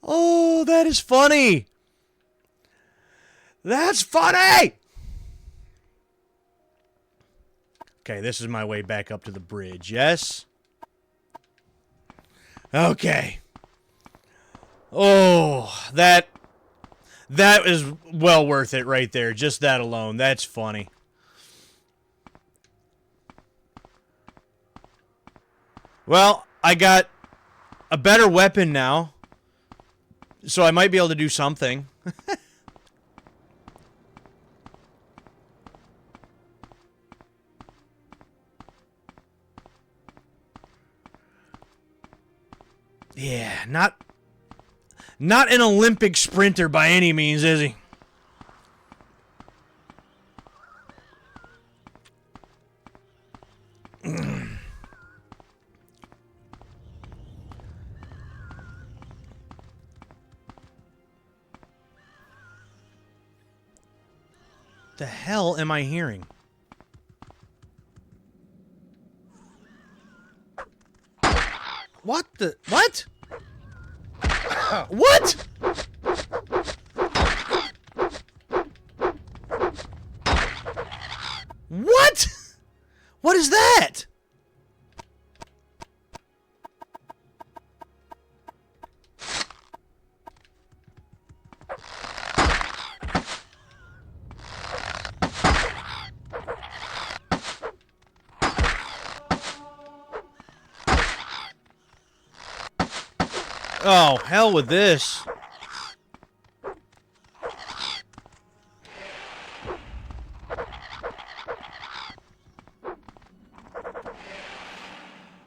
Oh, that is funny. That's funny! Okay, this is my way back up to the bridge, yes? Okay. Oh, that is well worth it right there. Just that alone. That's funny. Well, I got a better weapon now, so I might be able to do something. Yeah, not Not an Olympic sprinter by any means, is he? The hell am I hearing? What the... What? What? What? What is that? Oh, hell with this.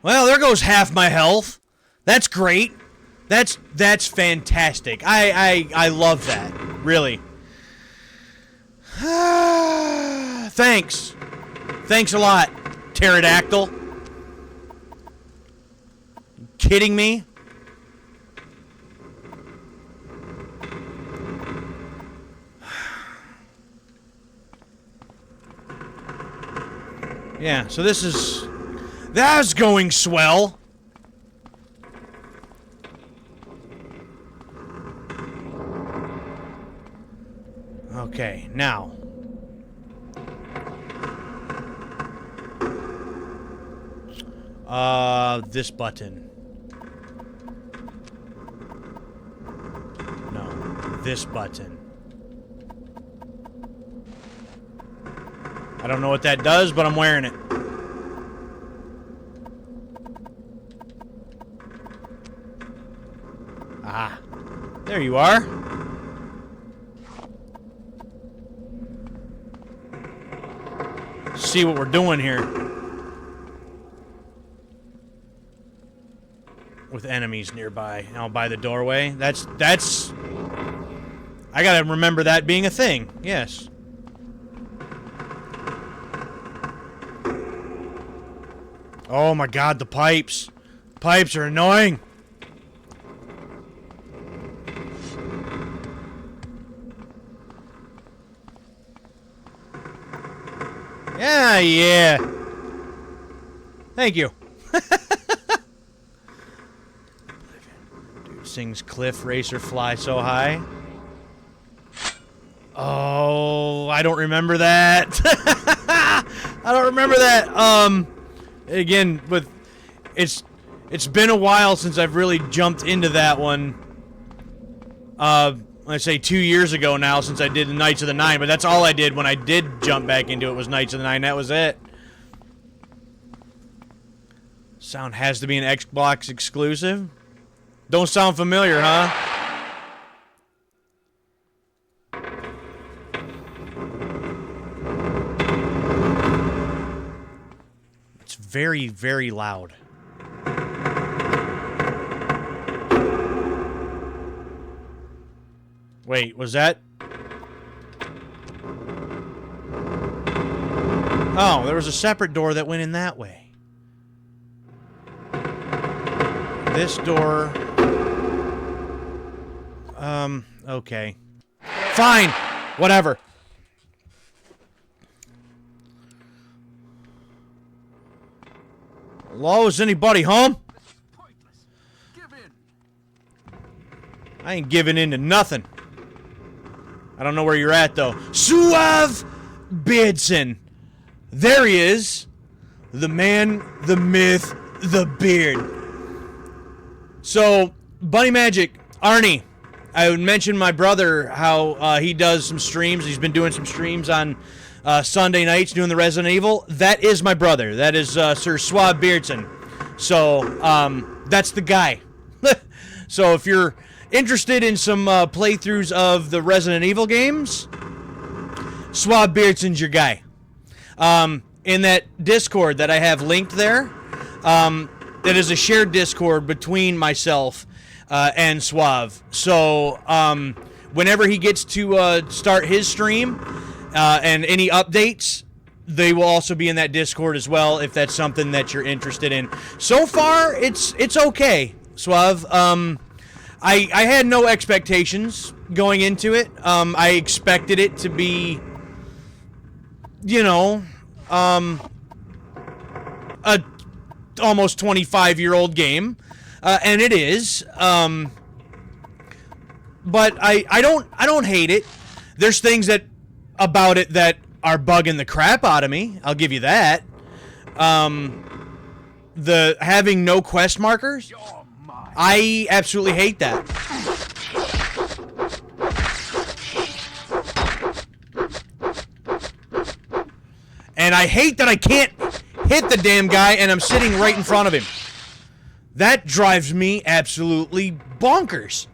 Well, there goes half my health. That's great. That's fantastic. I love that. Really. Thanks. Thanks a lot, pterodactyl. Kidding me? Yeah, so that's going swell. Okay, now. This button. No, this button. I don't know what that does, but I'm wearing it. Ah, there you are. See what we're doing here. With enemies nearby. Out by the doorway. That's... I gotta remember that being a thing. Yes. Oh my god, the pipes. Pipes are annoying. Yeah. Thank you. Dude sings Cliff Racer Fly So High. Oh, I don't remember that. I don't remember that. Again, with it's been a while since I've really jumped into that one. I say 2 years ago now since I did the Knights of the Nine, but that's all I did when I did jump back into it was Knights of the Nine. That was it. Sound has to be an Xbox exclusive? Don't sound familiar, huh? It's very, very loud. Wait, was that... Oh, there was a separate door that went in that way. This door... okay. Fine! Whatever. Hello, is anybody home? I ain't giving in to nothing. I don't know where you're at, though. Suave Beardson. There he is. The man, the myth, the beard. So, Bunny Magic, Arnie. I would mention my brother, how he does some streams. He's been doing some streams on Sunday nights doing the Resident Evil. That is my brother. That is Sir Suave Beardson. So, that's the guy. So, if you're interested in some playthroughs of the Resident Evil games, Suave Beardson's your guy. In that Discord that I have linked there, that is a shared Discord between myself and Suave. So whenever he gets to start his stream and any updates, they will also be in that Discord as well if that's something that you're interested in. So far, it's okay, Suave. I had no expectations going into it. I expected it to be, you know, a almost 25-year-old game, and it is. But I don't hate it. There's things that about it that are bugging the crap out of me. I'll give you that. The having no quest markers, I absolutely hate that. And I hate that I can't hit the damn guy and I'm sitting right in front of him. That drives me absolutely bonkers.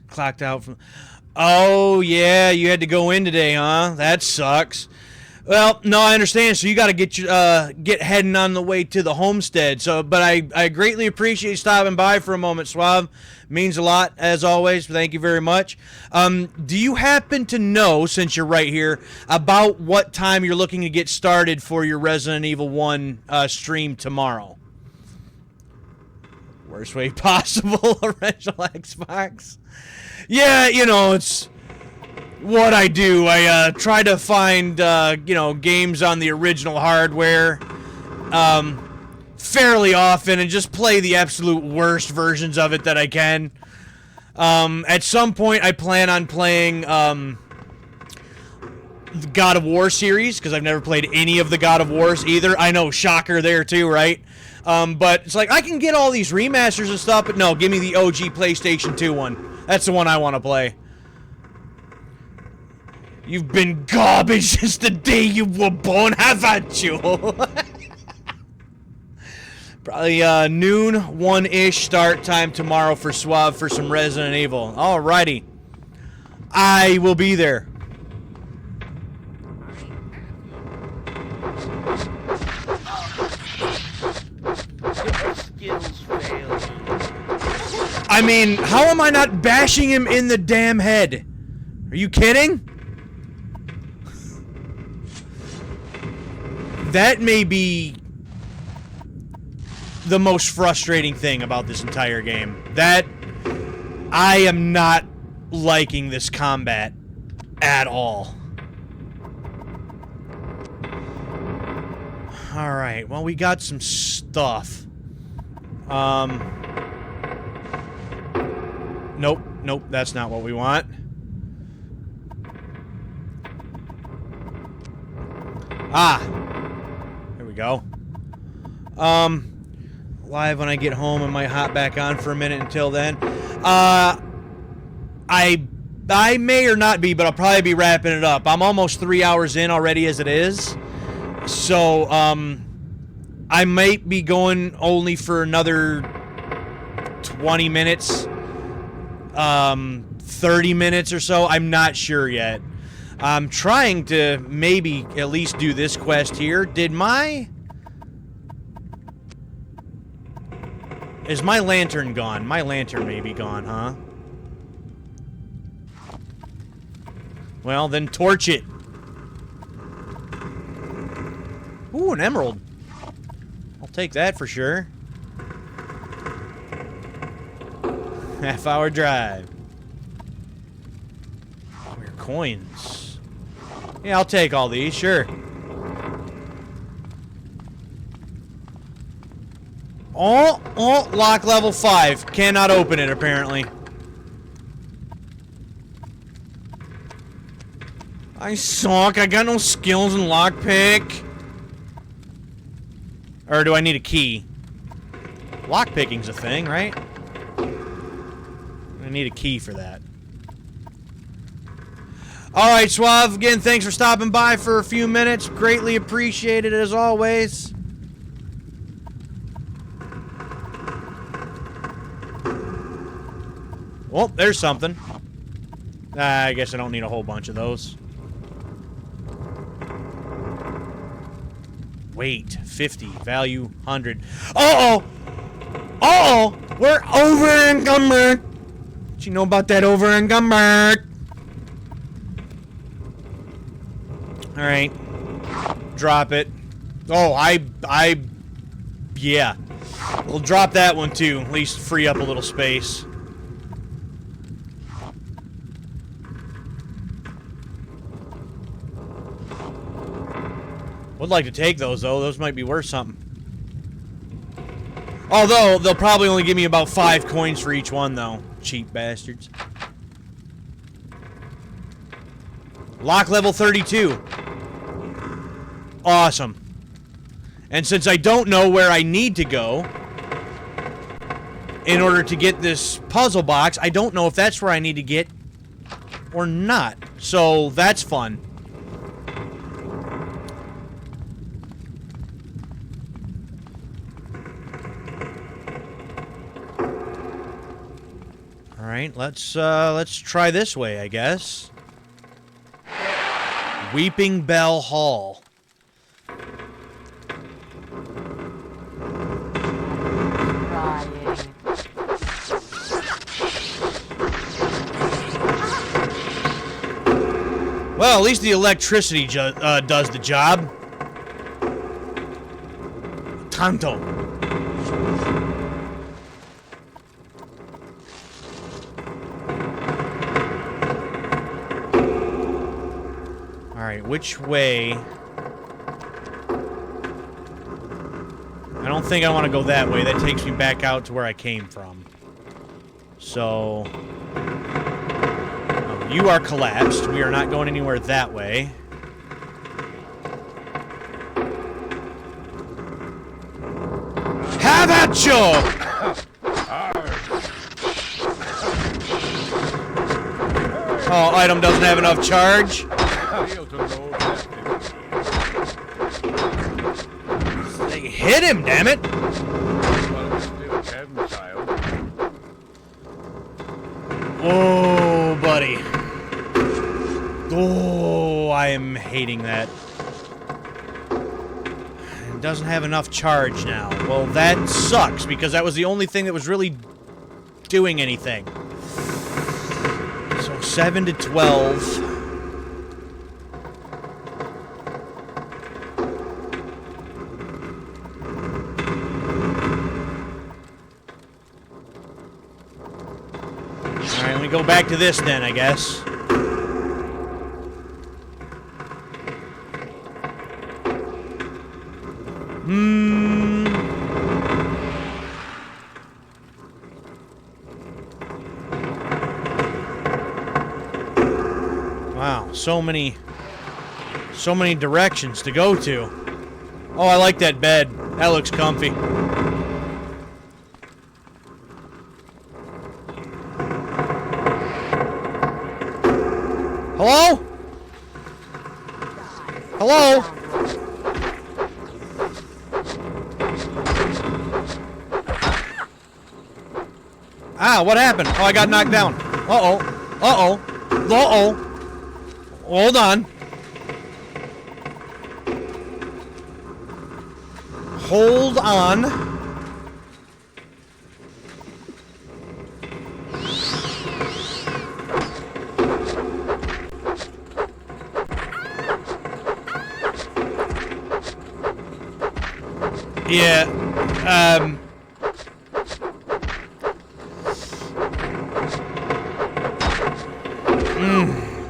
Clocked out from... Oh, yeah, you had to go in today, huh? That sucks. Well, no, I understand. So you got to get heading on the way to the homestead. So, but I greatly appreciate you stopping by for a moment, Suave. Means a lot, as always. Thank you very much. Do you happen to know, since you're right here, about what time you're looking to get started for your Resident Evil 1 stream tomorrow? Worst way possible, original Xbox. Yeah, you know, it's what I do. I try to find, you know, games on the original hardware fairly often and just play the absolute worst versions of it that I can. At some point, I plan on playing the God of War series, because I've never played any of the God of Wars either. I know, shocker there too, right? But it's like, I can get all these remasters and stuff, but no, give me the OG PlayStation 2 one. That's the one I want to play. You've been garbage since the day you were born, haven't you? Probably noon, 1-ish start time tomorrow for Suave for some Resident Evil. Alrighty. I will be there. I mean, how am I not bashing him in the damn head? Are you kidding? That may be the most frustrating thing about this entire game. That I am not liking this combat at all. Alright, well, we got some stuff. Nope, that's not what we want. Ah! There we go. Live when I get home, I might hop back on for a minute until then. I may or not be, but I'll probably be wrapping it up. I'm almost 3 hours in already as it is. So, I might be going only for another 20 minutes. 30 minutes or so. I'm not sure yet. I'm trying to maybe at least do this quest here. Is my lantern gone? My lantern may be gone, huh? Well, then torch it. Ooh, an emerald. I'll take that for sure. Half-hour drive. Your coins. Yeah, I'll take all these, sure. Oh, lock level 5. Cannot open it, apparently. I suck. I got no skills in lockpick. Or do I need a key? Lockpicking's a thing, right? I need a key for that. Alright, Suave. Again, thanks for stopping by for a few minutes. Greatly appreciated as always. Oh, there's something. I guess I don't need a whole bunch of those. Weight, 50. Value, 100. Uh-oh! Uh-oh! We're over encumbered! What you know about that over encumbered? Alright. Drop it. Oh, yeah. We'll drop that one too. At least free up a little space. Would like to take those, though. Those might be worth something. Although, they'll probably only give me about 5 coins for each one, though. Cheap bastards. Lock level 32. Awesome. And since I don't know where I need to go in order to get this puzzle box, I don't know if that's where I need to get or not. So, that's fun. Alright, let's try this way, I guess. Weeping Bell Hall. Well, at least the electricity does the job. Tanto. Alright, which way? I don't think I want to go that way. That takes me back out to where I came from. So... Oh, you are collapsed. We are not going anywhere that way. Have at you! Oh, item doesn't have enough charge. Hit him, damn it! Oh, buddy. Oh, I am hating that. It doesn't have enough charge now. Well, that sucks, because that was the only thing that was really doing anything. So, 7 to 12. Alright, let me go back to this then, I guess. Wow, so many directions to go to. Oh, I like that bed. That looks comfy. Hello? Hello? Ah, what happened? Oh, I got knocked down. Uh-oh. Uh-oh. Uh-oh. Hold on. Hold on. Yeah,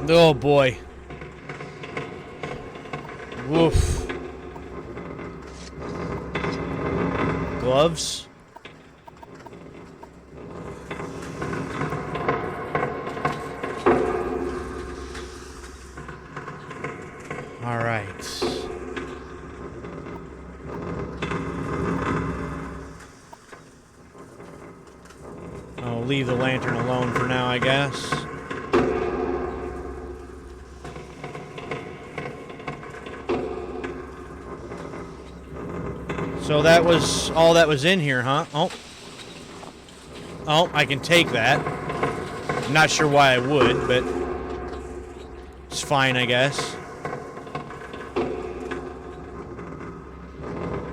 oh boy. Woof. Gloves? All right. I'll leave the lantern alone for now, I guess. So that was all that was in here, huh? Oh. Oh, I can take that. I'm not sure why I would, but it's fine, I guess.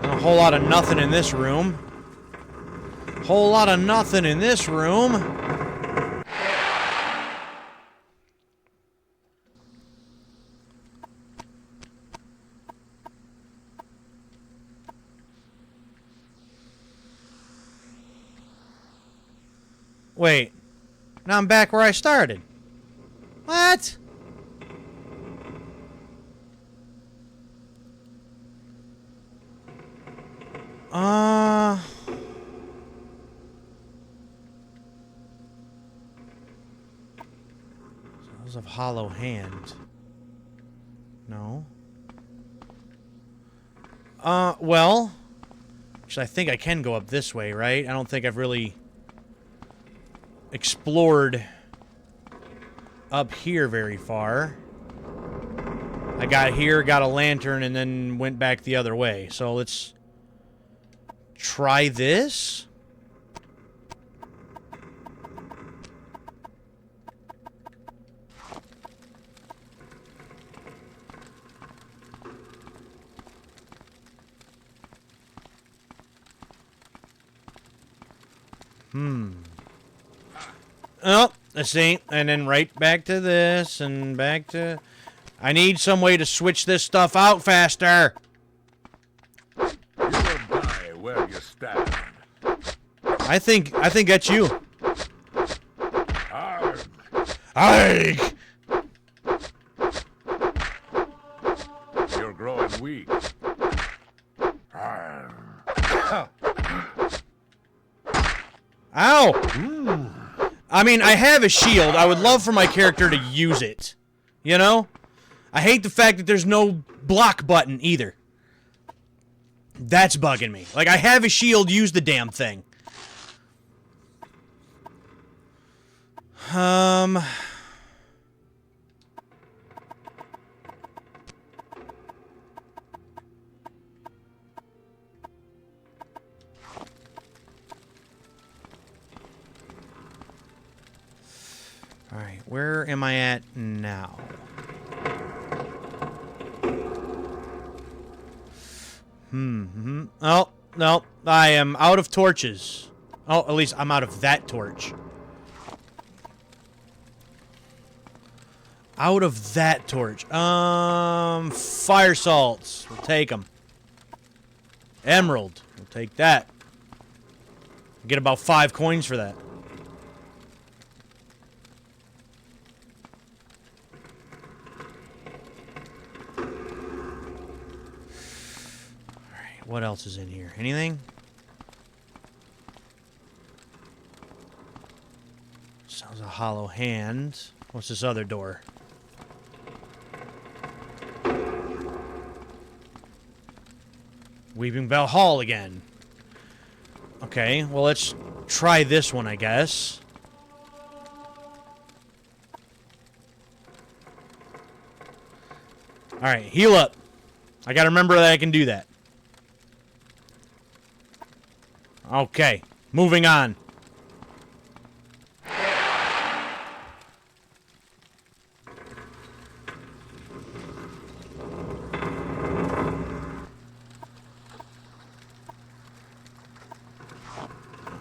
A whole lot of nothing in this room. Whole lot of nothing in this room. Wait. Now I'm back where I started. What? Sounds of hollow hand. No. Well. Actually, I think I can go up this way, right? I don't think I've really explored up here very far. I got here, got a lantern, and then went back the other way. So let's try this. Oh, let's see. And then right back to this, and back to... I need some way to switch this stuff out faster. You will die where you stand. I think that's you. Arg. Aye. You're growing weak. Arg. Ow! I mean, I have a shield. I would love for my character to use it. You know? I hate the fact that there's no block button either. That's bugging me. Like, I have a shield, use the damn thing. Alright, where am I at now? Oh, no. I am out of torches. Oh, at least I'm out of that torch. Out of that torch. Fire salts. We'll take them. Emerald. We'll take that. Get about 5 coins for that. What else is in here? Anything? Sounds a hollow hand. What's this other door? Weeping Bell Hall again. Okay, well, let's try this one, I guess. Alright, heal up. I gotta remember that I can do that. Okay, moving on.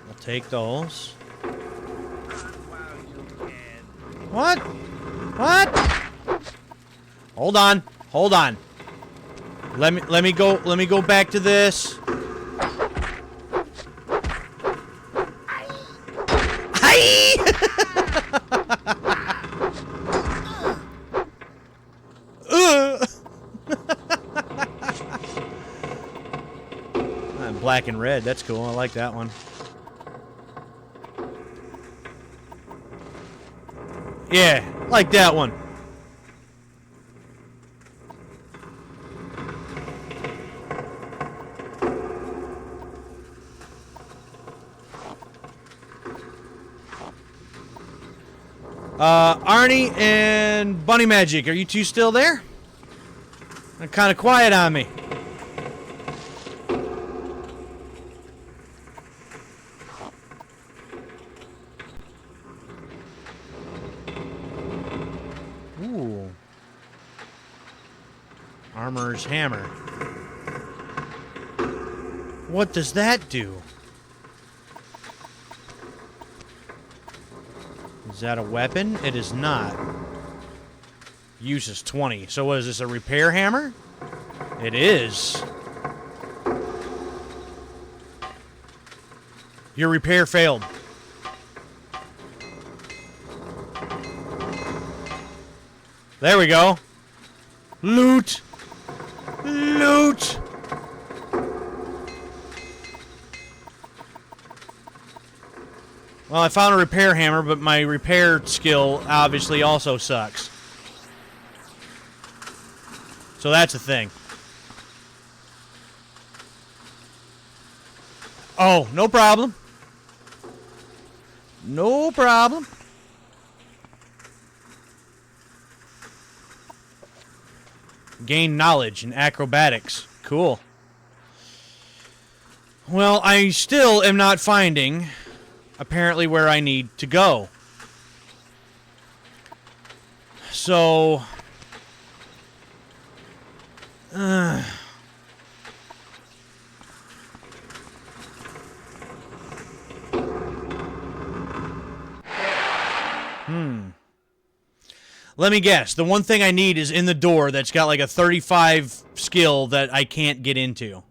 We'll take those. What? What? Hold on. Hold on. Let me go back to this. Black and red, that's cool. I like that one. Yeah, like that one. Arnie and Bunny Magic, are you two still there? They're kind of quiet on me. Armorer's hammer. What does that do? Is that a weapon? It is not. Uses 20. So what is this, a repair hammer? It is. Your repair failed. There we go. Loot! Loot! Well, I found a repair hammer, but my repair skill obviously also sucks. So that's a thing. Oh, no problem. No problem. Gain knowledge in acrobatics. Cool. Well, I still am not finding, apparently, where I need to go. So... Let me guess. The one thing I need is in the door that's got like a 35 skill that I can't get into.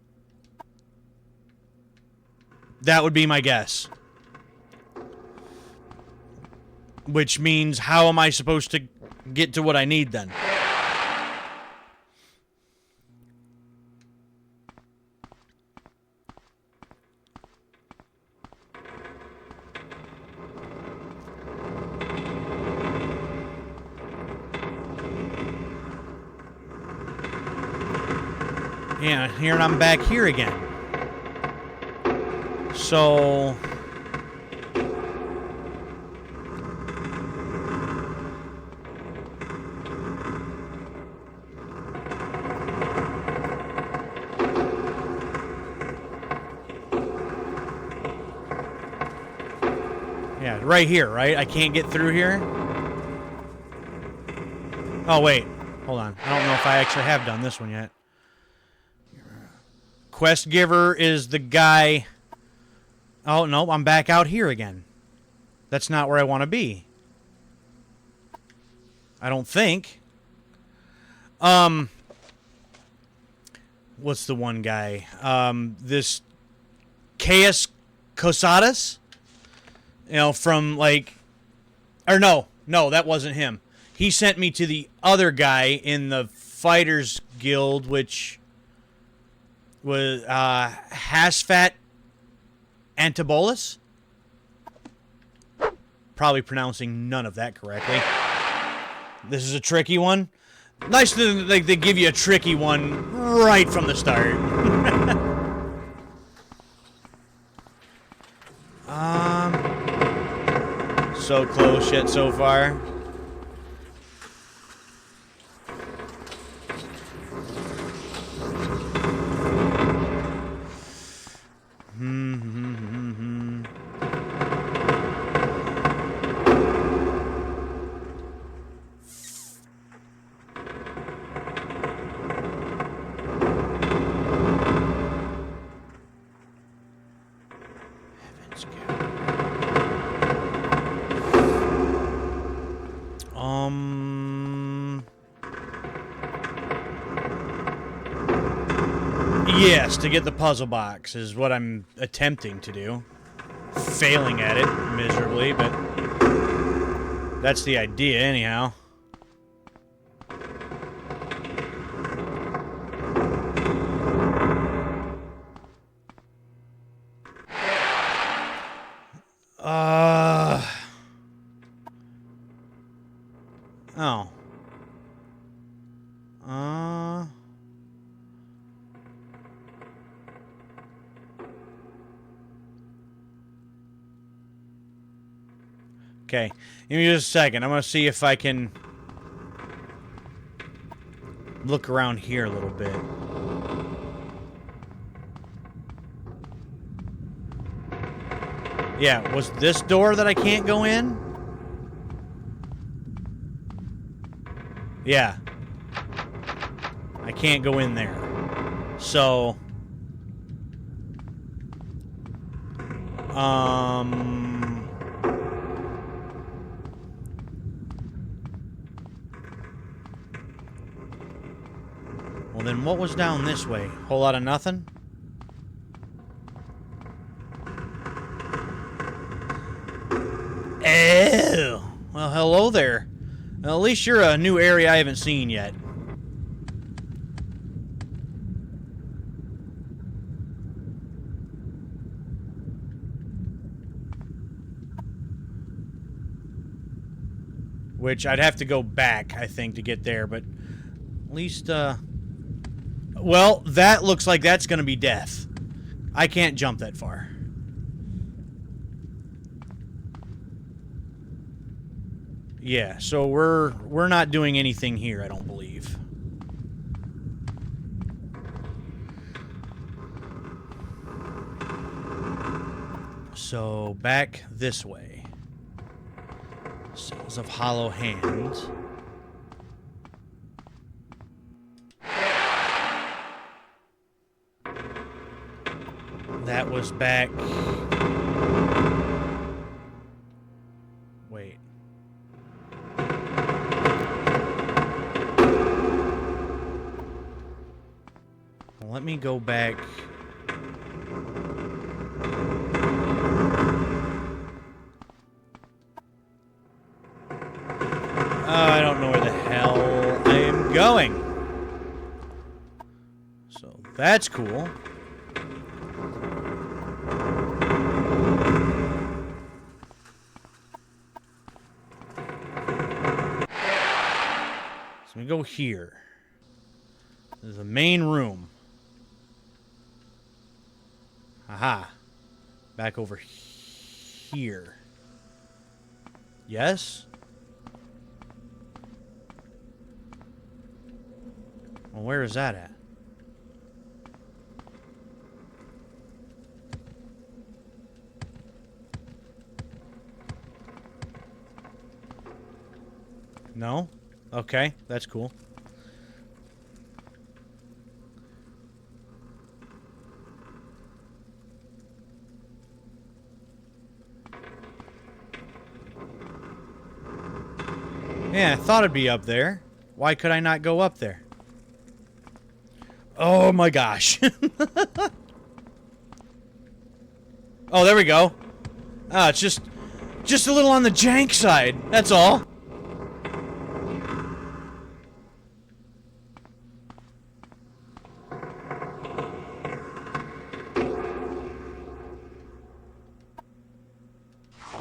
That would be my guess. Which means, how am I supposed to get to what I need then? Yeah, here I'm back here again. So... yeah, right here, right? I can't get through here? Oh, wait. Hold on. I don't know if I actually have done this one yet. Quest giver is the guy... Oh, no, I'm back out here again. That's not where I want to be. I don't think. What's the one guy? This Caius Cosadas? You know, from, like... Or no, that wasn't him. He sent me to the other guy in the Fighters Guild, which... was Hasfat Antibolus? Probably pronouncing none of that correctly. This is a tricky one. Nice that they give you a tricky one right from the start. So close yet so far. Yes, to get the puzzle box is what I'm attempting to do. Failing at it miserably, but that's the idea anyhow. Oh. Okay, give me just a second. I'm going to see if I can look around here a little bit. Yeah, was this door that I can't go in? I can't go in there. So... Well, then what was down this way? Whole lot of nothing? Ew. Well, hello there. Well, at least you're a new area I haven't seen yet. Which I'd have to go back, I think, to get there, but at least, well, that looks like that's gonna be death. I can't jump that far. Yeah, so we're not doing anything here, I don't believe. So, back this way. Cells of Hollow Hands. That was back... Wait. Well, let me go back... I don't know where the hell I am going. So that's cool. So we go here. This is the main room. Aha. Back over here. Yes? Well, where is that at? No? Okay, that's cool. Yeah, I thought it'd be up there. Why could I not go up there? Oh my gosh. Oh, there we go. Ah, it's just a little on the jank side. That's all.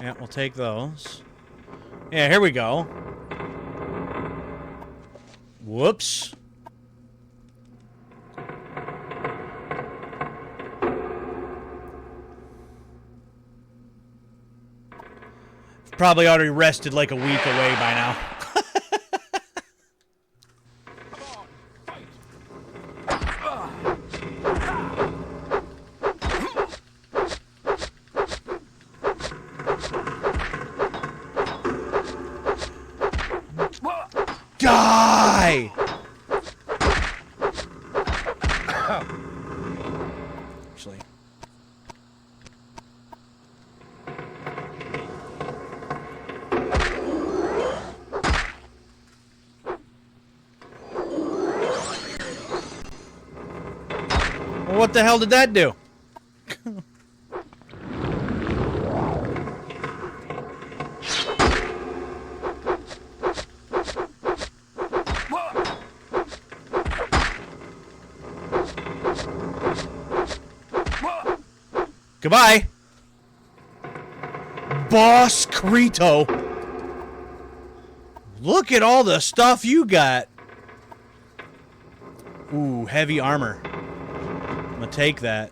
Yeah, we'll take those. Yeah, here we go. Whoops. Probably already rested like a week away by now. Die! Actually. Well, what the hell did that do? Goodbye. Boss Creto. Look at all the stuff you got. Ooh, heavy armor. I'm gonna take that.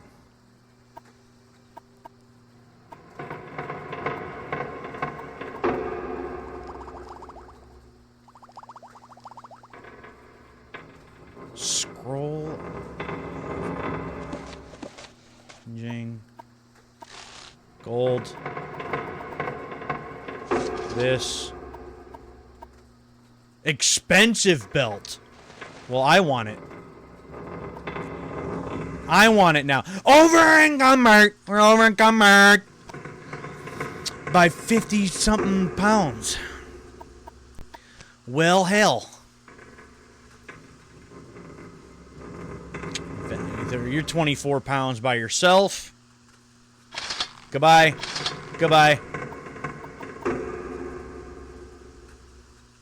Scroll. Jing. Gold. This. Expensive belt. Well, I want it. I want it now. Over-encumbered. We're over-encumbered. By 50-something pounds. Well, hell. You're 24 pounds by yourself. Goodbye. Goodbye.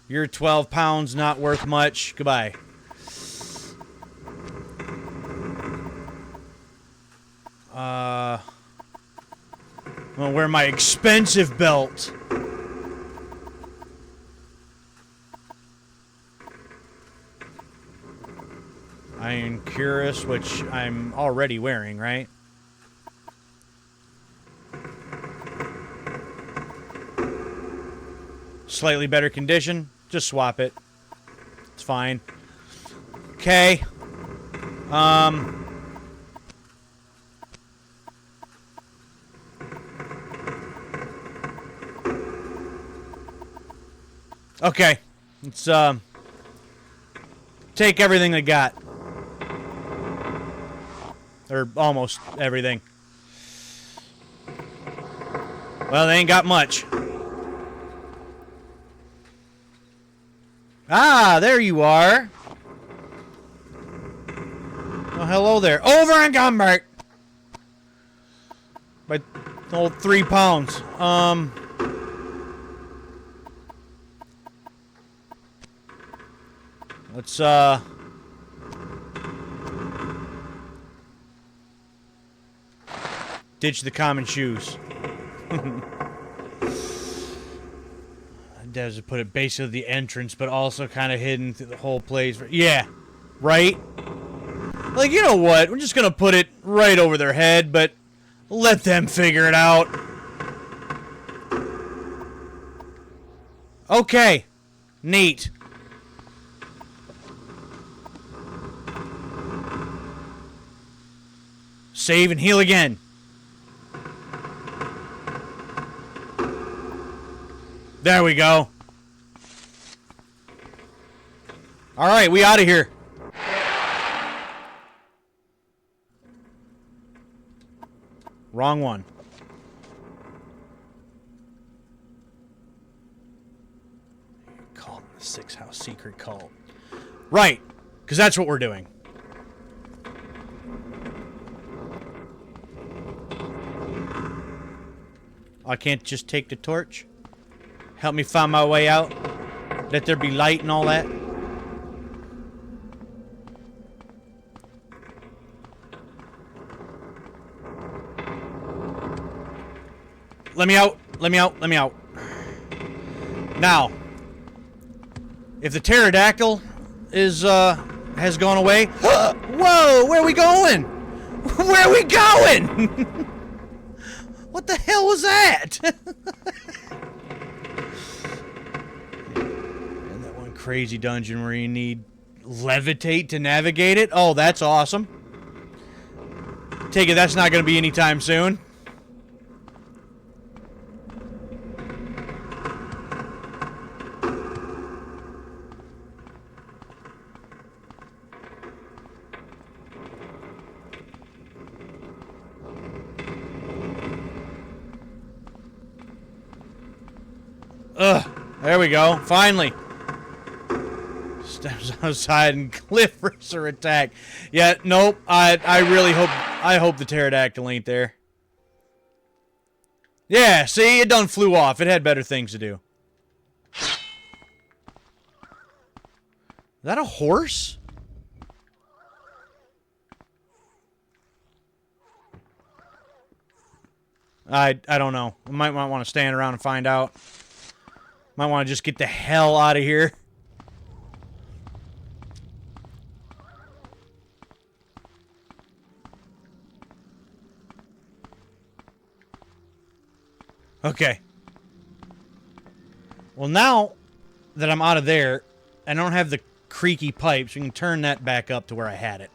You're 12 pounds, not worth much. Goodbye. I'm gonna wear my expensive belt. Iron Cuirass, which I'm already wearing, right? Slightly better condition. Just swap it. It's fine. Okay. Okay. Let's, take everything I got. Or almost everything. Well, they ain't got much. Ah, there you are. Well, hello there. Over-encumbered! By old 3 pounds. Let's, ditch the common shoes. Does put it basically at the entrance, but also kind of hidden through the whole place. Yeah, right? Like, you know what? We're just gonna put it right over their head, but let them figure it out. Okay. Neat. Save and heal again. There we go. Alright, we out of here. Wrong one. Cult, the 6-house secret cult. Right, because that's what we're doing. I can't just take the torch? Help me find my way out? Let there be light and all that? Let me out! Let me out! Let me out! Now, if the pterodactyl is, has gone away... Whoa! Where are we going? Where are we going? What the hell was that? And that one crazy dungeon where you need levitate to navigate it? Oh, that's awesome. Take it that's not going to be anytime soon. There we go. Finally. Steps outside and cliff racer attack. Yeah, nope. I really hope the pterodactyl ain't there. Yeah, see, it done flew off. It had better things to do. Is that a horse? I don't know. I might want to stand around and find out. Might want to just get the hell out of here. Okay. Well, now that I'm out of there, I don't have the creaky pipes. We can turn that back up to where I had it.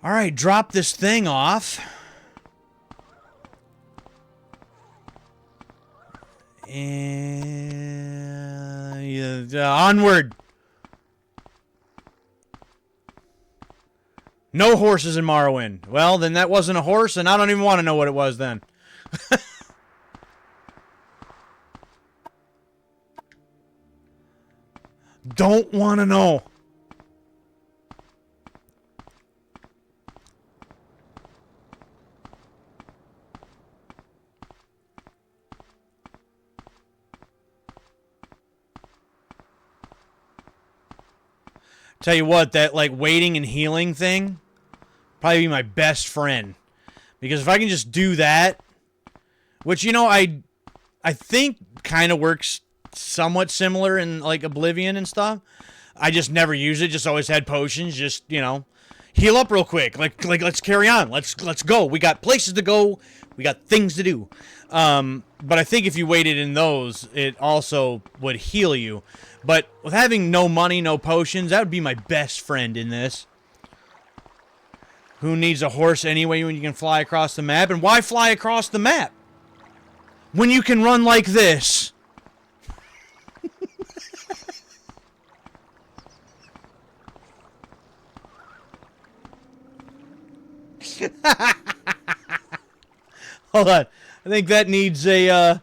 Alright, drop this thing off. And onward. No horses in Morrowind. Well, then that wasn't a horse, and I don't even want to know what it was then. Don't want to know. Tell you what, that like waiting and healing thing probably be my best friend. Because if I can just do that, which, you know, I think kind of works somewhat similar in like Oblivion and stuff. I just never use it, just always had potions, just, you know, heal up real quick. Like let's carry on. Let's go. We got places to go. We got things to do. But I think if you waited in those, it also would heal you. But with having no money, no potions, that would be my best friend in this. Who needs a horse anyway when you can fly across the map? And why fly across the map when you can run like this? Hold on. I think that needs a,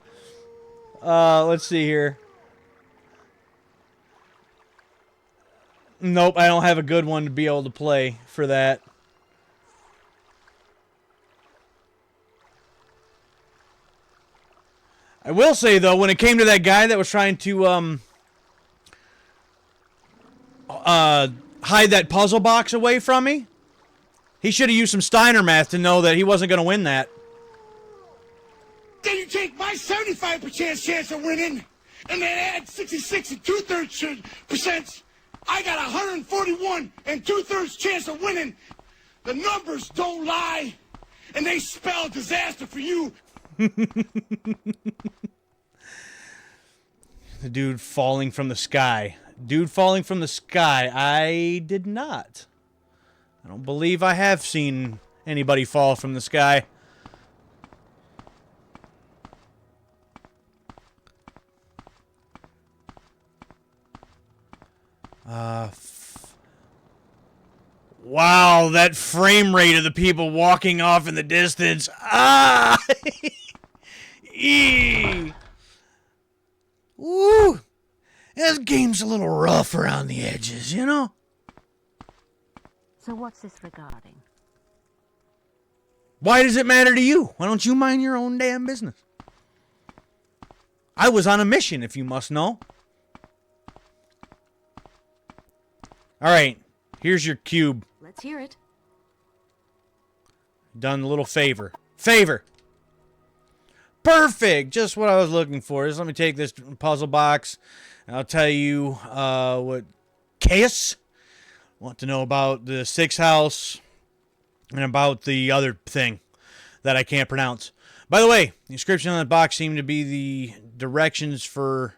let's see here. Nope, I don't have a good one to be able to play for that. I will say, though, when it came to that guy that was trying to, hide that puzzle box away from me, he should have used some Steiner math to know that he wasn't going to win that. Then you take my 75% chance of winning, and then add 66 and 2/3%. I got 141 and 2/3 chance of winning. The numbers don't lie, and they spell disaster for you. The dude falling from the sky. Dude falling from the sky. I did not. I don't believe I have seen anybody fall from the sky. Wow, that frame rate of the people walking off in the distance. Ah! Eee! Woo! This game's a little rough around the edges, you know? So what's this regarding? Why does it matter to you? Why don't you mind your own damn business? I was on a mission, if you must know. Alright, here's your cube. Let's hear it. Done a little favor. Favor! Perfect! Just what I was looking for. Just let me take this puzzle box, and I'll tell you what Caius want to know about the sixth house and about the other thing that I can't pronounce. By the way, the inscription on the box seemed to be the directions for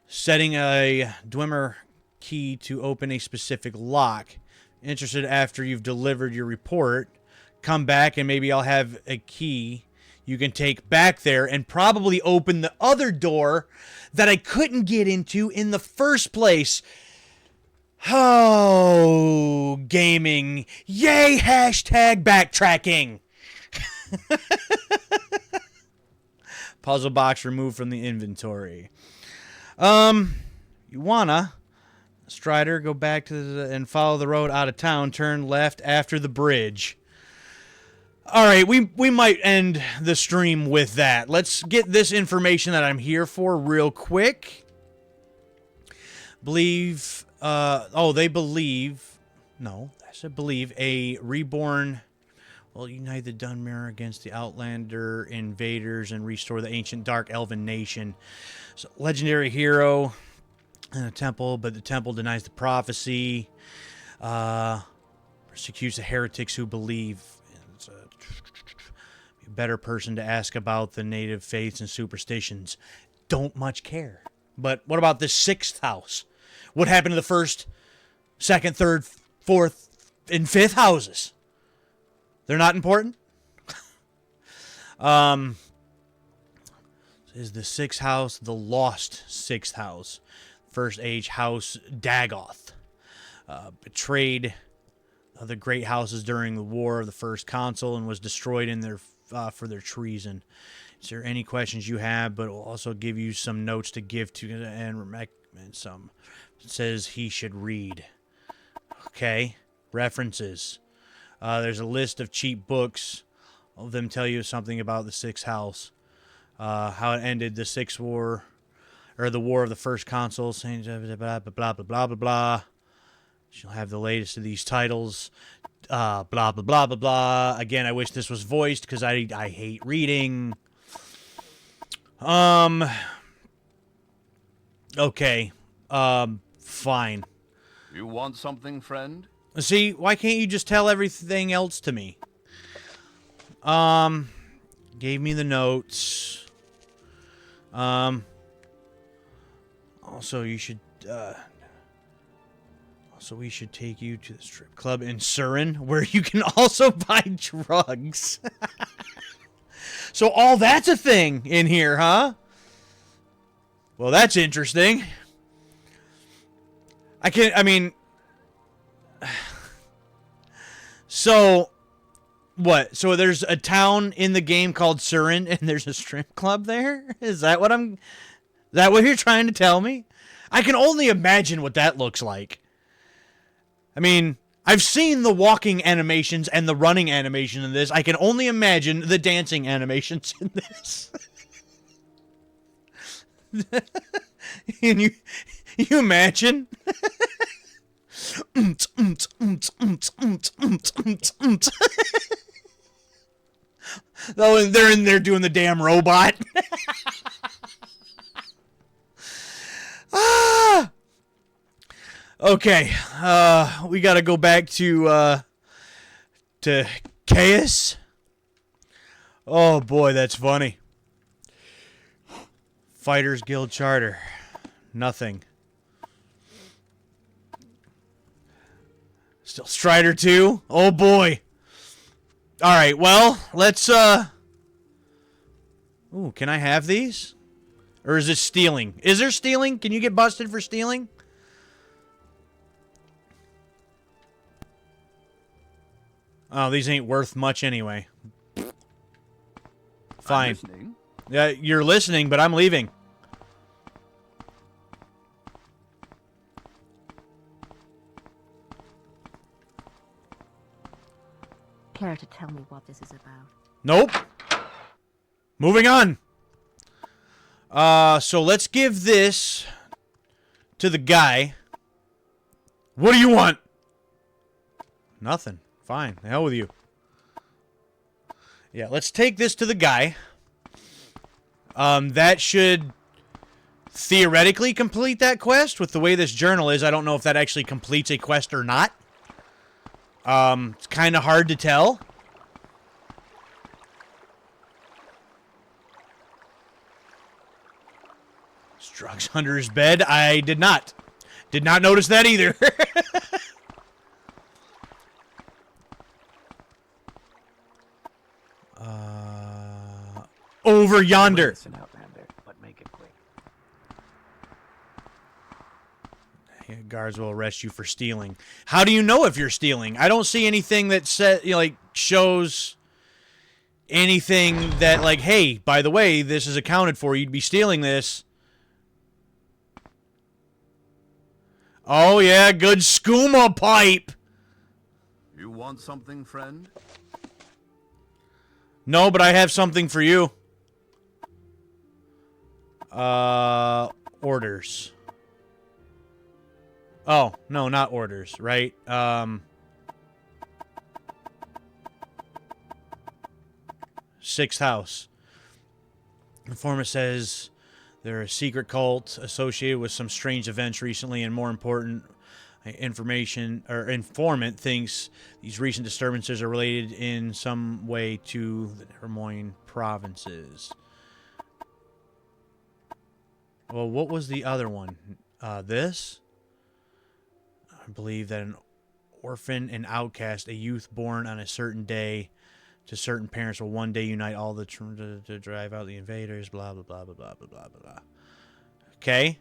setting a Dwemer key to open a specific lock. Interested after you've delivered your report, come back and maybe I'll have a key you can take back there and probably open the other door that I couldn't get into in the first place. Oh, gaming. Yay, hashtag backtracking. Puzzle box removed from the inventory. You wanna, Strider, go back to and follow the road out of town, turn left after the bridge. Alright, we might end the stream with that. Let's get this information that I'm here for real quick. Believe, they believe, no, I said believe, a reborn will unite the Dunmer against the Outlander invaders and restore the ancient dark elven nation. So, legendary hero in a temple, but the temple denies the prophecy. Persecutes the heretics who believe. It's a better person to ask about the native faiths and superstitions. Don't much care. But what about the sixth house? What happened to the first, second, third, fourth, and fifth houses? They're not important? Is the sixth house the lost sixth house? First age house Dagoth. Betrayed the great houses during the War of the First Consul and was destroyed in their for their treason. Is there any questions you have? But we'll also give you some notes to give to and some. It says he should read. Okay. References. There's a list of cheap books. All of them tell you something about the Sixth House. How it ended the Sixth War, or the War of the First Consuls. Blah, blah, blah, blah, blah, blah. She'll have the latest of these titles. Blah, blah, blah, blah, blah. Again, I wish this was voiced because I hate reading. Okay. Fine. You want something, friend? See, why can't you just tell everything else to me? Gave me the notes. Also, you should, also, we should take you to the strip club in Surin, where you can also buy drugs. So all that's a thing in here, huh? Well, that's interesting. So, what? So there's a town in the game called Surin, and there's a strip club there? Is that what you're trying to tell me? I can only imagine what that looks like. I mean, I've seen the walking animations and the running animation in this. I can only imagine the dancing animations in this. Can you imagine? Oh, and they're in there doing the damn robot. Okay, we gotta go back to Chaos. Oh boy, that's funny. Fighters Guild Charter. Nothing. Still Strider 2? Oh boy. Alright, well, let's, Ooh, can I have these? Or is this stealing? Is there stealing? Can you get busted for stealing? Oh, these ain't worth much anyway. Fine. I'm listening. Yeah, you're listening, but I'm leaving. Care to tell me what this is about? Nope. Moving on. So let's give this to the guy. What do you want? Nothing. Fine. The hell with you. Yeah, let's take this to the guy. That should theoretically complete that quest. With the way this journal is, I don't know if that actually completes a quest or not. It's kind of hard to tell. Drugs under his bed? I did not. Did not notice that either. Over yonder. Listen, Outlander, but make it quick. Guards will arrest you for stealing. How do you know if you're stealing? I don't see anything that shows anything that like, hey, by the way, this is accounted for. You'd be stealing this. Oh yeah, good skooma pipe. You want something, friend? No, but I have something for you. Orders. Oh, no, not orders, right? Sixth house. Informant says they're a secret cult associated with some strange events recently, and more important, informant thinks these recent disturbances are related in some way to the Hermoine provinces. Well, what was the other one? This? I believe that an orphan and outcast, a youth born on a certain day, to certain parents will one day unite all the to drive out the invaders, blah, blah, blah, blah, blah, blah, blah, blah. Okay.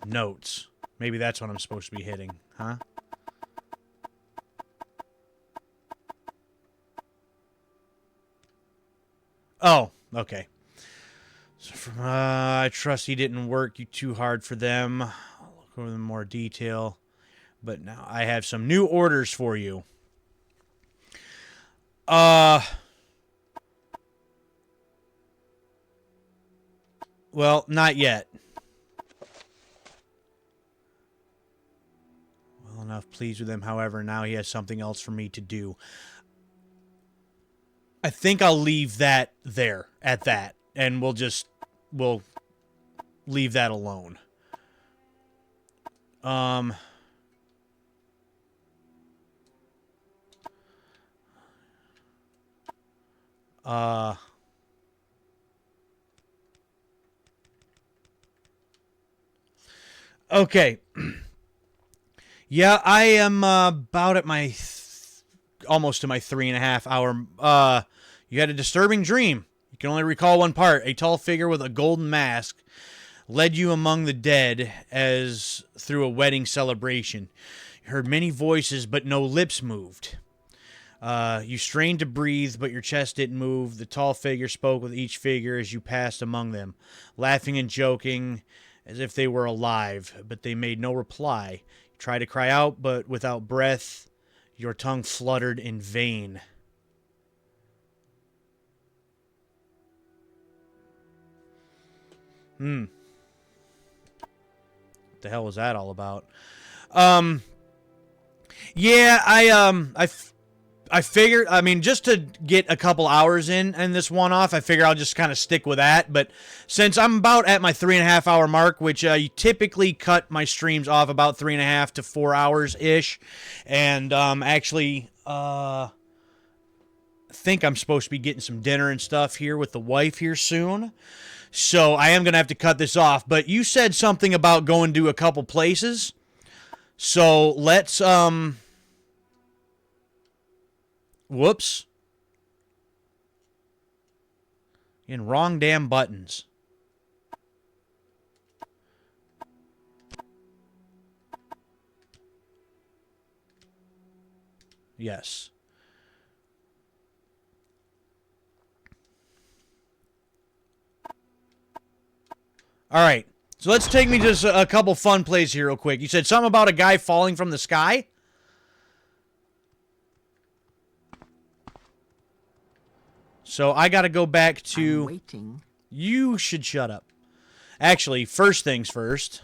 Notes. Maybe that's what I'm supposed to be hitting, huh? Oh, okay. So from, I trust he didn't work you too hard for them. I'll look over them in more detail. But now I have some new orders for you. Well, not yet. Well enough pleased with him, however, now he has something else for me to do. I think I'll leave that there, at that. And we'll leave that alone. Okay. Yeah, I am about at my almost to my 3.5 hour. You had a disturbing dream. You can only recall one part. A tall figure with a golden mask led you among the dead as through a wedding celebration. You heard many voices, but no lips moved. You strained to breathe, but your chest didn't move. The tall figure spoke with each figure as you passed among them, laughing and joking as if they were alive, but they made no reply. You tried to cry out, but without breath, your tongue fluttered in vain. What the hell was that all about? Yeah, I figured, I mean, just to get a couple hours in this one-off, I figure I'll just kind of stick with that. But since I'm about at my 3.5 hour mark, which you typically cut my streams off about 3.5 to 4 hours-ish, and actually, I think I'm supposed to be getting some dinner and stuff here with the wife here soon. So I am going to have to cut this off. But you said something about going to a couple places. So let's, whoops. In wrong damn buttons. Yes. All right. So let's take me to a couple fun plays here real quick. You said something about a guy falling from the sky? So I got to go back to... I'm waiting. You should shut up. Actually, first things first.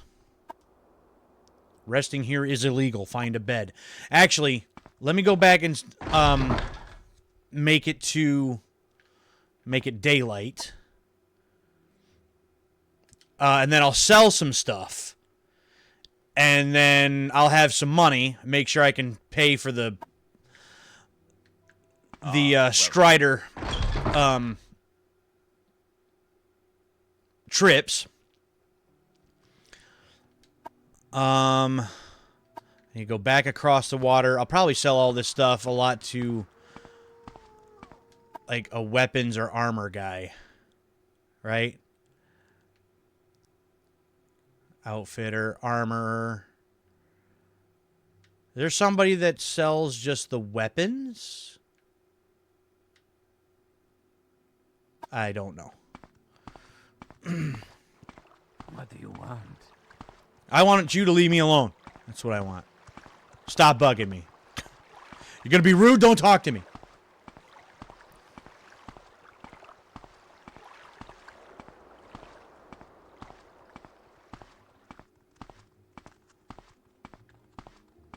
Resting here is illegal. Find a bed. Actually, let me go back and make it daylight. And then I'll sell some stuff. And then I'll have some money. Make sure I can pay for the Strider trips. You go back across the water. I'll probably sell all this stuff a lot to like a weapons or armor guy. Right? Outfitter, armor. Is there somebody that sells just the weapons? I don't know. What do you want? I want you to leave me alone. That's what I want. Stop bugging me. You're gonna be rude? Don't talk to me.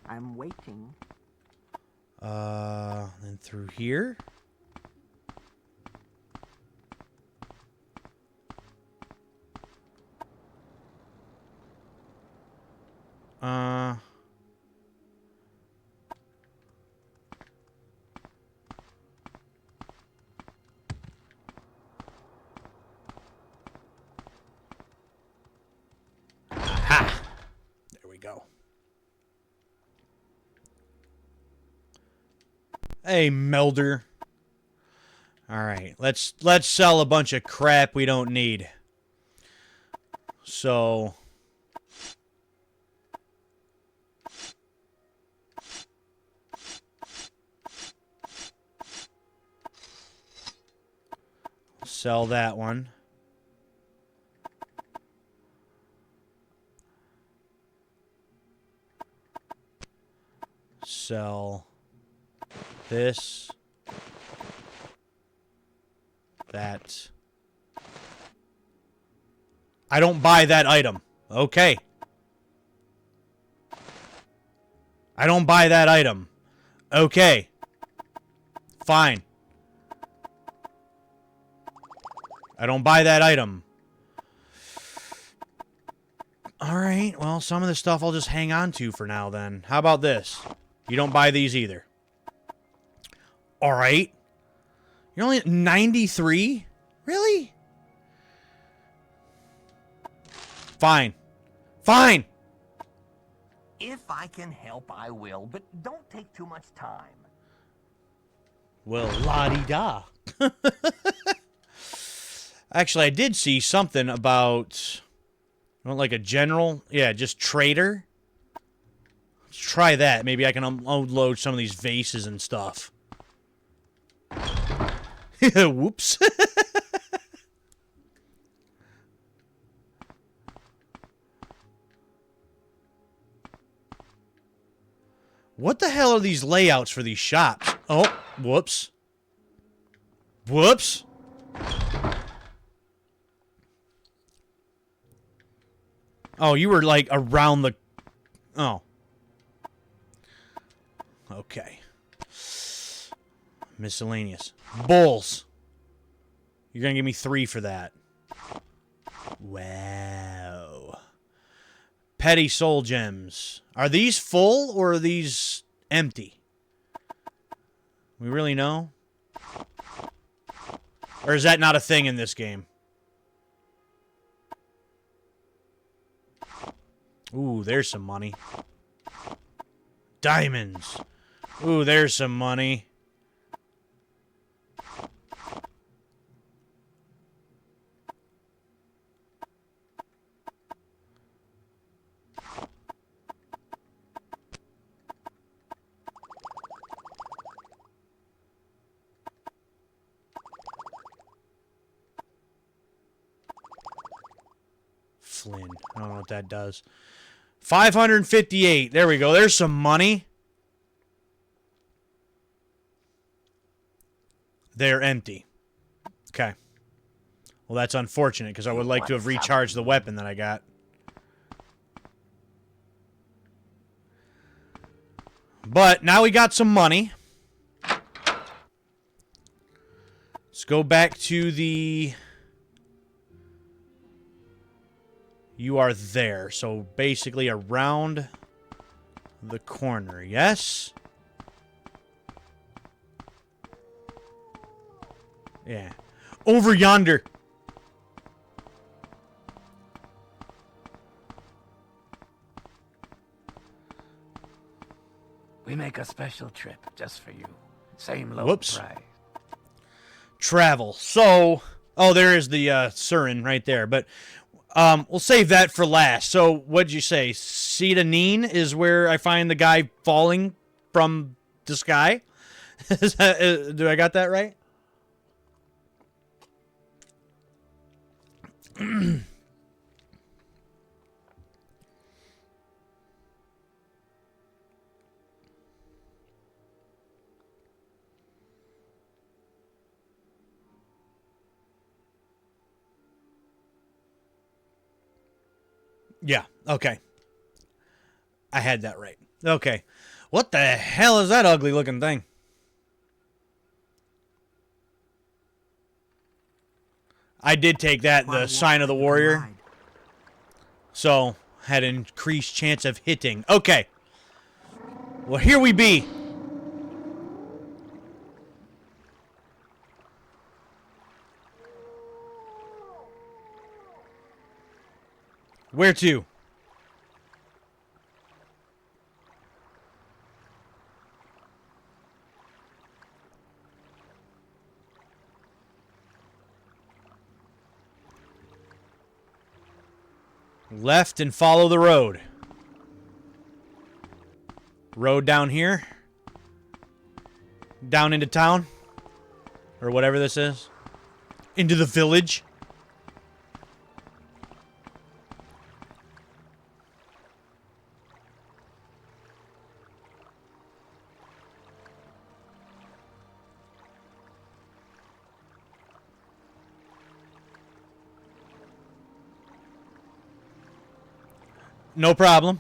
I'm waiting. Then through here. Ha! There we go. Hey, Melder. Alright, let's sell a bunch of crap we don't need. So... sell that one. Sell this. That. I don't buy that item. Okay. I don't buy that item. Okay. Fine. I don't buy that item. Alright, well, some of the stuff I'll just hang on to for now then. How about this? You don't buy these either. Alright. You're only at 93? Really? Fine. Fine! If I can help, I will, but don't take too much time. Well, la-di-da. Actually, I did see something about... like a general? Yeah, just trader. Let's try that. Maybe I can unload some of these vases and stuff. Whoops. What the hell are these layouts for these shops? Oh, whoops. Whoops. Oh, you were like around the... Oh. Okay. Miscellaneous. Bulls. You're gonna give me 3 for that. Wow. Petty soul gems. Are these full or are these empty? We really know? Or is that not a thing in this game? Ooh, there's some money. Diamonds. Ooh, there's some money. Flynn. I don't know what that does. 558. There we go. There's some money. They're empty. Okay. Well, that's unfortunate because I would like to have recharged the weapon that I got. But now we got some money. Let's go back to the... You are there. So basically around the corner. Yes? Yeah. Over yonder. We make a special trip just for you. Same low Whoops. price. Travel. So, oh, there is the Surin right there. But we'll save that for last. So, what'd you say? Cetanine is where I find the guy falling from the sky? Do I got that right? Yeah, okay. I had that right. Okay. What the hell is that ugly looking thing? I did take that, the sign of the warrior. So, had an increased chance of hitting. Okay. Well, here we be. Where to? Left and follow the road. Road down here. Down into town. Or whatever this is. Into the village. No problem.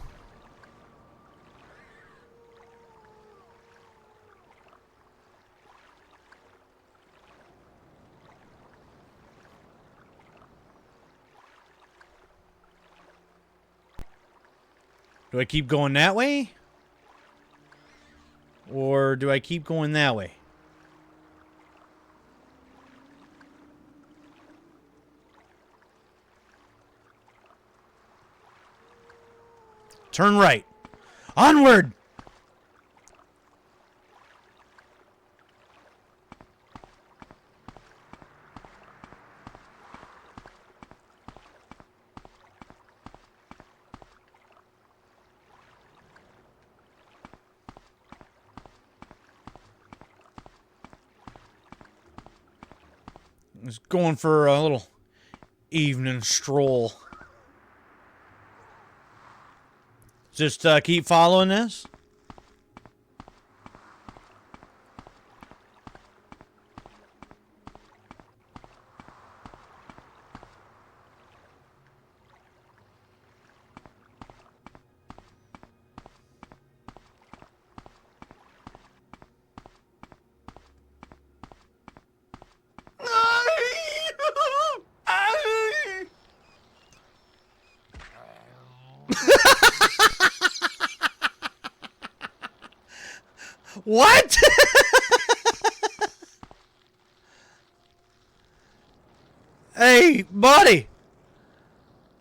Do I keep going that way? Or do I keep going that way? Turn right. Onward! Just going for a little evening stroll. Just keep following this. What? Hey, buddy.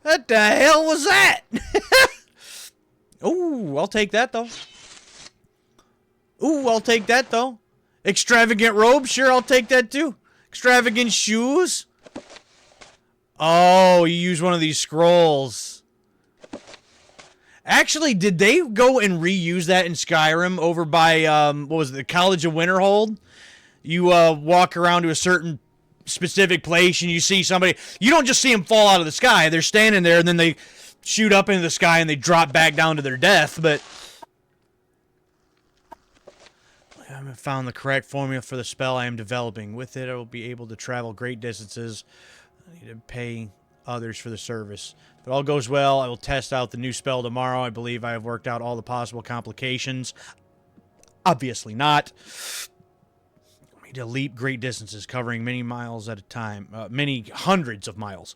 What the hell was that? Ooh, I'll take that, though. Ooh, I'll take that, though. Extravagant robe? Sure, I'll take that, too. Extravagant shoes? Oh, you use one of these scrolls. Actually, did they go and reuse that in Skyrim over by, what was it, the College of Winterhold? You, walk around to a certain specific place and you see somebody. You don't just see them fall out of the sky. They're standing there and then they shoot up into the sky and they drop back down to their death, but I haven't found the correct formula for the spell I am developing. With it, I will be able to travel great distances. I need to pay others for the service. If it all goes well, I will test out the new spell tomorrow. I believe I have worked out all the possible complications. Obviously not. I need to leap great distances, covering many miles at a time. Many hundreds of miles.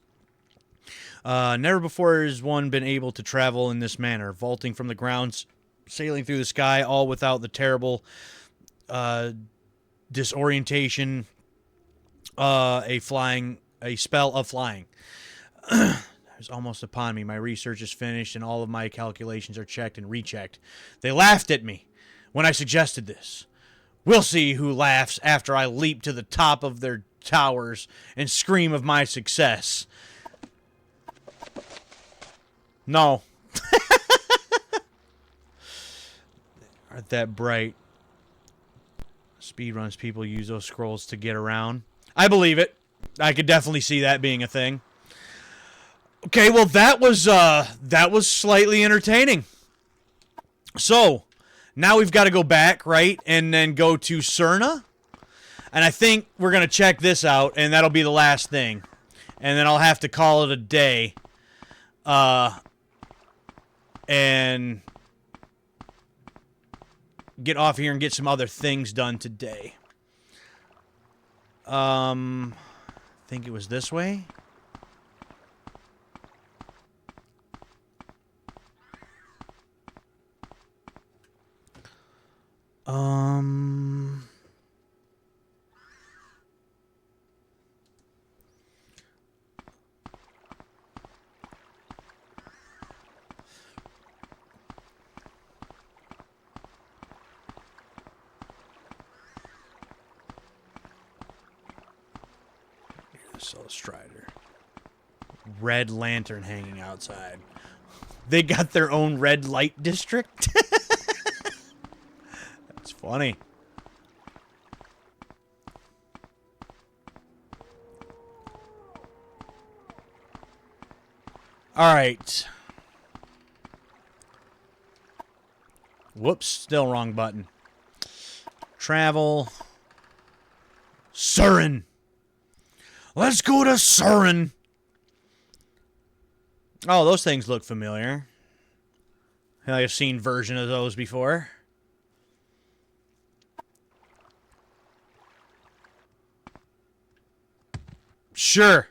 Never before has one been able to travel in this manner, vaulting from the ground, sailing through the sky, all without the terrible disorientation, a spell of flying. It's almost upon me. My research is finished, and all of my calculations are checked and rechecked. They laughed at me when I suggested this. We'll see who laughs after I leap to the top of their towers and scream of my success. No. Aren't that bright? Speedruns people use those scrolls to get around. I believe it. I could definitely see that being a thing. Okay, well that was slightly entertaining. So, now we've got to go back, right? And then go to Cerna. And I think we're going to check this out, and that'll be the last thing. And then I'll have to call it a day. And get off here and get some other things done today. I think it was this way. Soul Strider. red lantern hanging outside. They got their own red light district? That's funny. Alright. Whoops, still wrong button. Travel. Surin. Let's go to Surin. Oh, those things look familiar. I've seen version of those before. Sure.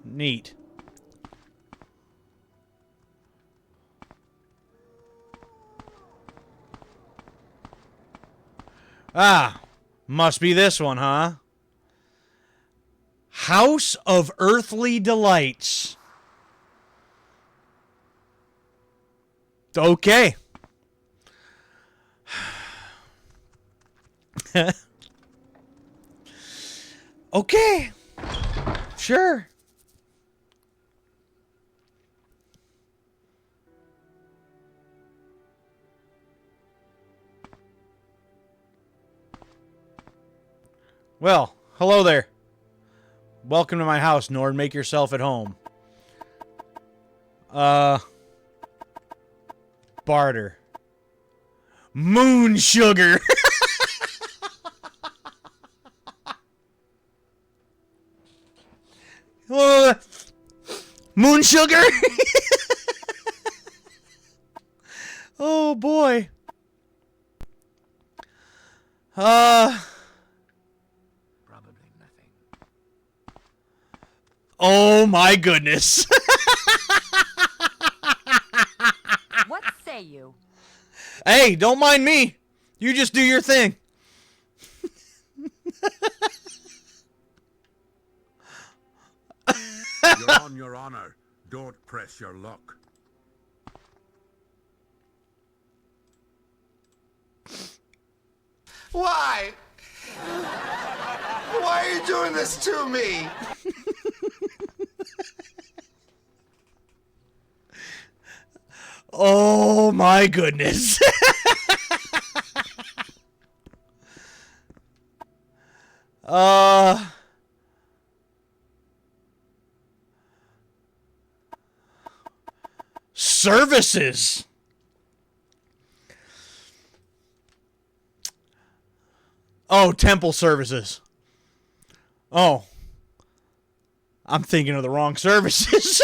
Neat. Ah, must be this one, huh? House of Earthly Delights. Okay. Okay. Sure. Well, hello there. Welcome to my house, Nord. Make yourself at home. Barter. Moon sugar. Moon sugar? Oh, boy. Probably nothing. Oh, my goodness. What say you? Hey, don't mind me. You just do your thing. You're on your honor. Don't press your luck. Why? Why are you doing this to me? Oh my goodness. Services. Oh, temple services. Oh. I'm thinking of the wrong services.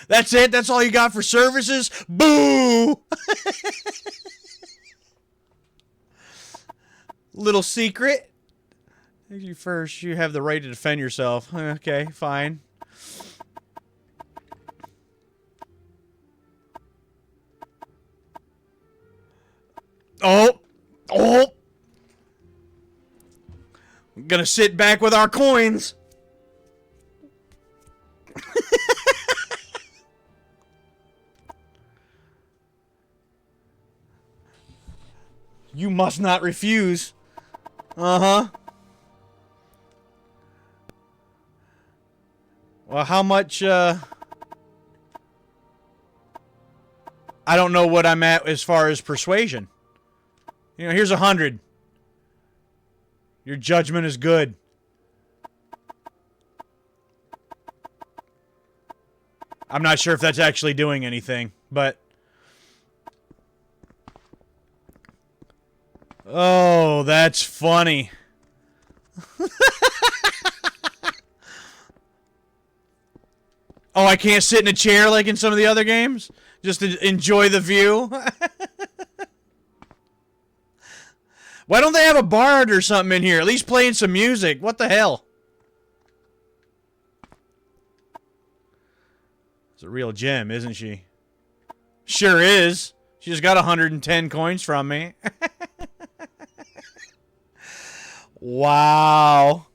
That's it? That's all you got for services? Boo! Little secret. You first, you have the right to defend yourself. Okay, fine. Oh! Oh! I'm gonna sit back with our coins. You must not refuse. Uh-huh. Well, how much, I don't know what I'm at as far as persuasion. You know, here's 100. Your judgment is good. I'm not sure if that's actually doing anything, but... Oh, that's funny. Oh, I can't sit in a chair like in some of the other games? Just to enjoy the view? Why don't they have a bard or something in here? At least playing some music. What the hell? It's a real gem, isn't she? Sure is. She just got 110 coins from me. Wow.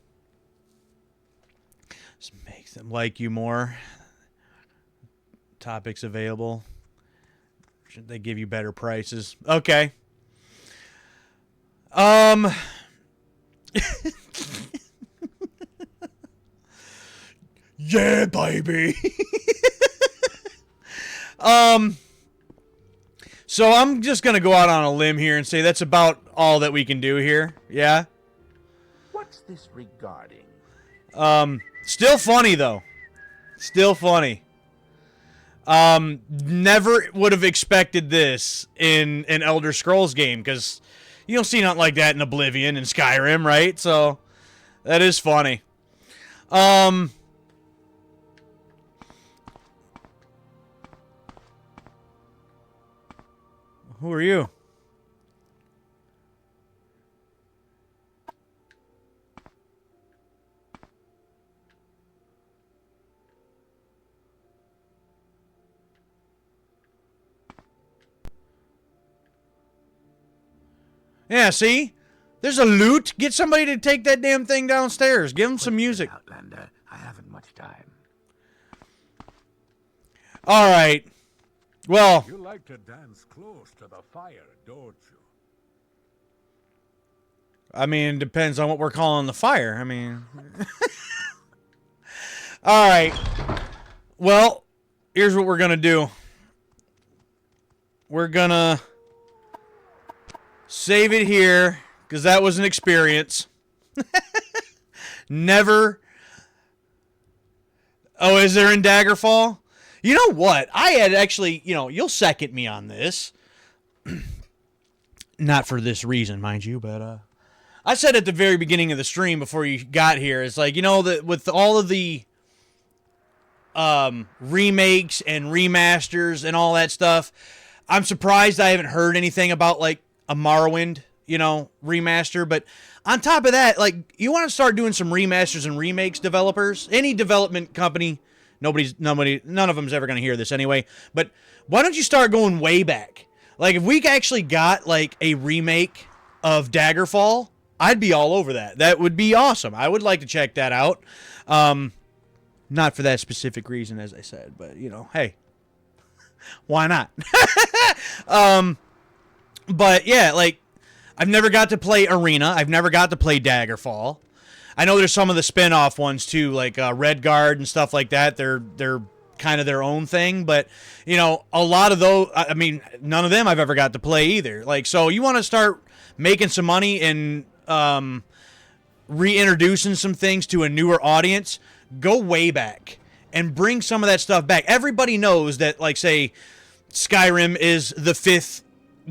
Just makes the like you more. Topics available. Should they give you better prices? Okay. Yeah, baby. So I'm just gonna go out on a limb here and say that's about all that we can do here. Yeah. What's this regarding? Still funny though. Still funny. Never would have expected this in an Elder Scrolls game, because you don't see nothing like that in Oblivion and Skyrim, right? So that is funny. Who are you? Yeah, see? There's a loot. Get somebody to take that damn thing downstairs. Give them some music. Outlander, I haven't much time. All right. Well, You like to dance close to the fire, don't you? I mean, it depends on what we're calling the fire. I mean... All right. Well, here's what we're going to do. We're going to save it here, because that was an experience. Never... Oh, is there in Daggerfall? You know what? I had actually, you'll second me on this. Not for this reason, mind you, but I said at the very beginning of the stream before you got here, it's like, that with all of the remakes and remasters and all that stuff, I'm surprised I haven't heard anything about like a Morrowind, remaster. But on top of that, like, you want to start doing some remasters and remakes, developers, any development company. None of them's ever going to hear this anyway. But why don't you start going way back? Like, if we actually got like a remake of Daggerfall, I'd be all over that. That would be awesome. I would like to check that out. Not for that specific reason, as I said, but hey, why not? But yeah, like, I've never got to play Arena. I've never got to play Daggerfall. I know there's some of the spin-off ones too, like Redguard and stuff like that. They're kind of their own thing, but a lot of those, I mean, none of them I've ever got to play either. Like, so you want to start making some money and reintroducing some things to a newer audience, go way back and bring some of that stuff back. Everybody knows that, like, say, Skyrim is the 5th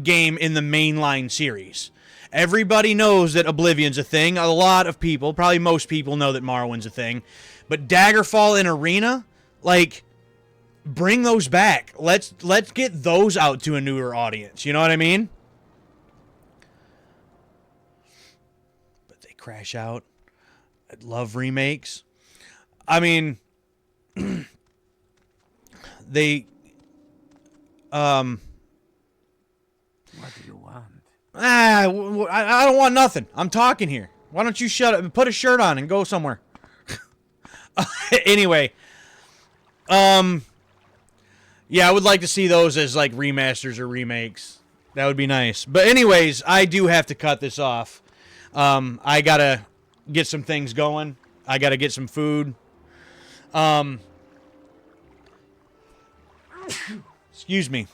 game in the mainline series. Everybody knows that Oblivion's a thing. A lot of people, probably most people, know that Morrowind's a thing. But Daggerfall and Arena, like, bring those back. Let's get those out to a newer audience. You know what I mean? But they crash out. I love remakes. I mean, they... What do you want? I don't want nothing. I'm talking here. Why don't you shut up and put a shirt on and go somewhere? Anyway, yeah, I would like to see those as like remasters or remakes. That would be nice. But anyways, I do have to cut this off. I gotta get some things going. I gotta get some food. Excuse me.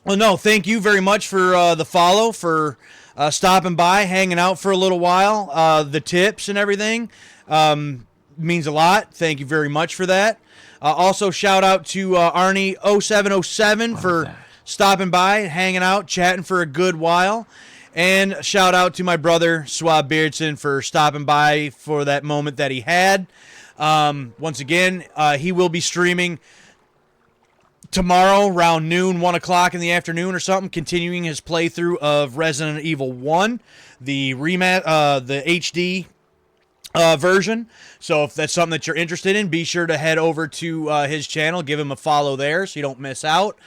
Well, no, thank you very much for the follow, for stopping by, hanging out for a little while. The tips and everything means a lot. Thank you very much for that. Also, shout out to Arnie0707 for stopping by, hanging out, chatting for a good while. And shout out to my brother, Swab Beardson, for stopping by for that moment that he had. Once again, he will be streaming tomorrow around noon, 1 o'clock in the afternoon or something, continuing his playthrough of Resident Evil 1, the HD version. So if that's something that you're interested in, be sure to head over to his channel, give him a follow there so you don't miss out.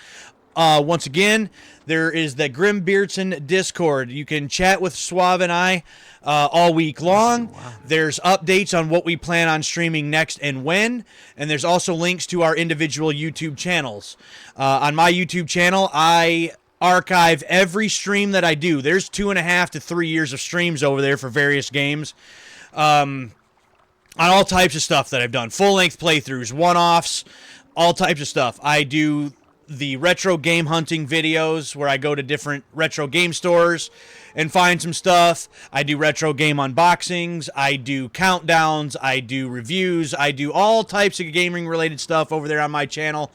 Once again, there is the Grim Beardson Discord. You can chat with Suave and I all week long. There's updates on what we plan on streaming next and when. And there's also links to our individual YouTube channels. On my YouTube channel, I archive every stream that I do. There's 2.5 to 3 years of streams over there for various games. On all types of stuff that I've done. Full-length playthroughs, one-offs, all types of stuff. I do the retro game hunting videos where I go to different retro game stores and find some stuff. I do retro game unboxings. I do countdowns. I do reviews. I do all types of gaming-related stuff over there on my channel,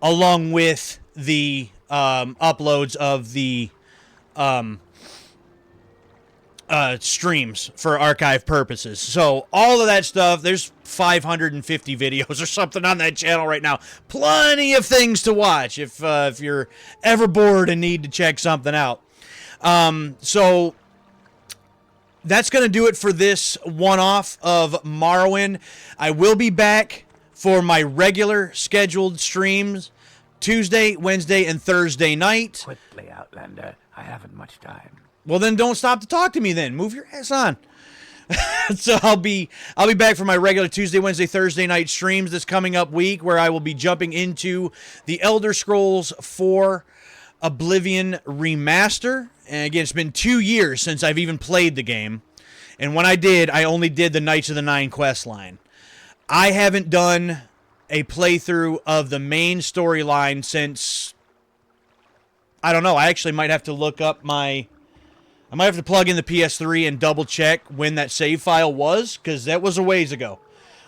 along with the uploads of the streams for archive purposes. So all of that stuff, there's 550 videos or something on that channel right now. Plenty of things to watch if you're ever bored and need to check something out. So that's going to do it for this one-off of Morrowind. I will be back for my regular scheduled streams Tuesday, Wednesday, and Thursday night. Quickly, Outlander. I haven't much time. Well, then don't stop to talk to me then. Move your ass on. So I'll be back for my regular Tuesday, Wednesday, Thursday night streams this coming up week, where I will be jumping into the Elder Scrolls 4 Oblivion Remaster. And again, it's been 2 years since I've even played the game. And when I did, I only did the Knights of the Nine quest line. I haven't done a playthrough of the main storyline since, I don't know, I actually might have to look up I might have to plug in the PS3 and double check when that save file was, because that was a ways ago.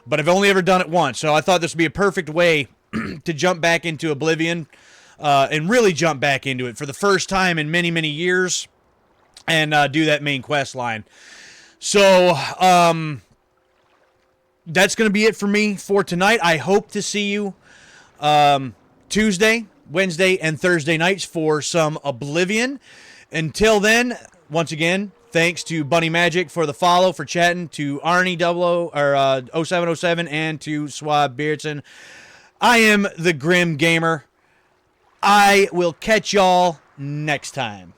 But I've only ever done it once, so I thought this would be a perfect way to jump back into Oblivion and really jump back into it for the first time in many, many years and do that main quest line. So that's going to be it for me for tonight. I hope to see you Tuesday, Wednesday, and Thursday nights for some Oblivion. Until then, once again, thanks to Bunny Magic for the follow, for chatting, to Arnie 0707, and to Swab Beardson. I am the Grim Gamer. I will catch y'all next time.